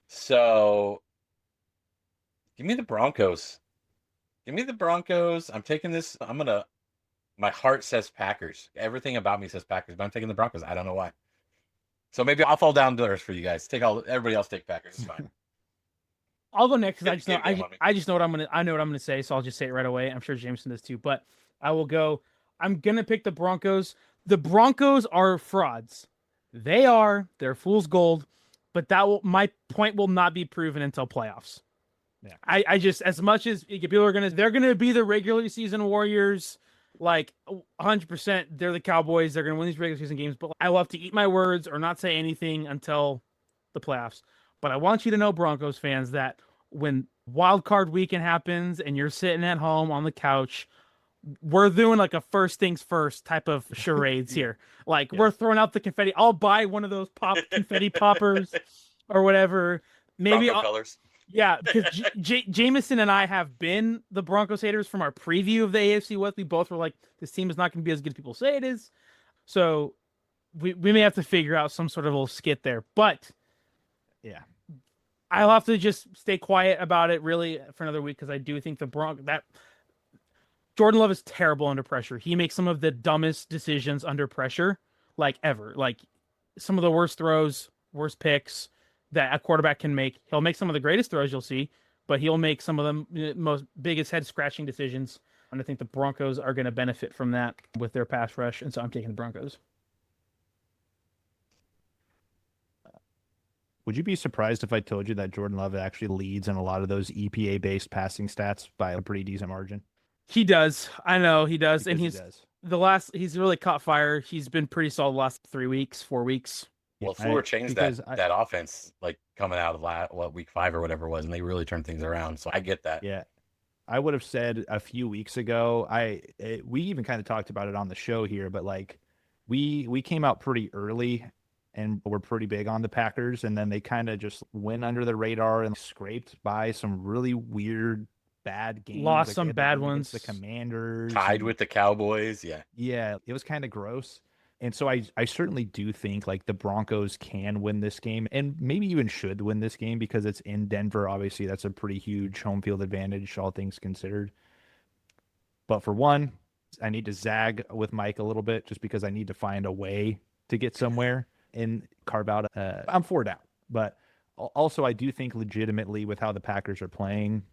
So, give me the Broncos. Give me the Broncos. I'm taking this. My heart says Packers. Everything about me says Packers, but I'm taking the Broncos. I don't know why. So maybe I'll fall down to earth for you guys. Everybody else take Packers. It's fine. I'll go next because I just know what I'm gonna say, so I'll just say it right away. I'm sure Jameson does too, but I will go. I'm gonna pick the Broncos. The Broncos are frauds. They're fool's gold, but my point will not be proven until playoffs. Yeah. I just, as much as people they're gonna be the regular season warriors, like 100%. They're the Cowboys. They're gonna win these regular season games, but I will have to eat my words or not say anything until the playoffs. But I want you to know, Broncos fans, that when wild card weekend happens and you're sitting at home on the couch, we're doing like a first things first type of charades here. Like we're throwing out the confetti. I'll buy one of those confetti poppers or whatever. Maybe colors. Yeah, because Jameson and I have been the Broncos haters from our preview of the AFC West. We both were like, this team is not going to be as good as people say it is. So we may have to figure out some sort of little skit there. But yeah, I'll have to just stay quiet about it really for another week because I do think Jordan Love is terrible under pressure. He makes some of the dumbest decisions under pressure, like ever. Like some of the worst throws, worst picks that a quarterback can make. He'll make some of the greatest throws you'll see, but he'll make some of the most biggest head-scratching decisions. And I think the Broncos are going to benefit from that with their pass rush, and so I'm taking the Broncos. Would you be surprised if I told you that Jordan Love actually leads in a lot of those EPA-based passing stats by a pretty decent margin? He does. I know he does. And Because he he's really caught fire. He's been pretty solid the last 3 weeks, 4 weeks. Well, Fleur changed that offense like coming out of week 5 or whatever it was, and they really turned things around. So I get that. Yeah. I would have said a few weeks ago, we even kind of talked about it on the show here, but like we came out pretty early and we're pretty big on the Packers, and then they kind of just went under the radar and scraped by some really weird bad games. Lost some bad ones. The Commanders. Tied with the Cowboys, yeah. Yeah, it was kind of gross. And so I certainly do think like the Broncos can win this game and maybe even should win this game because it's in Denver. Obviously, that's a pretty huge home field advantage, all things considered. But for one, I need to zag with Mike a little bit just because I need to find a way to get somewhere and carve out. I'm 4 down. But also, I do think legitimately with how the Packers are playing,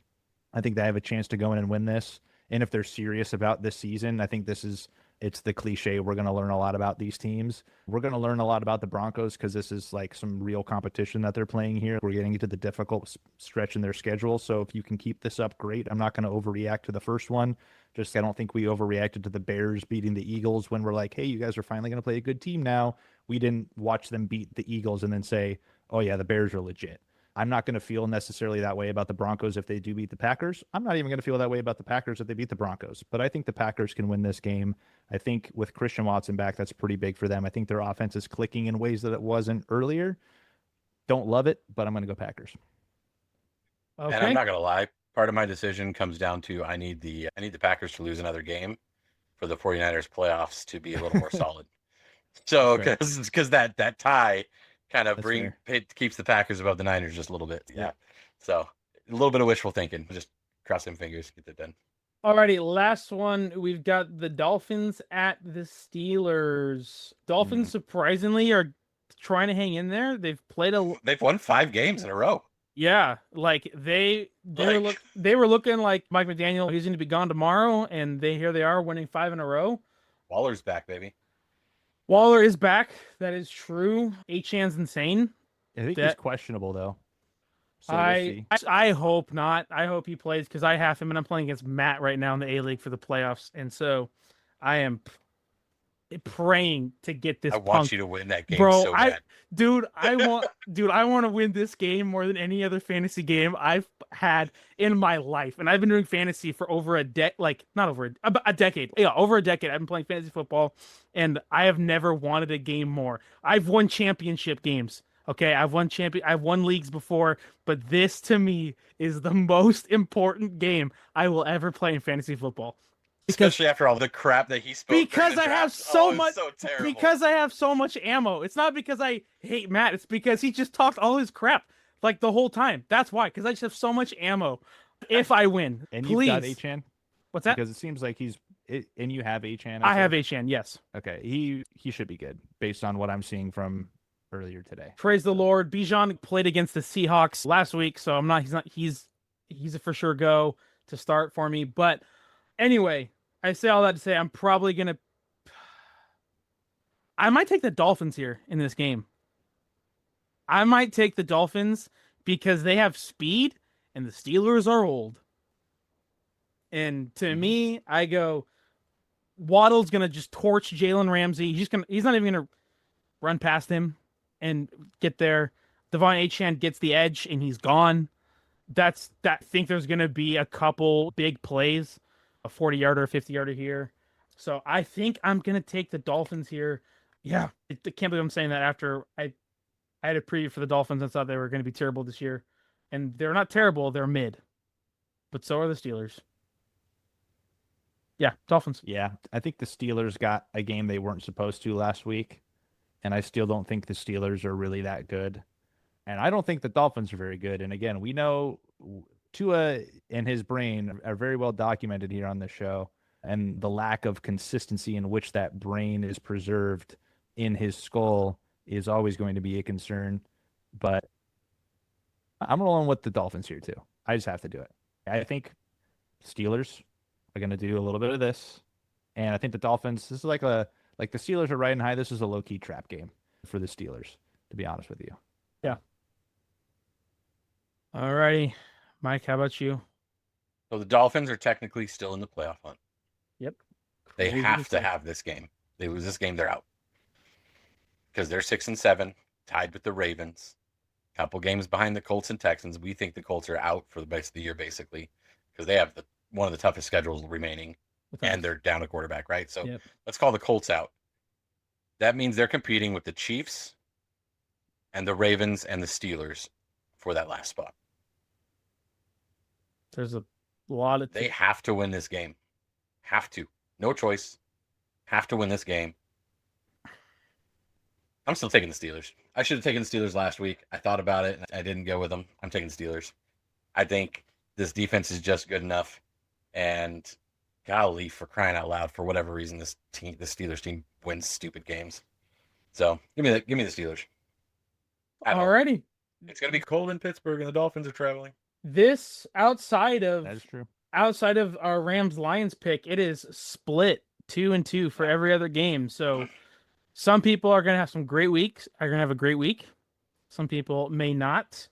I think they have a chance to go in and win this. And if they're serious about this season, I think it's the cliche. We're going to learn a lot about these teams. We're going to learn a lot about the Broncos because this is like some real competition that they're playing here. We're getting into the difficult stretch in their schedule. So if you can keep this up, great. I'm not going to overreact to the first one. I don't think we overreacted to the Bears beating the Eagles when we're like, hey, you guys are finally going to play a good team now. We didn't watch them beat the Eagles and then say, oh yeah, the Bears are legit. I'm not going to feel necessarily that way about the Broncos if they do beat the Packers. I'm not even going to feel that way about the Packers if they beat the Broncos. But I think the Packers can win this game. I think with Christian Watson back, that's pretty big for them. I think their offense is clicking in ways that it wasn't earlier. Don't love it, but I'm going to go Packers. Okay. And I'm not going to lie. Part of my decision comes down to I need the Packers to lose another game for the 49ers playoffs to be a little more solid. So because that tie kind of keeps the Packers above the Niners just a little bit. Yeah. So a little bit of wishful thinking. Just crossing fingers, get that done. Alrighty, last one. We've got the Dolphins at the Steelers. Dolphins surprisingly are trying to hang in there. They've won 5 games in a row. Yeah, like they were looking like Mike McDaniel. He's going to be gone tomorrow, and here they are winning 5 in a row. Waller's back, baby. Waller is back. That is true. Achan's insane. I think he's questionable though. So I hope not. I hope he plays because I have him and I'm playing against Matt right now in the A-League for the playoffs. And so I am praying to get this. I want you to win that game, so bad. I want to win this game more than any other fantasy game I've had in my life. And I've been doing fantasy for over a decade, a decade. Yeah, over a decade. I've been playing fantasy football and I have never wanted a game more. I've won championship games. Okay, I've won leagues before, but this to me is the most important game I will ever play in fantasy football. Especially after all the crap that he spoke. Because I have so much. Because I have so much ammo. It's not because I hate Matt. It's because he just talked all his crap like the whole time. That's why. Because I just have so much ammo. If I win, and please. You've got Achan. What's that? Because it seems like and you have Achan. I have Achan. Yes. Okay. He should be good based on what I'm seeing from earlier today. Praise the Lord. Bijan played against the Seahawks last week, so he's a for sure go to start for me. But anyway, I say all that to say I might take the Dolphins here in this game. I might take the Dolphins because they have speed and the Steelers are old. And to me, I go Waddle's gonna just torch Jalen Ramsey. He's not even gonna run past him and get there. Devon Achane gets the edge and he's gone. I think there's going to be a couple big plays, a 40-yarder, a 50-yarder here. So I think I'm going to take the Dolphins here. Yeah, I can't believe I'm saying that after I had a preview for the Dolphins and thought they were going to be terrible this year. And they're not terrible, they're mid. But so are the Steelers. Yeah, Dolphins. Yeah, I think the Steelers got a game they weren't supposed to last week. And I still don't think the Steelers are really that good. And I don't think the Dolphins are very good. And again, we know Tua and his brain are very well documented here on the show. And the lack of consistency in which that brain is preserved in his skull is always going to be a concern. But I'm rolling with the Dolphins here too. I just have to do it. I think Steelers are going to do a little bit of this. And I think the Dolphins, this is like the Steelers are riding high. This is a low-key trap game for the Steelers, to be honest with you. Yeah. All righty. Mike, how about you? So the Dolphins are technically still in the playoff hunt. Yep. They Crazy have to say. have this game. They lose this game, they're out. Because they're 6-7, tied with the Ravens. Couple games behind the Colts and Texans. We think the Colts are out for the rest of the year, basically, because they have one of the toughest schedules remaining, and they're down a quarterback, right? So let's call the Colts out. That means they're competing with the Chiefs and the Ravens and the Steelers for that last spot. There's a lot of... They have to win this game. Have to. No choice. Have to win this game. I'm still taking the Steelers. I should have taken the Steelers last week. I thought about it, and I didn't go with them. I'm taking the Steelers. I think this defense is just good enough, and golly, for crying out loud, for whatever reason, the Steelers team wins stupid games. So give me the Steelers. Alrighty. It's gonna be cold in Pittsburgh, and the Dolphins are traveling. This outside of That is true. Outside of our Rams-Lions pick, it is split 2-2 for every other game. So some people are going to have some great weeks. Are going to have a great week. Some people may not.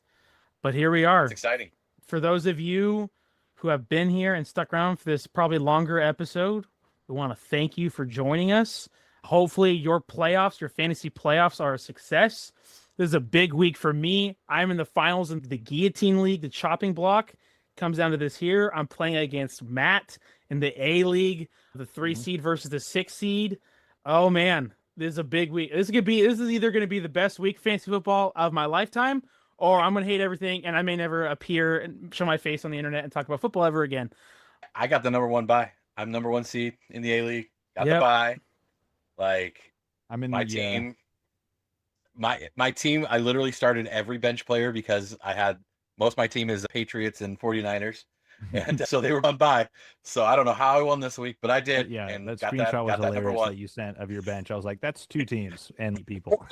But here we are. It's exciting. For those of you who have been here and stuck around for this probably longer episode, we want to thank you for joining us. Hopefully your playoffs, your fantasy playoffs are a success. This is a big week for me. I'm in the finals in the Guillotine League, the chopping block. Comes down to this here. I'm playing against Matt in the A League, the 3 seed versus the 6 seed. Oh man, this is a big week. This is either going to be the best week fantasy football of my lifetime, or I'm going to hate everything and I may never appear and show my face on the internet and talk about football ever again. I got the number 1 bye. I'm number 1 seed in the A League. Got the bye. Like, I'm in my team. My team, I literally started every bench player because most of my team is Patriots and 49ers. And so they were on bye. So I don't know how I won this week, but I did. Yeah, and that got screenshot was that hilarious that you sent of your bench. I was like, that's 2 teams and people.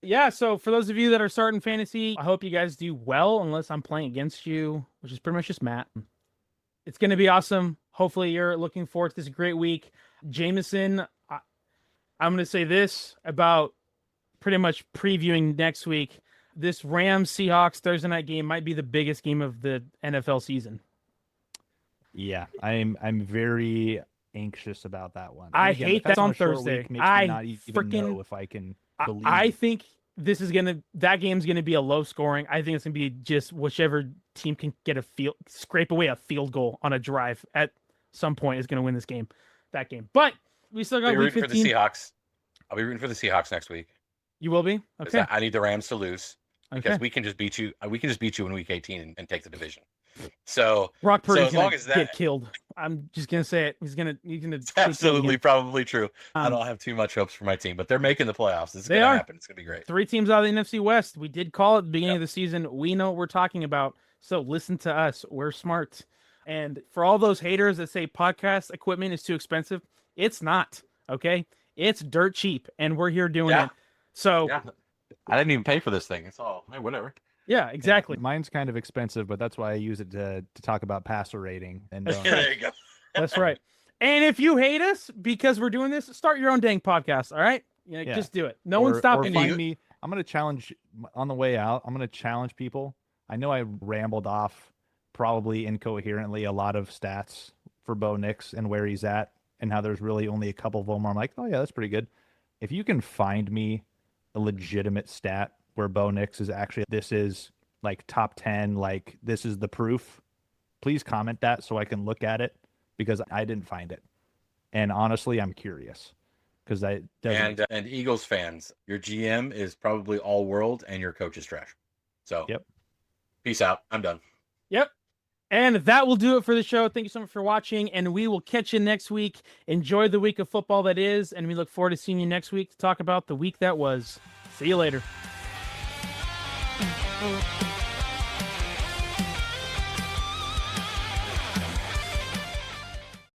Yeah, so for those of you that are starting fantasy, I hope you guys do well, unless I'm playing against you, which is pretty much just Matt. It's going to be awesome. Hopefully you're looking forward to this great week. Jameson, I'm going to say this about pretty much previewing next week. This Rams-Seahawks Thursday night game might be the biggest game of the NFL season. Yeah, I'm very anxious about that one. I hate that on Thursday. I not even know if I can believe. I think that game's gonna be a low scoring. I think it's gonna be just whichever team can get scrape away a field goal on a drive at some point is gonna win this game. That game, but we still got week 15. For the Seahawks. I'll be rooting for the Seahawks next week. You will be? Okay. I need the Rams to lose because okay. we can just beat you. We can just beat you in week 18 and take the division. So Brock Purdy's gonna get killed. I'm just gonna say it. He's gonna. It's absolutely probably true. I don't have too much hopes for my team, but they're making the playoffs. It's gonna happen. It's gonna be great. 3 teams out of the NFC West. We did call it at the beginning of the season. We know what we're talking about. So listen to us. We're smart. And for all those haters that say podcast equipment is too expensive, it's not. Okay, it's dirt cheap, and we're here doing it. So I didn't even pay for this thing. It's all whatever. Yeah, exactly. Yeah, mine's kind of expensive, but that's why I use it to talk about passer rating. And there you go. That's right. And if you hate us because we're doing this, start your own dang podcast. All right, just do it. No one's stopping you. Me. I'm going to challenge on the way out. I'm going to challenge people. I know I rambled off probably incoherently a lot of stats for Bo Nix and where he's at and how there's really only a couple of them where I'm like, oh yeah, that's pretty good. If you can find me a legitimate stat where Bo Nix is actually, this is like top 10, like this is the proof, please comment that so I can look at it because I didn't find it. And honestly, I'm curious because I doesn't. And Eagles fans, your GM is probably all world and your coach is trash. So peace out. I'm done. Yep. And that will do it for the show. Thank you so much for watching, and we will catch you next week. Enjoy the week of football that is, and we look forward to seeing you next week to talk about the week that was. See you later.